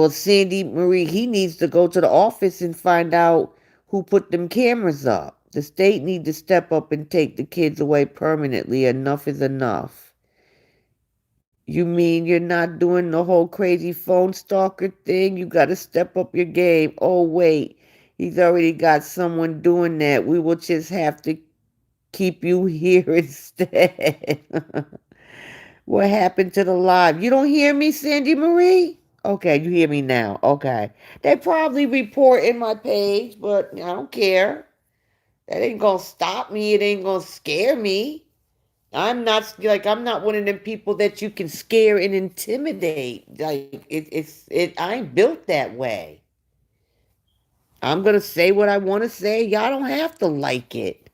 Sandy Marie, he needs to go to the office and find out who put them cameras up. The state need to step up and take the kids away permanently. Enough is enough. You mean you're not doing the whole crazy phone stalker thing? You got to step up your game. Oh, wait. He's already got someone doing that. We will just have to keep you here instead. What happened to the live? You don't hear me, Sandy Marie? Okay, you hear me now. Okay. They probably report in my page, but I don't care. That ain't gonna stop me. It ain't gonna scare me. I'm not one of them people that you can scare and intimidate. Like I ain't built that way. I'm gonna say what I want to say. Y'all don't have to like it.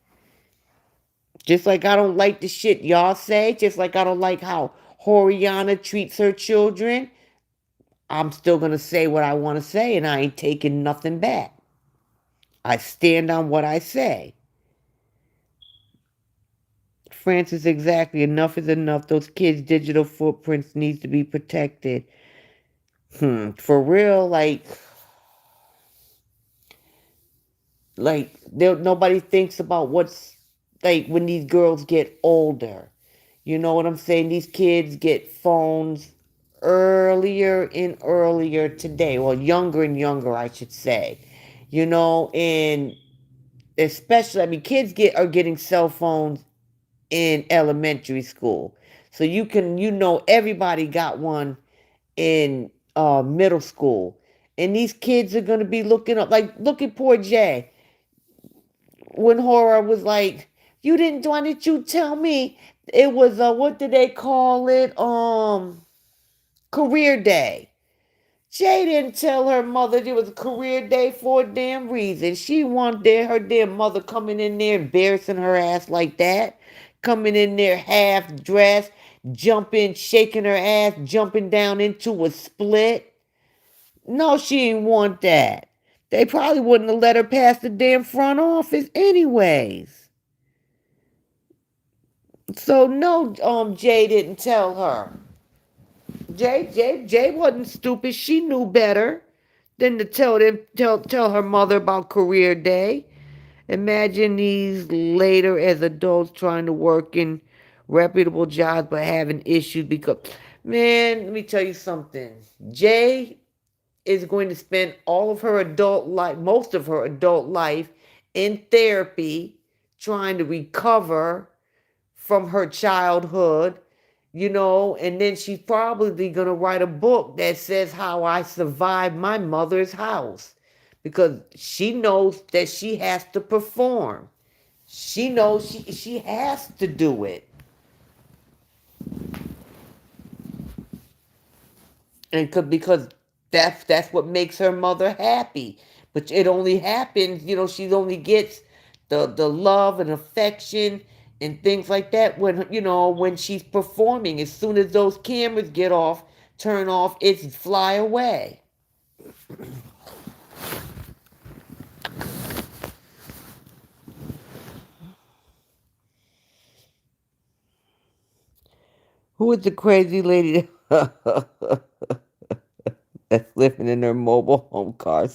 Just like I don't like the shit y'all say. Just like I don't like how Horiana treats her children. I'm still gonna say what I want to say, and I ain't taking nothing back. I stand on what I say. Francis, exactly. Enough is enough. Those kids' digital footprints needs to be protected. For real, nobody thinks about what's like when these girls get older. You know what I'm saying? These kids get phones earlier and earlier today. Well, younger and younger, I should say. And especially, I mean, are getting cell phones in elementary school. So everybody got one in middle school. And these kids are going to be looking up, like, look at poor Jay. When Horror was like, why didn't you tell me? It was, what did they call it? Career day. Jay didn't tell her mother it was a career day for a damn reason. She wanted her damn mother coming in there embarrassing her ass like that. Coming in there half dressed, jumping, shaking her ass, jumping down into a split. No, she didn't want that. They probably wouldn't have let her pass the damn front office anyways. So no, Jay didn't tell her. Jay wasn't stupid. She knew better than to tell her mother about career day. Imagine these later as adults trying to work in reputable jobs but having issues because, man, let me tell you something. Jay is going to spend all of her adult life, most of her adult life, in therapy, trying to recover from her childhood, and then she's probably going to write a book that says how I survived my mother's house because she knows that she has to perform. She knows she has to do it. And because that's what makes her mother happy. But it only happens, she only gets the love and affection and things like that when she's performing. As soon as those cameras turn off, it's fly away. Who is the crazy lady that's living in her mobile home car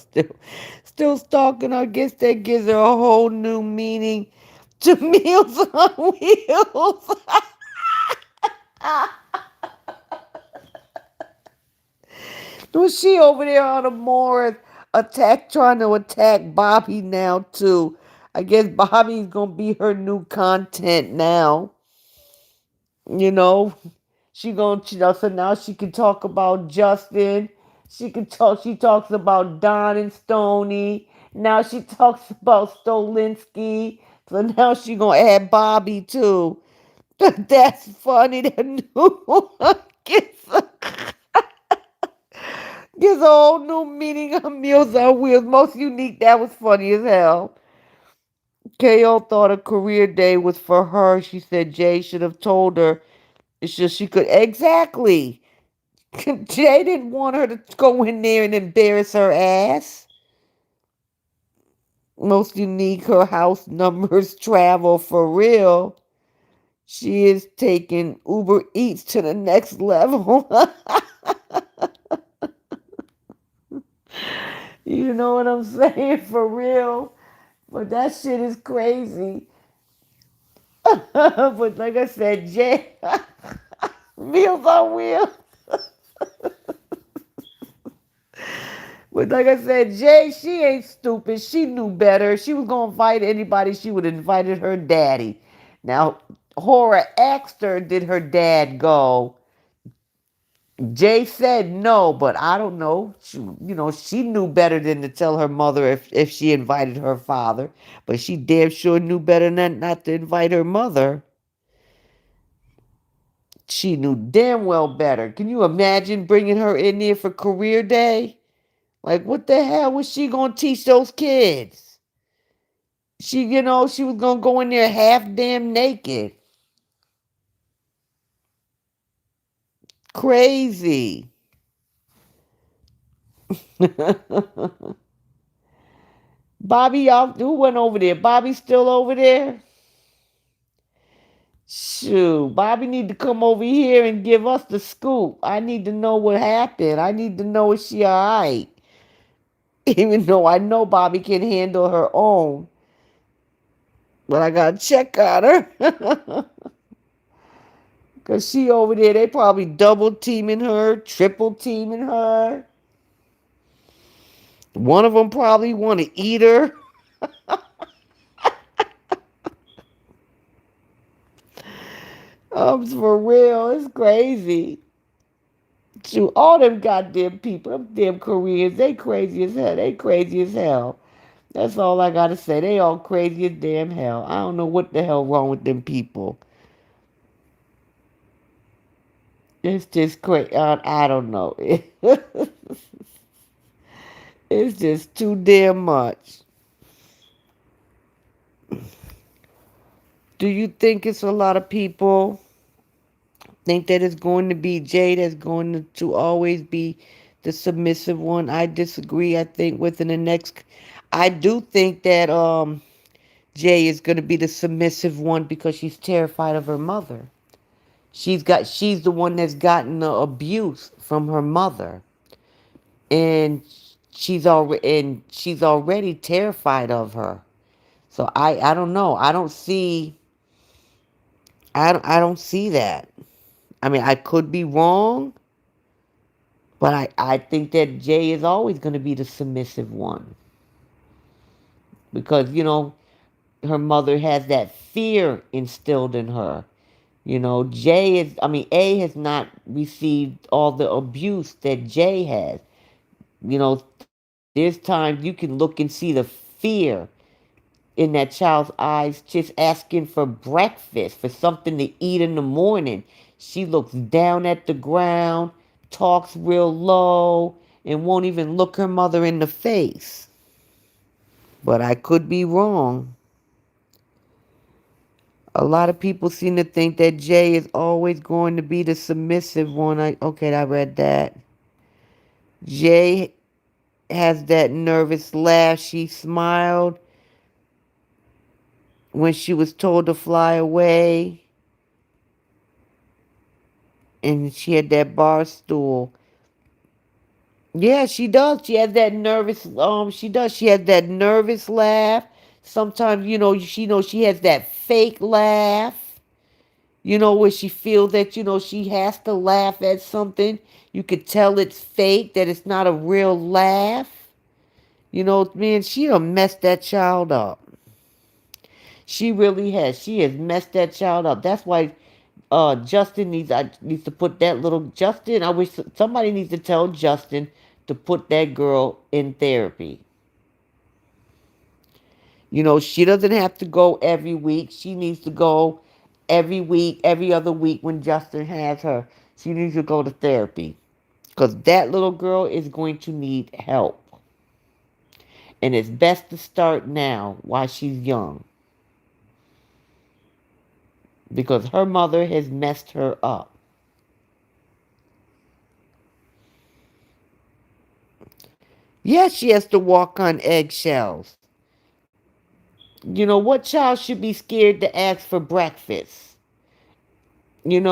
still stalking her? I guess that gives her a whole new meaning to Meals on Wheels. Was she over there on a Morris trying to attack Bobby now too? I guess Bobby's gonna be her new content now. You know, so now she can talk about Justin. She talks about Don and Stoney. Now she talks about Stolinsky. So now she gonna add Bobby too. That's funny. That new one gives a whole new meaning of Meals on Wheels. Most unique. That was funny as hell. KO thought a career day was for her. She said Jay should have told her. It's just she could. Exactly. Jay didn't want her to go in there and embarrass her ass. Most unique, her house numbers travel for real. She is taking Uber Eats to the next level. You know what I'm saying? For real. But that shit is crazy. But like I said, Jay, Meals on Wheels. But like I said, Jay, she ain't stupid. She knew better. She was gonna invite anybody. She would have invited her daddy. Now, Hora asked her, did her dad go? Jay said no, but I don't know. She knew better than to tell her mother if she invited her father. But she damn sure knew better than not to invite her mother. She knew damn well better. Can you imagine bringing her in there for career day? Like, what the hell was she gonna teach those kids? She was gonna go in there half damn naked. Crazy. Bobby, y'all, who went over there? Bobby still over there? Shoot, Bobby need to come over here and give us the scoop. I need to know what happened. I need to know if she alright. Even though I know Bobby can handle her own. But I gotta check on her. Cause she over there, they probably double teaming her, triple teaming her. One of them probably want to eat her. For real, it's crazy. Shoot, all them goddamn people, them damn Koreans, they crazy as hell. They crazy as hell. That's all I gotta say. They all crazy as damn hell. I don't know what the hell wrong with them people. It's just crazy. I don't know. It's just too damn much. Do you think it's a lot of people think that it's going to be Jay that's going to always be the submissive one? I disagree. I think within the next, I do think that Jay is going to be the submissive one because she's terrified of her mother. She's the one that's gotten the abuse from her mother, and she's already terrified of her. So I don't know. I don't see that. I mean, I could be wrong, but I think that Jay is always going to be the submissive one because her mother has that fear instilled in her. A has not received all the abuse that Jay has. There's times you can look and see the fear in that child's eyes just asking for breakfast, for something to eat in the morning. She looks down at the ground, talks real low, and won't even look her mother in the face. But I could be wrong. A lot of people seem to think that Jay is always going to be the submissive one. Okay, I read that. Jay has that nervous laugh. She smiled when she was told to fly away, and she had that bar stool. Yeah, she does. She has that nervous. She does. She has that nervous laugh. Sometimes, she knows she has that fake laugh. Where she feels that, she has to laugh at something. You could tell it's fake, that it's not a real laugh. Man, she done messed that child up. She really has. She has messed that child up. That's why Justin needs to put that little Justin. I wish somebody needs to tell Justin to put that girl in therapy. She doesn't have to go every week. She needs to go every week, every other week when Justin has her. She needs to go to therapy because that little girl is going to need help. And it's best to start now while she's young because her mother has messed her up. Yes, she has to walk on eggshells. What child should be scared to ask for breakfast? And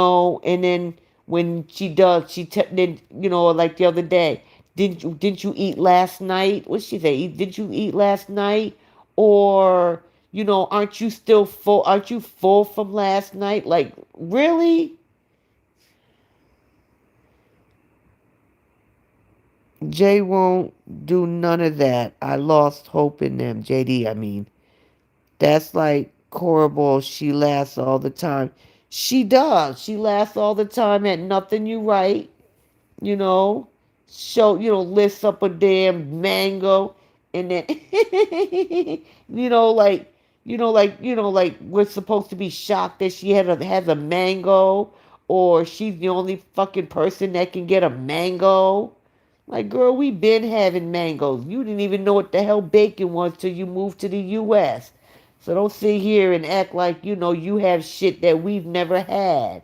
then when she does, then like the other day, didn't you eat last night? What she say? Did you eat last night? Or aren't you still full? Aren't you full from last night? Like really? Jay won't do none of that. I lost hope in them. JD, I mean. That's like horrible. She laughs all the time. She does. She laughs all the time at nothing you write. You know, lifts up a damn mango, and then, like, like we're supposed to be shocked that she has a mango, or she's the only fucking person that can get a mango. Like, girl, we been having mangoes. You didn't even know what the hell bacon was till you moved to the U.S. So don't sit here and act like you have shit that we've never had.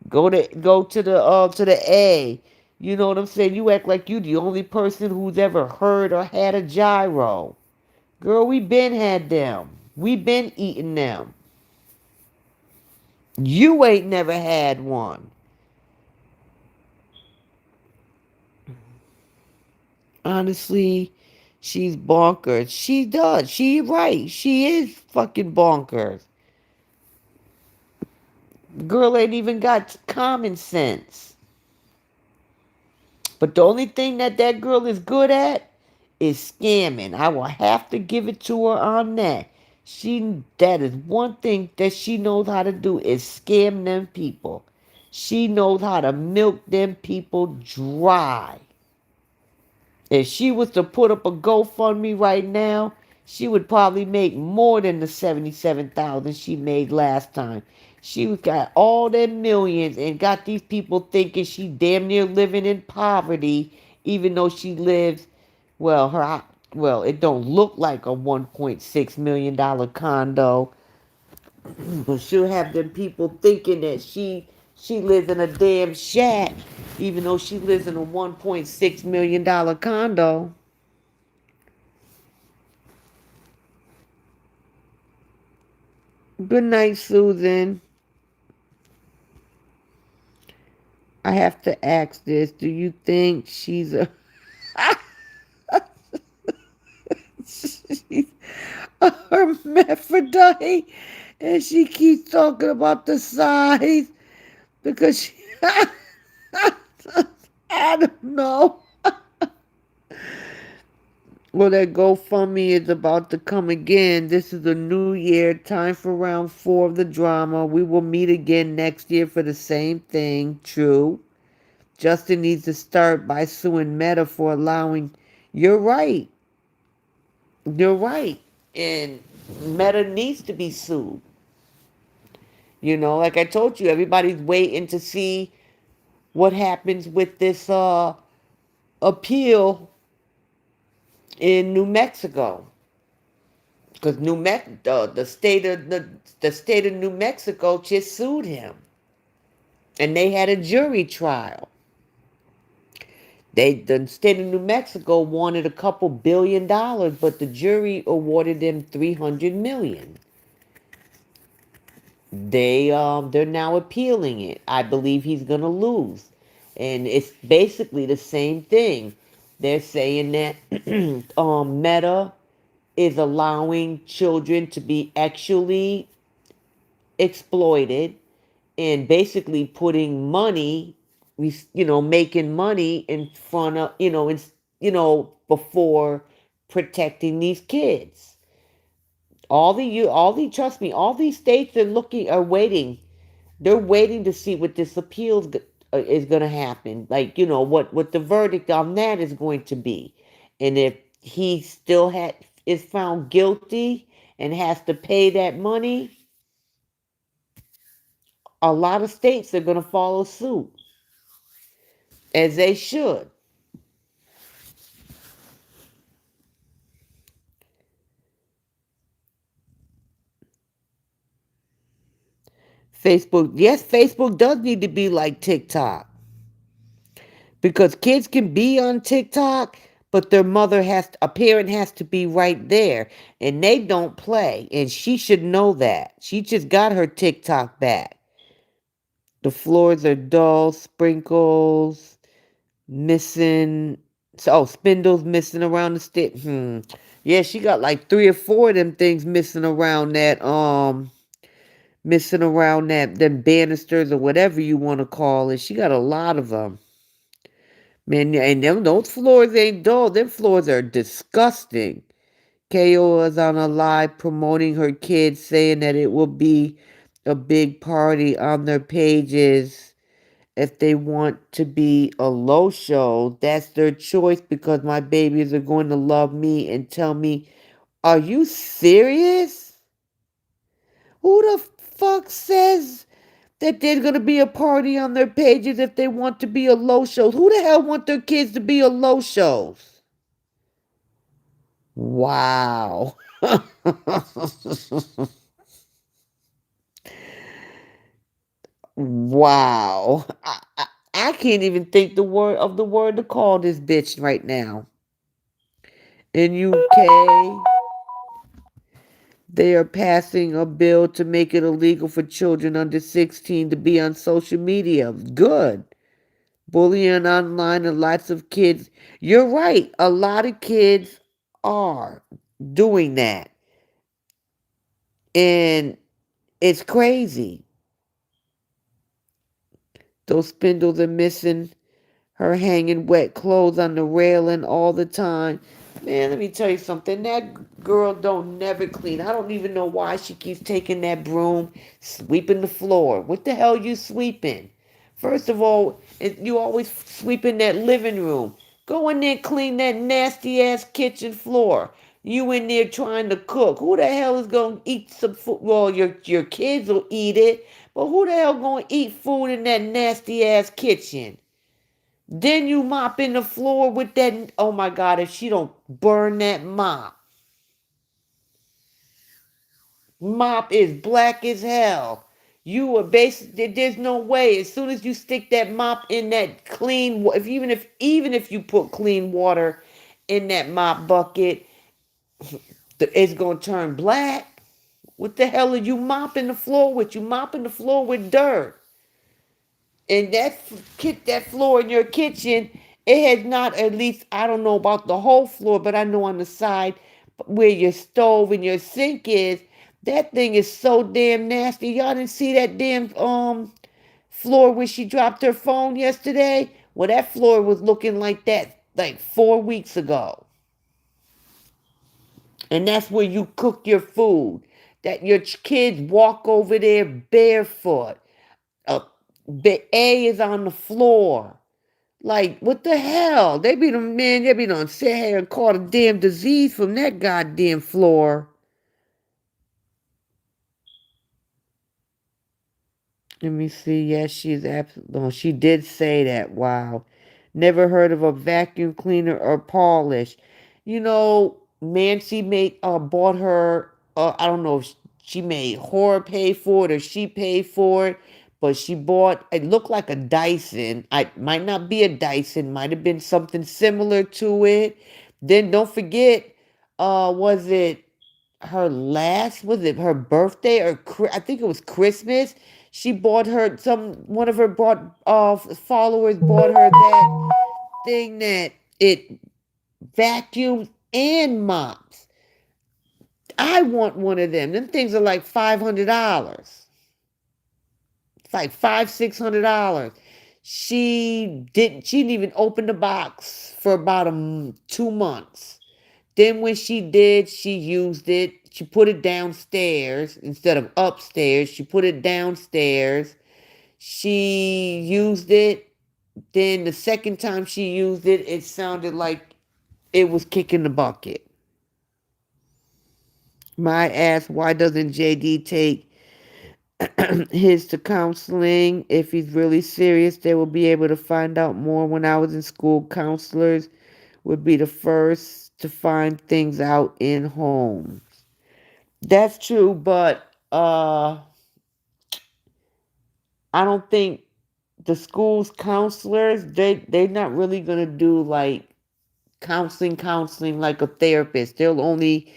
Go to the A. You know what I'm saying? You act like you the only person who's ever heard or had a gyro. Girl, we been had them. We been eating them. You ain't never had one. Honestly, she's bonkers. She does. She right. She is fucking bonkers. Girl ain't even got common sense. But the only thing that girl is good at is scamming. I will have to give it to her on that. That is one thing that she knows how to do is scam them people. She knows how to milk them people dry. If she was to put up a GoFundMe right now, she would probably make more than the 77,000 she made last time. She got all them millions and got these people thinking she damn near living in poverty, even though she lives, it don't look like a $1.6 million condo, but she'll have them people thinking that she lives in a damn shack, even though she lives in a $1.6 million condo. Good night, Susan. I have to ask this. Do you think she's a she's a hermaphrodite? And she keeps talking about the size because she I don't know. Well, that GoFundMe is about to come again. This is a new year, time for round 4 of the drama. We will meet again next year for the same thing. True. Justin needs to start by suing Meta for allowing. You're right. You're right. And Meta needs to be sued. Like I told you, everybody's waiting to see what happens with this appeal in New Mexico. Because the state of New Mexico just sued him, and they had a jury trial. The state of New Mexico wanted a couple $1 billion, but the jury awarded them 300 million. They're now appealing it. I believe he's gonna lose, and it's basically the same thing. They're saying that Meta is allowing children to be actually exploited and basically putting money, making money in front of, before protecting these kids. Trust me, all these states are waiting. They're waiting to see what this appeal is going to happen. Like, what the verdict on that is going to be. And if he still is found guilty and has to pay that money, a lot of states are going to follow suit, as they should. Yes, Facebook does need to be like TikTok, because kids can be on TikTok, but a parent has to be right there, and they don't play, and she should know that. She just got her TikTok back. The floors are dull, sprinkles missing. Spindles missing around the stick. Yeah, she got like 3 or 4 of them things missing around them banisters or whatever you want to call it. She got a lot of them. Man, and those floors ain't dull. Them floors are disgusting. KO is on a live promoting her kids, saying that it will be a big party on their pages if they want to be a low show. That's their choice, because my babies are going to love me and tell me, are you serious? Who the fuck says that there's going to be a party on their pages if they want to be a low shows? Who the hell want their kids to be a low shows? Wow. Wow. I can't even think the word to call this bitch right now. In UK, they are passing a bill to make it illegal for children under 16 to be on social media. Good. Bullying online, and lots of kids. You're right. A lot of kids are doing that. And it's crazy. Those spindles are missing. Her hanging wet clothes on the railing all the time. Man, let me tell you something. That girl don't never clean. I don't even know why she keeps taking that broom, sweeping the floor. What the hell you sweeping? First of all, you always sweeping that living room. Go in there and clean that nasty ass kitchen floor. You in there trying to cook. Who the hell is going to eat some food? Well, your kids will eat it. But who the hell going to eat food in that nasty ass kitchen? Then you mopping the floor with that. Oh my God, if she don't burn that mop. Mop is black as hell. You are basically, there's no way. As soon as you stick that mop in that clean, even if you put clean water in that mop bucket, it's gonna turn black. What the hell are you mopping the floor with? You mopping the floor with dirt. And that floor in your kitchen, it has not, at least I don't know about the whole floor, but I know on the side where your stove and your sink is, that thing is so damn nasty. Y'all didn't see that damn floor where she dropped her phone yesterday? Well, that floor was looking like that like 4 weeks ago. And that's where you cook your food. That your kids walk over there barefoot. The A is on the floor. Like, what the hell? They be done sit here and caught a damn disease from that goddamn floor. Let me see. Yes, she's absolutely. No, she did say that. Wow. Never heard of a vacuum cleaner or polish. Nancy bought her. I don't know if she made her pay for it or she paid for it, but she bought. It looked like a Dyson. I might not be a Dyson. Might have been something similar to it. Then don't forget. Was it was it her birthday or I think it was Christmas? She bought her one of her followers bought her that thing that it vacuums and mops. I want one of them. Them things are like $500. It's like $600. She didn't even open the box for about 2 months. Then when she did, she used it. She put it downstairs instead of upstairs. She put it downstairs. She used it. Then the second time she used it, it sounded like it was kicking the bucket. My ass, why doesn't JD take his to counseling? If he's really serious, they will be able to find out more. When I was in school, counselors would be the first to find things out in homes. That's true, but I don't think the school's counselors they're not really gonna do like counseling like a therapist. They'll only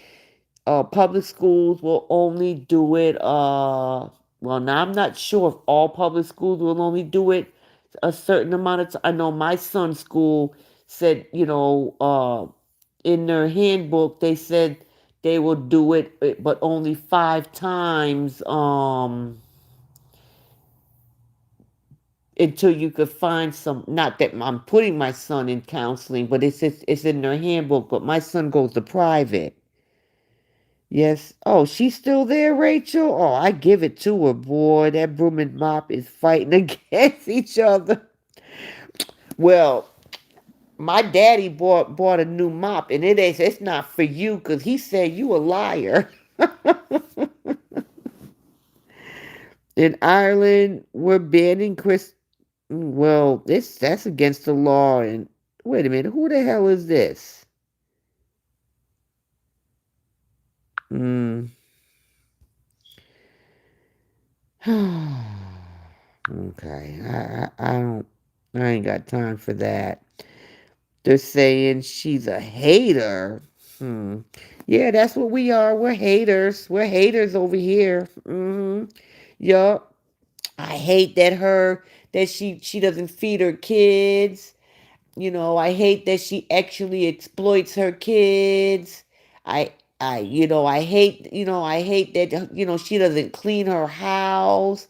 public schools will only do it well, now I'm not sure if all public schools will only do it a certain amount of time. I know my son's school said, in their handbook they said they will do it but only 5 times until you could find some. Not that I'm putting my son in counseling, but it's in their handbook. But my son goes to private. Yes. Oh, she's still there, Rachel? Oh, I give it to her, boy. That broom and mop is fighting against each other. Well, my daddy bought a new mop, and it's not for you because he said you a liar. In Ireland, we're banning Chris. Well, that's against the law. And wait a minute, who the hell is this? Hmm. Okay, I don't. I ain't got time for that. They're saying she's a hater. Hmm. Yeah, that's what we are. We're haters. We're haters over here. Yup. I hate that she doesn't feed her kids. I hate that she actually exploits her kids. I I hate that she doesn't clean her house.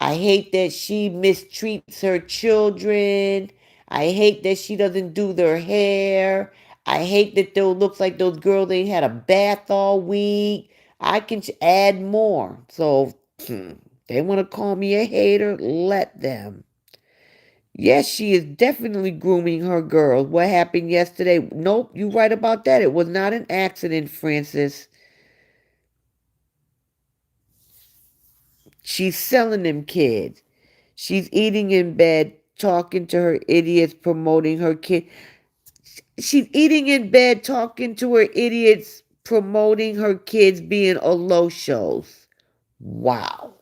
I hate that she mistreats her children. I hate that she doesn't do their hair. I hate that those looks like those girls ain't had a bath all week. I can add more. So they want to call me a hater, let them. Yes, she is definitely grooming her girls. What happened yesterday? Nope, you right about that. It was not an accident, Francis. She's selling them kids. She's eating in bed, talking to her idiots, promoting her kid. She's eating in bed, talking to her idiots, promoting her kids being on low shows. Wow.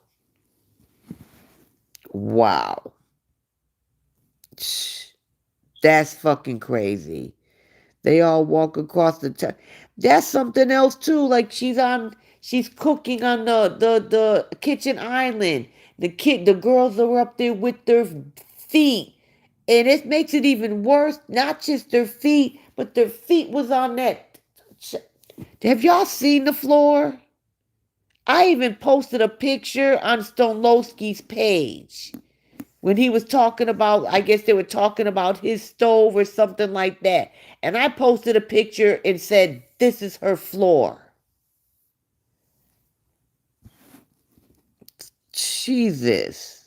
Wow. That's fucking crazy. They all walk across the That's something else too. Like She's cooking on the kitchen island. The girls are up there with their feet. And it makes it even worse. Not just their feet, but their feet was on that. Have y'all seen the floor? I even posted a picture on Stonlowski's page when he was talking about, I guess they were talking about his stove or something like that. And I posted a picture and said, "This is her floor." Jesus.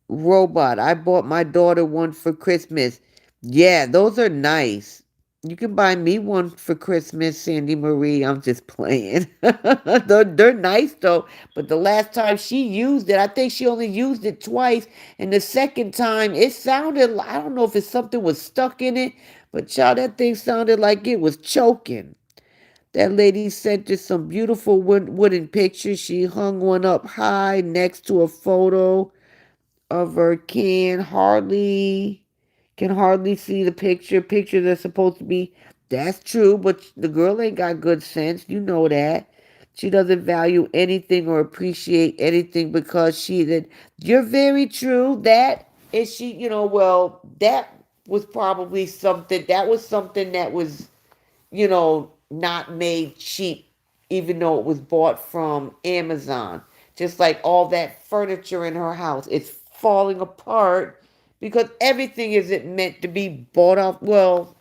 Robot. I bought my daughter one for Christmas. Yeah, those are nice. You can buy me one for Christmas, Sandy Marie. I'm just playing. They're nice though. But the last time she used it, I think she only used it twice. And the second time, it sounded, I don't know if it's something was stuck in it, but child, that thing sounded like it was choking. That lady sent us some beautiful wooden pictures. She hung one up high next to a photo of her. Can hardly see the picture. Pictures are supposed to be. That's true, but the girl ain't got good sense. You know that. She doesn't value anything or appreciate anything because she did. You're very true. That is she. Well, that was probably something. That was something that was not made cheap, even though it was bought from Amazon. Just like all that furniture in her house, it's falling apart because everything isn't meant to be bought off. Well,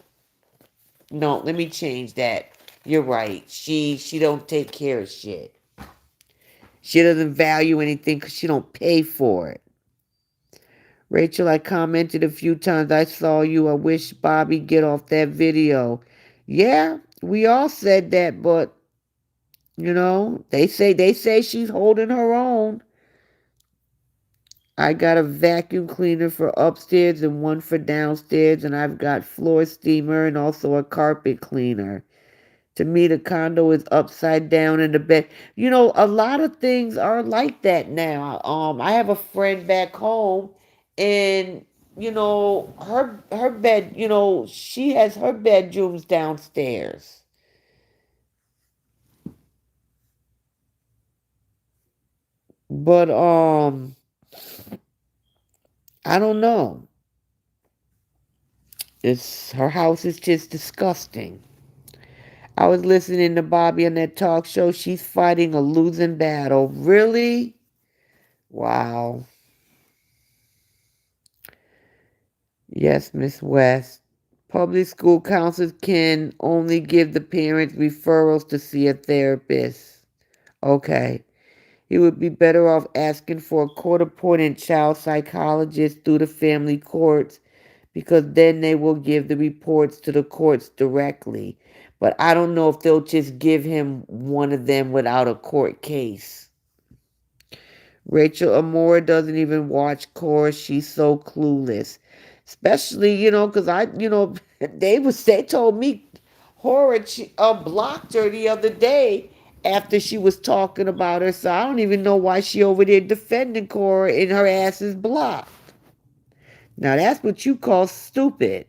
no, let me change that. You're right. She don't take care of shit. She doesn't value anything because she don't pay for it. Rachel, I commented a few times. I saw you. I wish Bobby get off that video. Yeah, we all said that, but they say she's holding her own. I got a vacuum cleaner for upstairs and one for downstairs, and I've got floor steamer and also a carpet cleaner. To me, the condo is upside down in the bed. A lot of things are like that now. I have a friend back home, and her bed. She has her bedrooms downstairs. But I don't know. It's her house is just disgusting. I was listening to Bobby on that talk show. She's fighting a losing battle. Really? Wow. Yes, Miss West. Public school counselors can only give the parents referrals to see a therapist. Okay. He would be better off asking for a court appointed child psychologist through the family courts because then they will give the reports to the courts directly. But I don't know if they'll just give him one of them without a court case. Rachel Amora doesn't even watch Cora. She's so clueless. Especially, because they told me Horror blocked her the other day after she was talking about her. So I don't even know why she over there defending Cora and her ass is blocked. Now that's what you call stupid.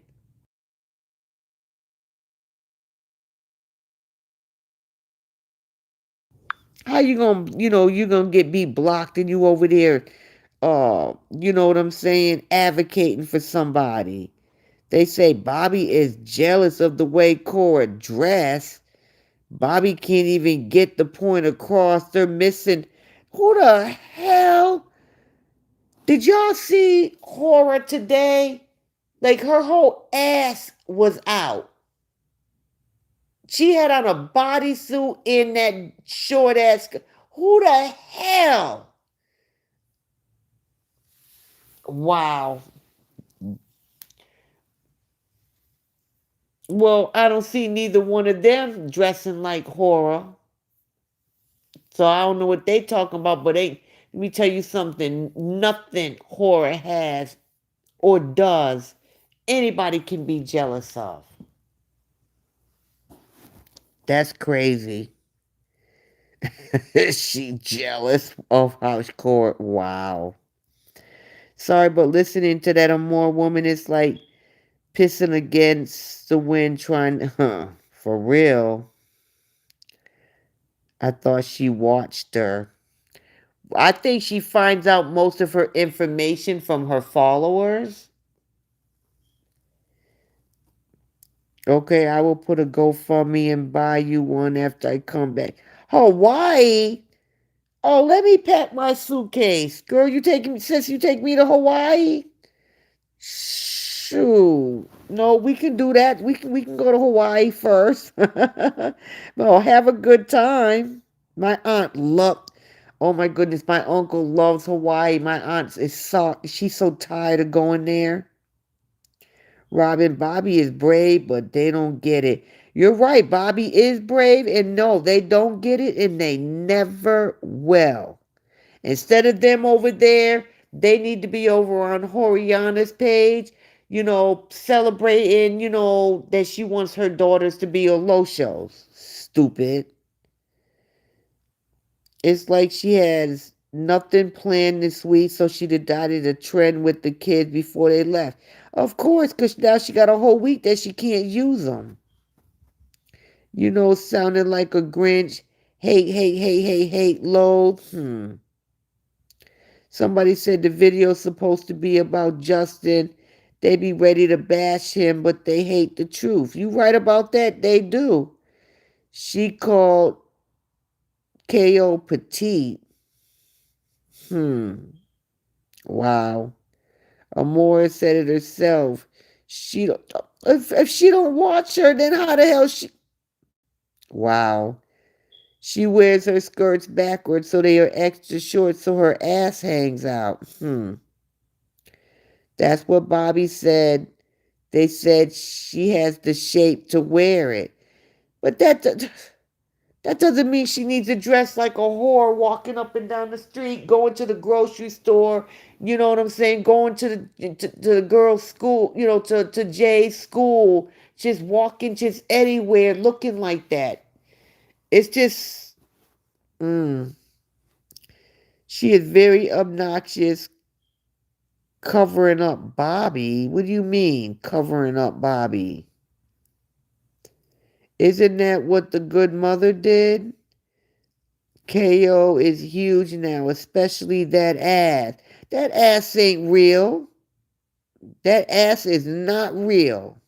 How you gonna get me blocked and you over there, you know what I'm saying, advocating for somebody. They say Bobby is jealous of the way Cora dressed. Bobby can't even get the point across. They're missing. Who the hell? Did y'all see Cora today? Like her whole ass was out. She had on a bodysuit in that short ass. Who the hell? Wow. Well, I don't see neither one of them dressing like horror. So I don't know what they talking about, but let me tell you something. Nothing horror has or does anybody can be jealous of. That's crazy. She jealous of how court. Wow. Sorry, but listening to that Amore woman is like pissing against the wind trying, for real. I thought she watched her. I think she finds out most of her information from her followers. Okay, I will put a GoFundMe and buy you one after I come back. Hawaii? Oh, let me pack my suitcase. Girl, you taking since you take me to Hawaii? Shoot. No, we can do that. We can go to Hawaii first. Well, have a good time. My aunt loved. Oh my goodness, my uncle loves Hawaii. My aunt is she's so tired of going there. Robin, Bobby is brave, but they don't get it. You're right, Bobby is brave, and no, they don't get it, and they never will. Instead of them over there, they need to be over on Horiana's page, celebrating, that she wants her daughters to be Oloshos. Stupid. It's like she has nothing planned this week, so she decided to trend with the kids before they left. Of course, because now she got a whole week that she can't use them. Sounding like a Grinch. Hate, hate, hate, hate, hate, load. Somebody said the video's supposed to be about Justin. They be ready to bash him, but they hate the truth. You right about that? They do. She called KO petite. Wow. Amora said it herself. She don't, if she don't watch her, then how the hell she? Wow. She wears her skirts backwards so they are extra short so her ass hangs out. That's what Bobby said. They said she has the shape to wear it. But that doesn't mean she needs to dress like a whore walking up and down the street, going to the grocery store, you know what I'm saying? Going to the girls' school, to Jay's school, just walking just anywhere looking like that. It's just she is very obnoxious covering up Bobby. What do you mean, covering up Bobby? Isn't that what the good mother did? KO is huge now, especially that ass. That ass ain't real. That ass is not real.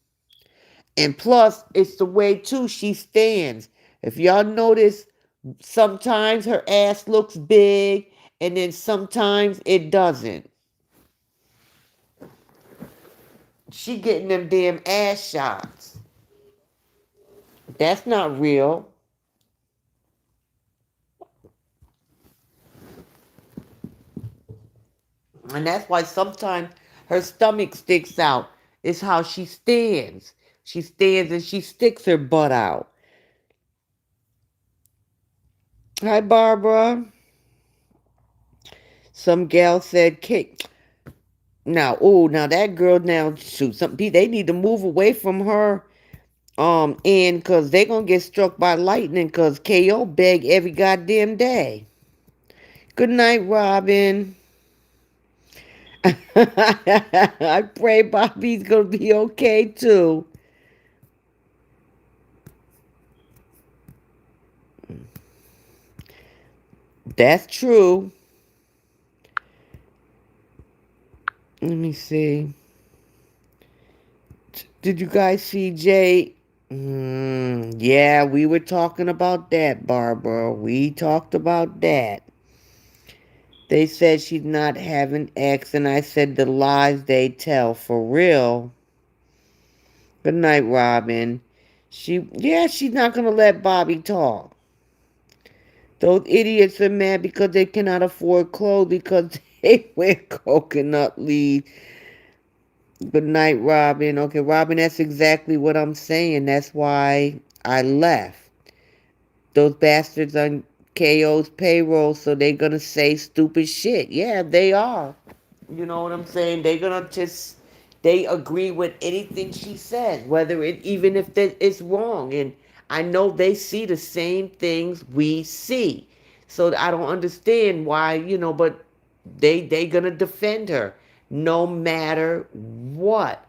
And plus, it's the way too she stands. If y'all notice, sometimes her ass looks big and then sometimes it doesn't. She getting them damn ass shots. That's not real. And that's why sometimes her stomach sticks out. It's how she stands. She stands and she sticks her butt out. Hi, Barbara. Some gal said, "Kate." Now that girl now shoot some people. They need to move away from her. And cause they gonna get struck by lightning. Cause KO beg every goddamn day. Good night, Robin. I pray Bobby's gonna be okay too. That's true. Let me see. Did you guys see Jay? Yeah, we were talking about that, Barbara. We talked about that. They said she's not having X, and I said the lies they tell for real. Good night, Robin. She's not gonna let Bobby talk. Those idiots are mad because they cannot afford clothes because they wear coconut leaves. Good night, Robin. Okay, Robin, that's exactly what I'm saying. That's why I left. Those bastards on KO's payroll, so they're gonna say stupid shit. Yeah, they are. You know what I'm saying? They're gonna just they agree with anything she says, whether it even if it's wrong. And I know they see the same things we see. So I don't understand why, but they gonna defend her no matter what.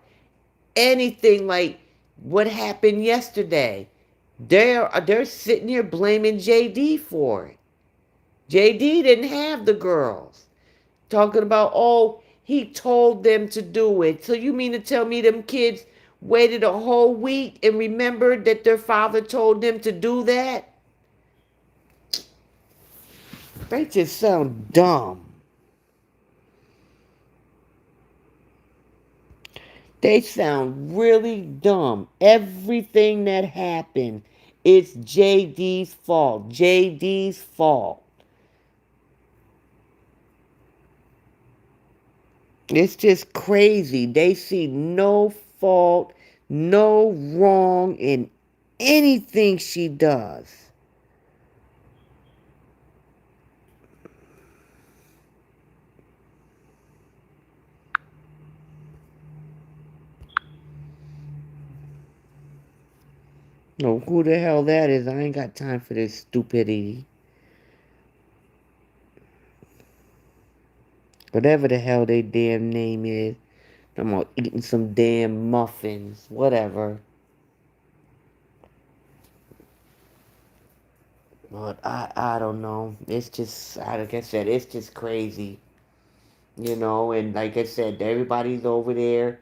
Anything like what happened yesterday. They're sitting here blaming JD for it. JD didn't have the girls. Talking about, oh, he told them to do it. So you mean to tell me them kids waited a whole week and remembered that their father told them to do that? They just sound dumb. They sound really dumb. Everything that happened is JD's fault. JD's fault. It's just crazy. They see no fault, no wrong in anything she does. No, who the hell that is? I ain't got time for this stupidity. Whatever the hell they damn name is. I'm all eating some damn muffins. Whatever. But I don't know. It's just, like I said, it's just crazy. And like I said, everybody's over there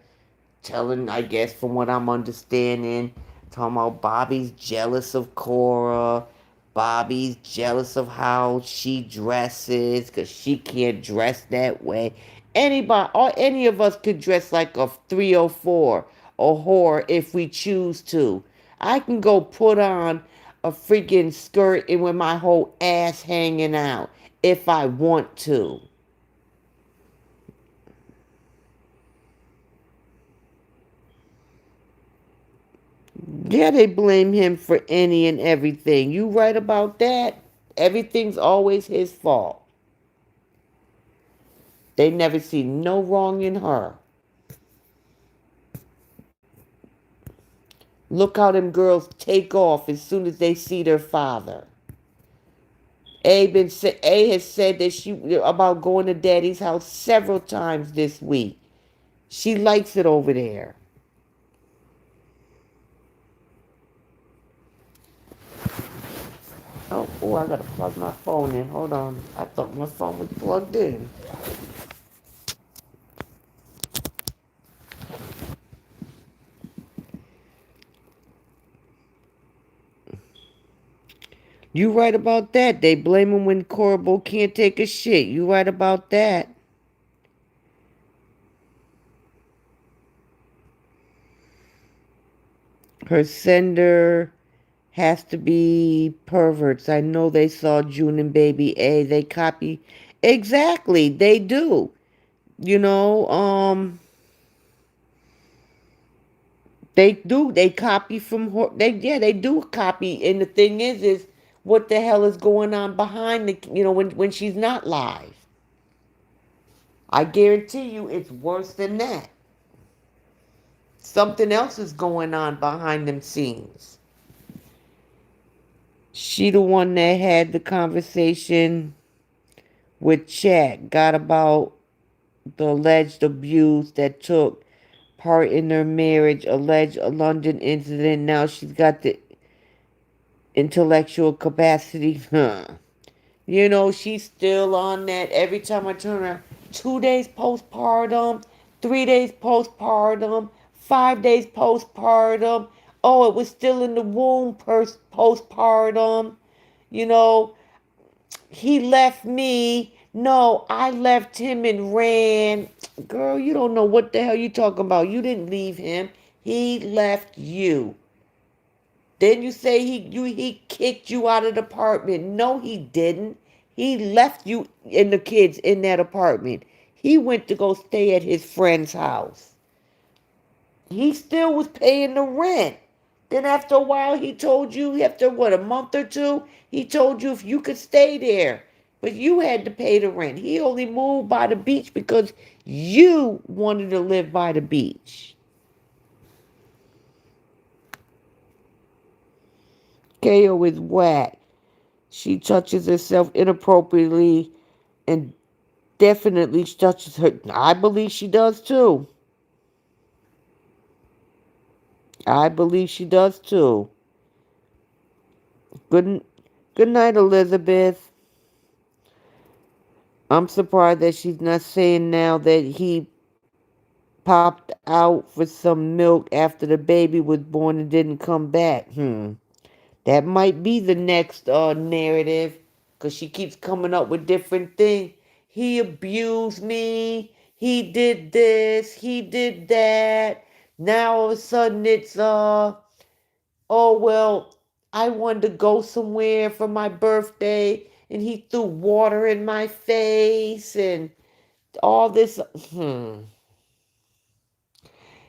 telling, I guess, from what I'm understanding, talking about Bobby's jealous of Cora. Bobby's jealous of how she dresses because she can't dress that way. Anybody or any of us could dress like a 304 or whore if we choose to. I can go put on a freaking skirt and with my whole ass hanging out if I want to. Yeah, they blame him for any and everything. You right about that? Everything's always his fault. They never see no wrong in her. Look how them girls take off as soon as they see their father. A has said that she about going to Daddy's house several times this week. She likes it over there. Oh, I gotta plug my phone in. Hold on. I thought my phone was plugged in. You right about that. They blame him when Corbo can't take a shit. You right about that. Her sender has to be perverts. I know they saw June and Baby A. They copy. Exactly, they do. You know, they do. They copy from her. They do copy. And the thing is what the hell is going on behind the, when she's not live? I guarantee you it's worse than that. Something else is going on behind them scenes. She the one that had the conversation with Chad, got about the alleged abuse that took part in their marriage, alleged London incident. Now she's got the intellectual capacity. Huh. She's still on that. Every time I turn around, 2 days postpartum, 3 days postpartum, 5 days postpartum. Oh, it was still in the womb postpartum. You know, he left me. No, I left him and ran. Girl, you don't know what the hell you talking about. You didn't leave him. He left you. Then you say he kicked you out of the apartment. No, he didn't. He left you and the kids in that apartment. He went to go stay at his friend's house. He still was paying the rent. Then after a while, he told you, after what, a month or two, he told you if you could stay there. But you had to pay the rent. He only moved by the beach because you wanted to live by the beach. KO is whack. She touches herself inappropriately and definitely touches her. I believe she does too. I believe she does too. Good, good night, Elizabeth. I'm surprised that she's not saying now that he popped out for some milk after the baby was born and didn't come back. That might be the next narrative, because she keeps coming up with different things. He abused me. He did this. He did that. Now all of a sudden it's oh well, I wanted to go somewhere for my birthday and he threw water in my face and all this.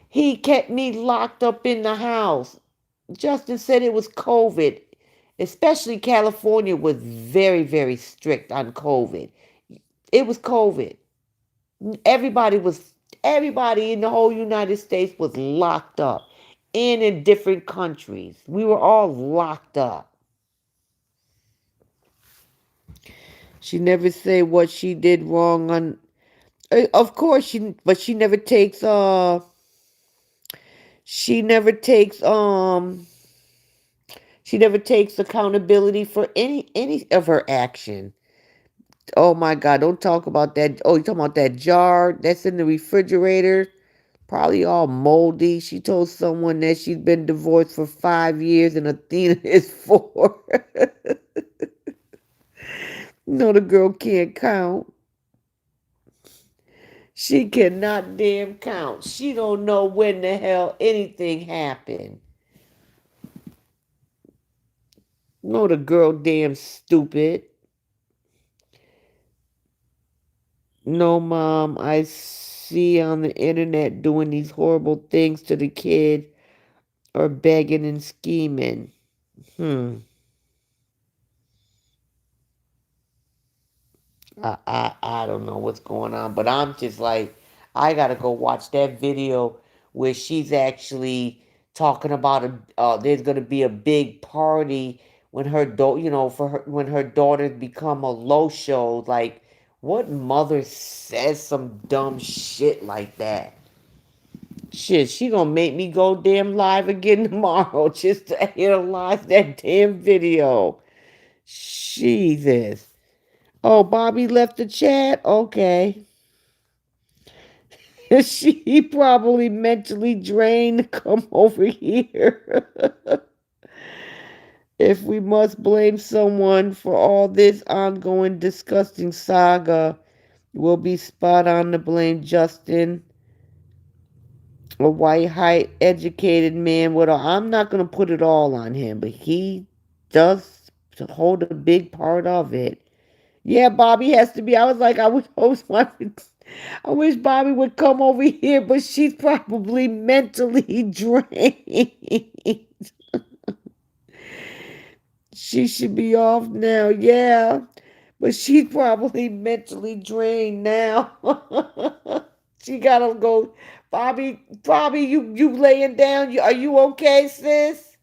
He kept me locked up in the house. Justin said it was COVID. Especially California was very, very strict on COVID. It was COVID. Everybody was everybody in the whole United States was locked up. And in different countries. We were all locked up. She never say what she did wrong on of course she never takes she never takes she never takes accountability for any of her action. Oh my God, don't talk about that. Oh, you talking about that jar that's in the refrigerator? Probably all moldy. She told someone that she'd been divorced for 5 years and Athena is four. No, the girl can't count. She cannot damn count. She don't know when the hell anything happened. No, the girl damn stupid. No, mom, I see on the internet doing these horrible things to the kid or begging and scheming. Hmm. I don't know what's going on, but I'm just like, I gotta go watch that video where she's actually talking about there's gonna be a big party when her for her when her daughters become a low show. Like, what mother says some dumb shit like that? Shit, she gonna make me go damn live again tomorrow just to analyze that damn video. Jesus. Oh, Bobby left the chat? Okay. She probably mentally drained to come over here. If we must blame someone for all this ongoing disgusting saga, we'll be spot on to blame Justin, a white, high educated man. I'm not going to put it all on him, but he does hold a big part of it. Yeah, Bobby has to be. I was like, I wish Bobby would come over here, but she's probably mentally drained. She should be off now, yeah. But she's probably mentally drained now. She gotta go. Bobby, you laying down? Are you okay, sis?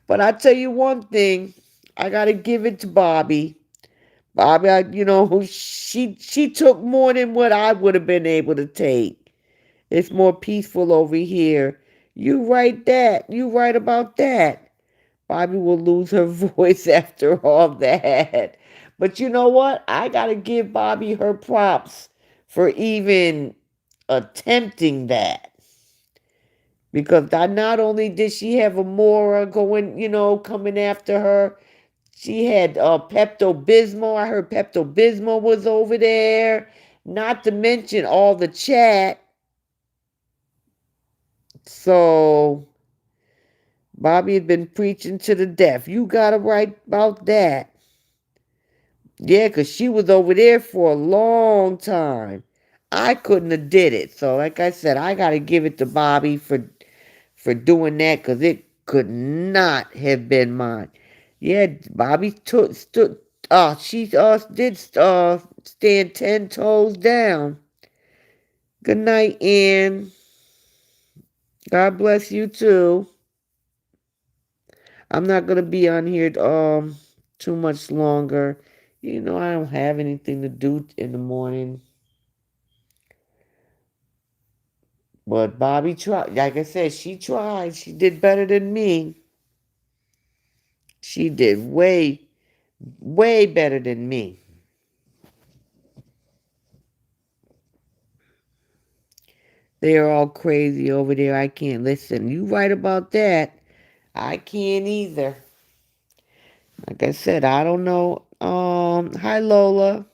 But I tell you one thing, I gotta give it to Bobby. Bobby, she took more than what I would have been able to take. It's more peaceful over here. You right about that. Bobby will lose her voice after all that. But you know what? I gotta give Bobby her props for even attempting that. Because not only did she have Amora going, coming after her, she had Pepto Bismol. I heard Pepto Bismol was over there. Not to mention all the chat. So Bobby had been preaching to the deaf. You got to right about that. Yeah, because she was over there for a long time. I couldn't have did it. So like I said, I got to give it to Bobby for doing that, because it could not have been mine. Yeah, Bobby she did stand 10 toes down. Good night, Ann. God bless you too. I'm not gonna be on here too much longer. I don't have anything to do in the morning. But Bobby tried. Like I said, she tried. She did better than me. She did way, way better than me. They're all crazy over there. I can't listen. You right about that. I can't either. Like I said, I don't know. Hi Lola.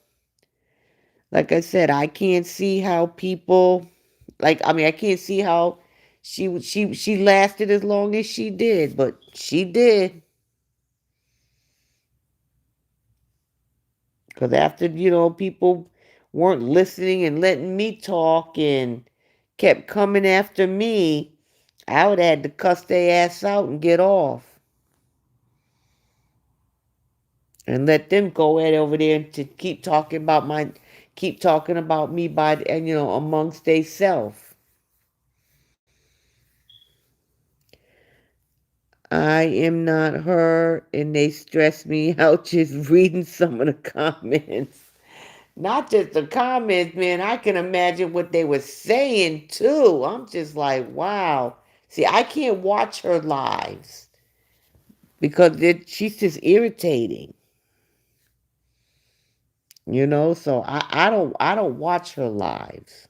Like I said, I can't see how people I can't see how she lasted as long as she did, but she did. Cuz after, people weren't listening and letting me talk and kept coming after me, I would have had to cuss their ass out and get off. And let them go ahead over there to keep talking about me by and amongst they self. I am not her, and they stress me out just reading some of the comments. Not just the comments, man. I can imagine what they were saying too. I'm just like, wow. See, I can't watch her lives because she's just irritating. So I don't watch her lives.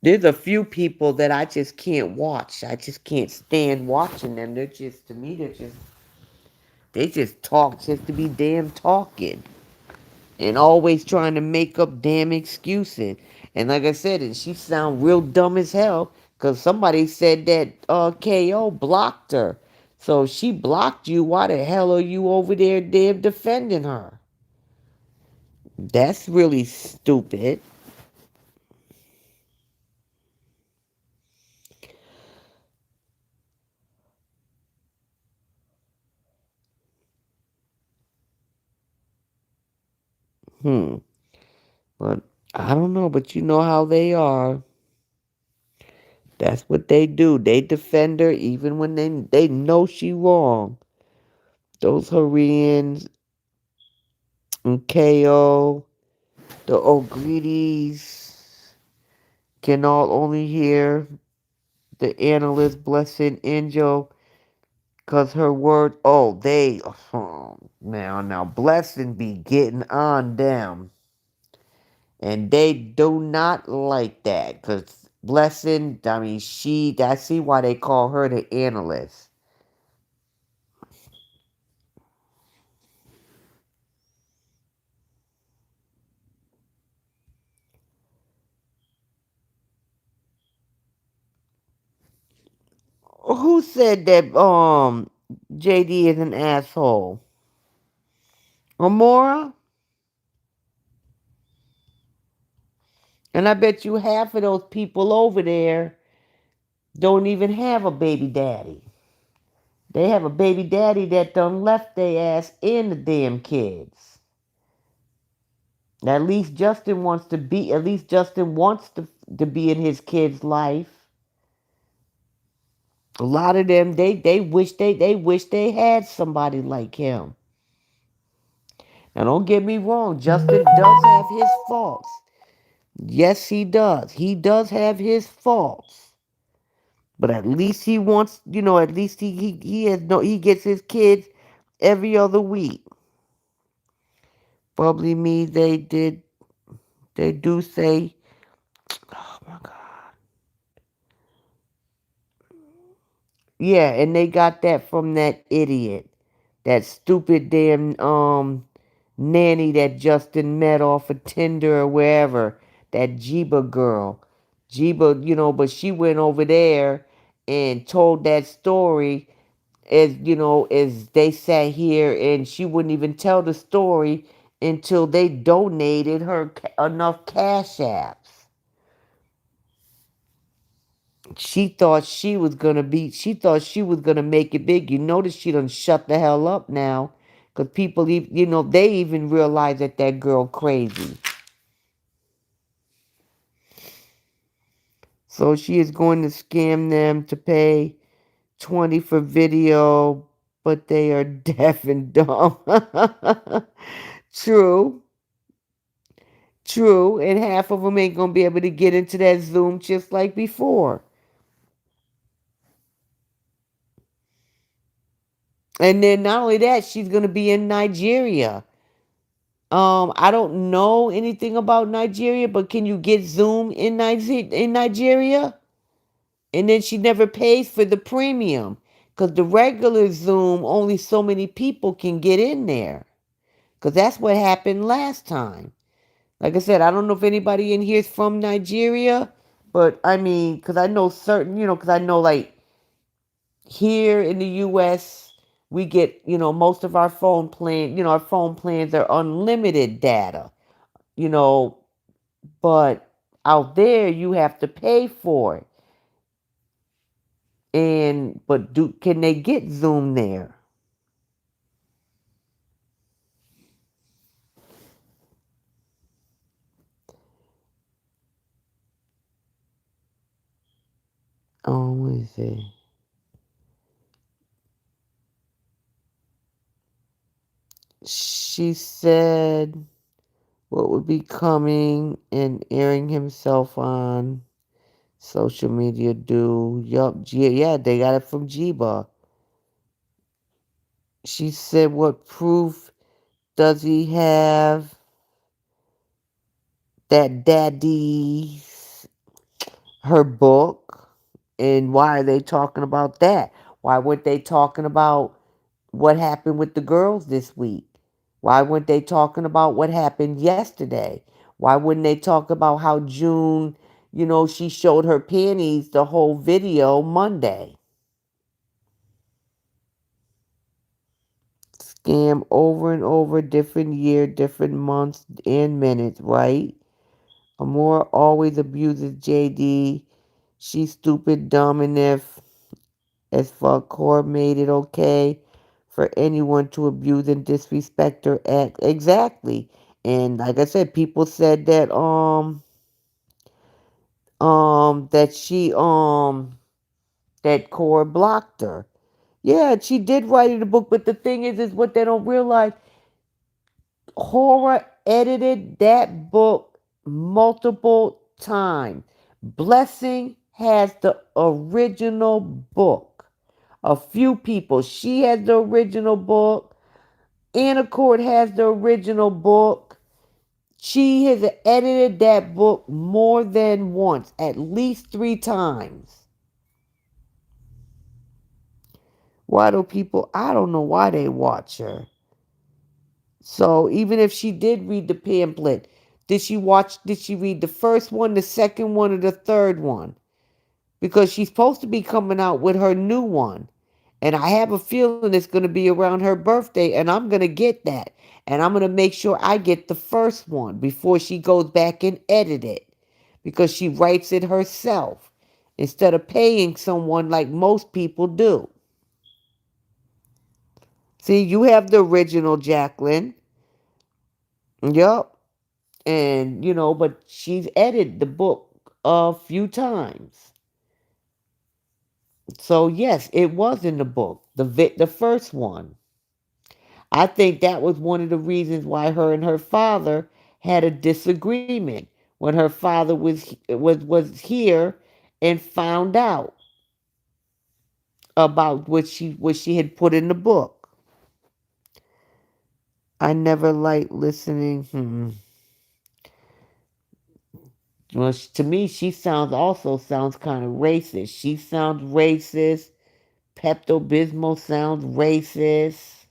There's a few people that I just can't watch. I just can't stand watching them. They're just to me they just talk just to be damn talking. And always trying to make up damn excuses. And like I said, she sound real dumb as hell because somebody said that KO blocked her. So she blocked you. Why the hell are you over there damn defending her? That's really stupid. Hmm. But I don't know, but you know how they are. That's what they do. They defend her even when they know she wrong. Those Hurrians and KO, the O'Greedys can all only hear the analyst blessing Angel because her word, now blessing be getting on them. And they do not like that because blessing, I see why they call her the analyst. Who said that JD is an asshole? Amora? And I bet you half of those people over there don't even have a baby daddy. They have a baby daddy that done left their ass in the damn kids. At least Justin wants to be in his kid's life. A lot of them they wish they had somebody like him. Now don't get me wrong, Justin does have his faults. Yes, he does. He does have his faults. But at least he wants, at least he has no he gets his kids every other week. Probably me they do say, oh my god. Yeah, and they got that from that idiot. That stupid damn nanny that Justin met off of Tinder or wherever. That Jeeba girl. Jeeba, but she went over there and told that story as they sat here, and she wouldn't even tell the story until they donated her enough cash apps. She thought she was gonna make it big. You notice she done shut the hell up now, cause people, they even realize that girl crazy. So she is going to scam them to pay 20 for video, but they are deaf and dumb. True, true, and half of them ain't gonna be able to get into that Zoom just like before. And then not only that, she's gonna be in Nigeria. I don't know anything about Nigeria, but can you get Zoom in Nigeria? And then she never pays for the premium because the regular Zoom, only so many people can get in there. Because that's what happened last time. Like I said, I don't know if anybody in here is from Nigeria, but I mean, because I know certain, because I know like here in the US, we get, most of our phone plan, our phone plans are unlimited data, you know, but out there you have to pay for it. And but can they get Zoom there? Let me see. She said what would be coming and airing himself on social media do. Yup, yeah, they got it from Jiba. She said what proof does he have that daddy's her book? And why are they talking about that? Why weren't they talking about what happened with the girls this week? Why weren't they talking about what happened yesterday? Why wouldn't they talk about how June, she showed her panties the whole video Monday? Scam over and over, different year, different months and minutes, right? Amore always abuses JD. She's stupid, dumb, and if as fuck, Core made it okay for anyone to abuse and disrespect her ex. Exactly. And like I said, people said that that Core blocked her. Yeah, she did write in the book, but the thing is what they don't realize, Horror edited that book multiple times. Blessing has the original book. A few people. She has the original book. Anna Court has the original book. She has edited that book more than once, at least 3 times. Why do people, I don't know why they watch her. So even if she did read the pamphlet, did she read the first one, the second one, or the third one? Because she's supposed to be coming out with her new one. And I have a feeling it's going to be around her birthday, and I'm going to get that. And I'm going to make sure I get the first one before she goes back and edit it. Because she writes it herself instead of paying someone like most people do. See, you have the original Jacqueline. Yup. And, but she's edited the book a few times. So, yes, it was in the book, the first one. I think that was one of the reasons why her and her father had a disagreement when her father was here and found out about what she had put in the book. I never liked listening. Well, to me, she sounds kind of racist. She sounds racist. Pepto Bismol sounds racist.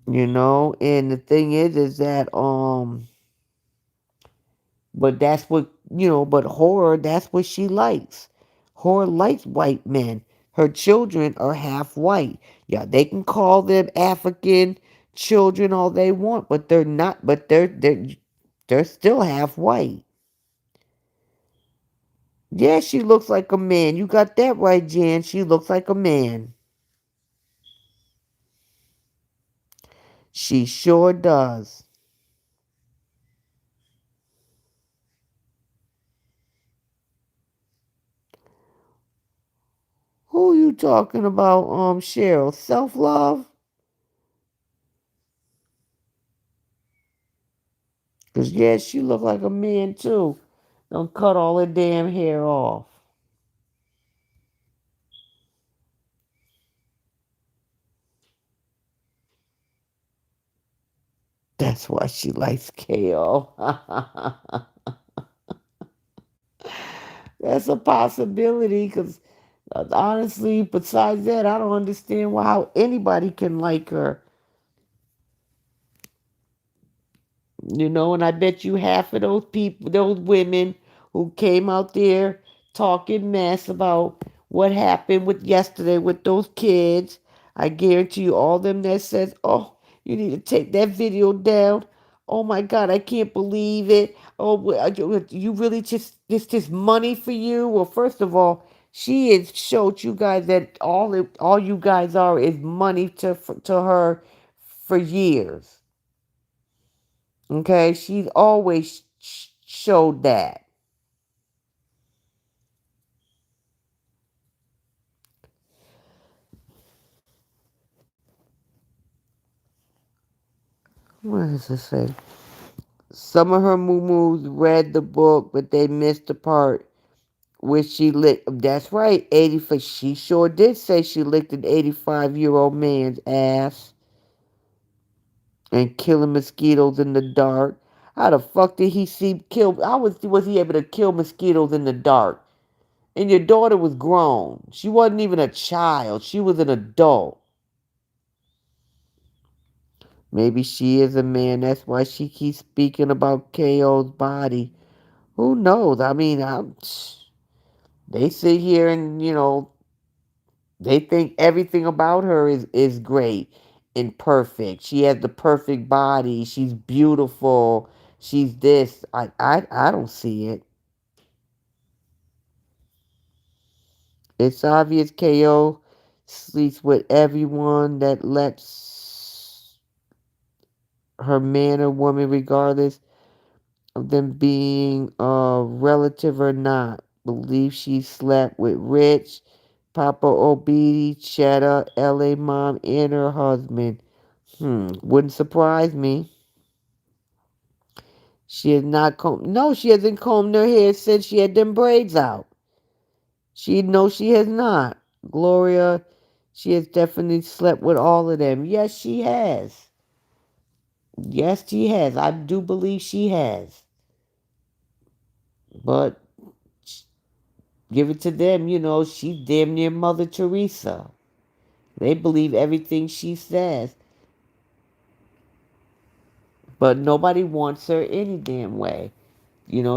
And the thing is that but that's what but horror, that's what she likes. Horror likes white men. Her children are half white. Yeah, they can call them African children all they want, but they're not. But they're still half white. Yeah, she looks like a man. You got that right, Jan. She looks like a man. She sure does. Who you talking about, Cheryl? Self-love? Because, yeah, she look like a man, too. Don't cut all the damn hair off. That's why she likes KO. That's a possibility because honestly, besides that, I don't understand how anybody can like her. And I bet you half of those people, those women who came out there talking mess about what happened with yesterday with those kids, I guarantee you all them that says, "Oh, you need to take that video down. Oh my God, I can't believe it. Oh, you really just money for you." Well, first of all, she has showed you guys that all you guys are is money to her for years. Okay, she's always showed that. What does it say? Some of her moo read the book, but they missed the part where she licked. That's right, 85. She sure did say she licked an 85-year-old man's ass and killing mosquitoes in the dark. How the fuck did he see kill? How was he able to kill mosquitoes in the dark? And your daughter was grown. She wasn't even a child. She was an adult. Maybe she is a man. That's why she keeps speaking about KO's body. Who knows? I mean, they sit here and, they think everything about her is great and perfect. She has the perfect body. She's beautiful. She's this. I don't see it. It's obvious KO sleeps with everyone that lets her man or woman, regardless of them being relative or not. Believe she slept with Rich, Papa Obidi, Cheddar, LA Mom, and her husband. Wouldn't surprise me. She has not combed. No, she hasn't combed her hair since she had them braids out. She has not. Gloria, she has definitely slept with all of them. Yes, she has. Yes, she has. I do believe she has. But give it to them, she's damn near Mother Teresa. They believe everything she says. But nobody wants her any damn way.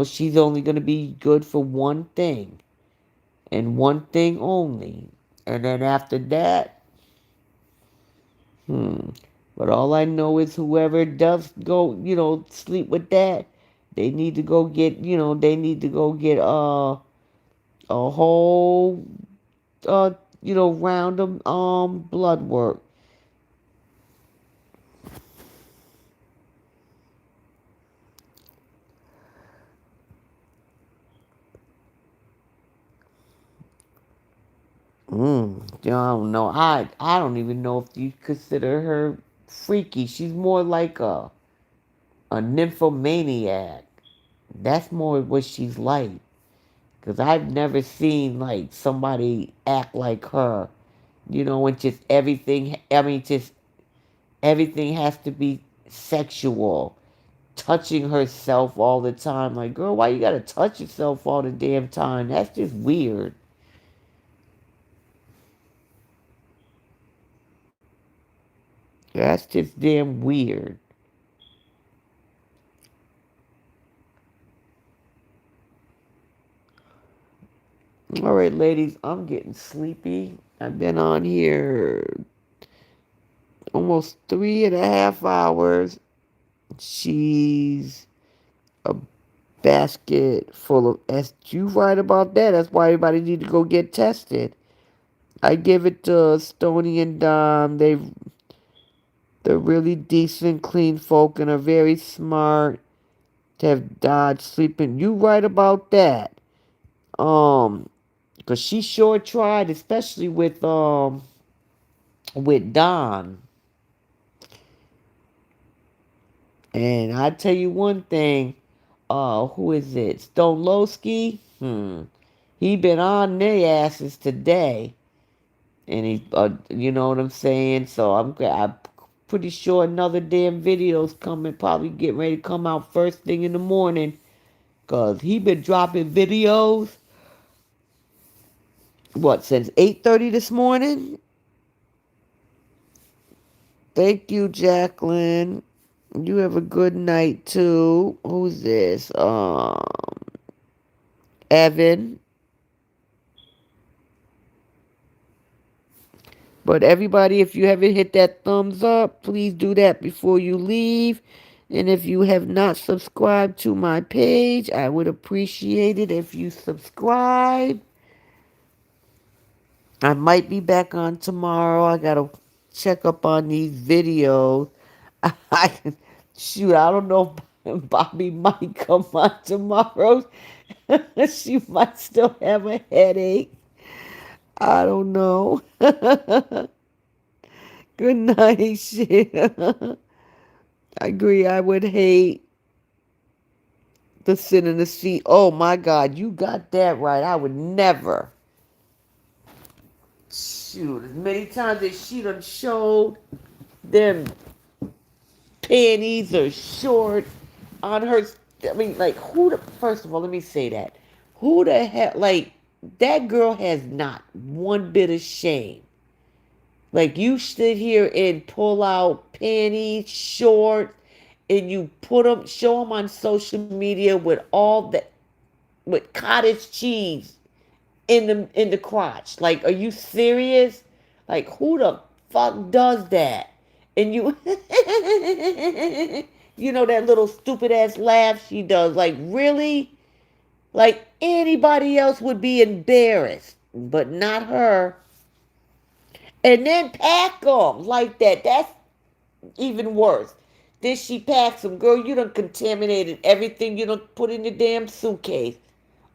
She's only going to be good for one thing and one thing only. And then after that, hmm. But all I know is whoever does go, sleep with that, they need to go get, a whole, uh, round of blood work. I don't know. I don't even know if you consider her freaky. She's more like a nymphomaniac. That's more what she's like. Cause I've never seen like somebody act like her. And just everything. I mean, just everything has to be sexual. Touching herself all the time. Like, girl, why you gotta touch yourself all the damn time? That's just weird. That's just damn weird. All right, ladies, I'm getting sleepy. I've been on here almost 3.5 hours. She's a basket full of S. You right about that. That's why everybody need to go get tested. I give it to Stony and Dom. They're really decent, clean folk and are very smart to have dodged sleeping. You right about that. Um, cause she sure tried, especially with Don. And I tell you one thing, Who is it? Stolowski? He been on their asses today. And you know what I'm saying? So I'm pretty sure another damn video's coming, probably getting ready to come out first thing in the morning. Cause he been dropping videos, what, since 8:30 this morning? Thank you, Jacqueline. You have a good night too. Who's this? Evan. But everybody, if you haven't hit that thumbs up, please do that before you leave. And if you have not subscribed to my page, I would appreciate it if you subscribe. I might be back on tomorrow. I gotta check up on these videos. I shoot, I don't know if Bobby might come on tomorrow. She might still have a headache. I don't know. Good night, shit. I agree. I would hate to sit in the seat. Oh my God, you got that right. I would never. Shoot, as many times as she done showed them panties or short on her. I mean, like, who the, first of all, let me say that. Who the hell, like, that girl has not one bit of shame. Like, you sit here and pull out panties, shorts, and you put them, show them on social media with all that, with cottage cheese in the crotch. Like, are you serious? Like, who the fuck does that? And you, you know that little stupid ass laugh she does. Like, really? Like, anybody else would be embarrassed, but not her. And then pack them like that. That's even worse. Then she packs them. Girl, you done contaminated everything you done put in your damn suitcase.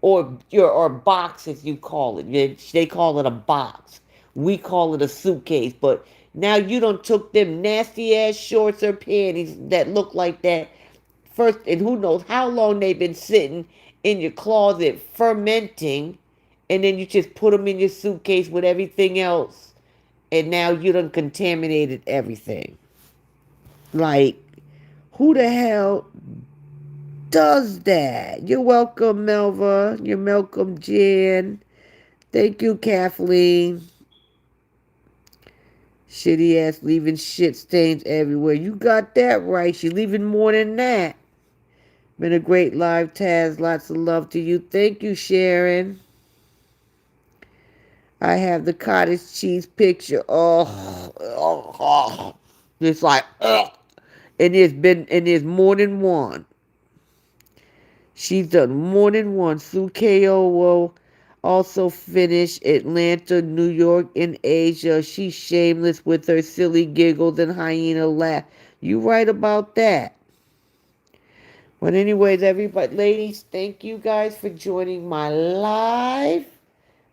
Or box, as you call it. They call it a box. We call it a suitcase. But now you done took them nasty ass shorts or panties that look like that first, and who knows how long they've been sitting in your closet fermenting, and then you just put them in your suitcase with everything else, and now you done contaminated everything. Like, who the hell does that? You're welcome, Melva. You're welcome, Jan. Thank you, Kathleen. Shitty ass leaving shit stains everywhere. You got that right. She's leaving more than that. Been a great live, Taz. Lots of love to you. Thank you, Sharon. I have the cottage cheese picture. Oh. It's like, ugh. And there's more than one. She's done more than one. Sue Ko will also finished Atlanta, New York, and Asia. She's shameless with her silly giggles and hyena laugh. You right about that. But anyways, everybody, ladies, thank you guys for joining my live.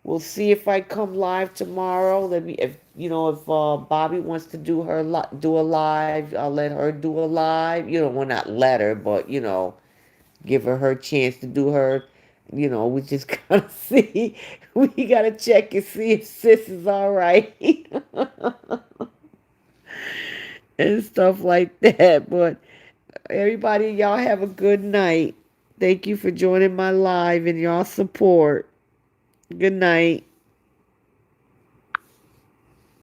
We'll see if I come live tomorrow. Let me, if Bobby wants to do a live, I'll let her do a live. Well, not let her, but give her chance to do her. We just gotta see. We gotta check and see if sis is all right and stuff like that. But everybody, y'all have a good night. Thank you for joining my live and y'all support. Good night.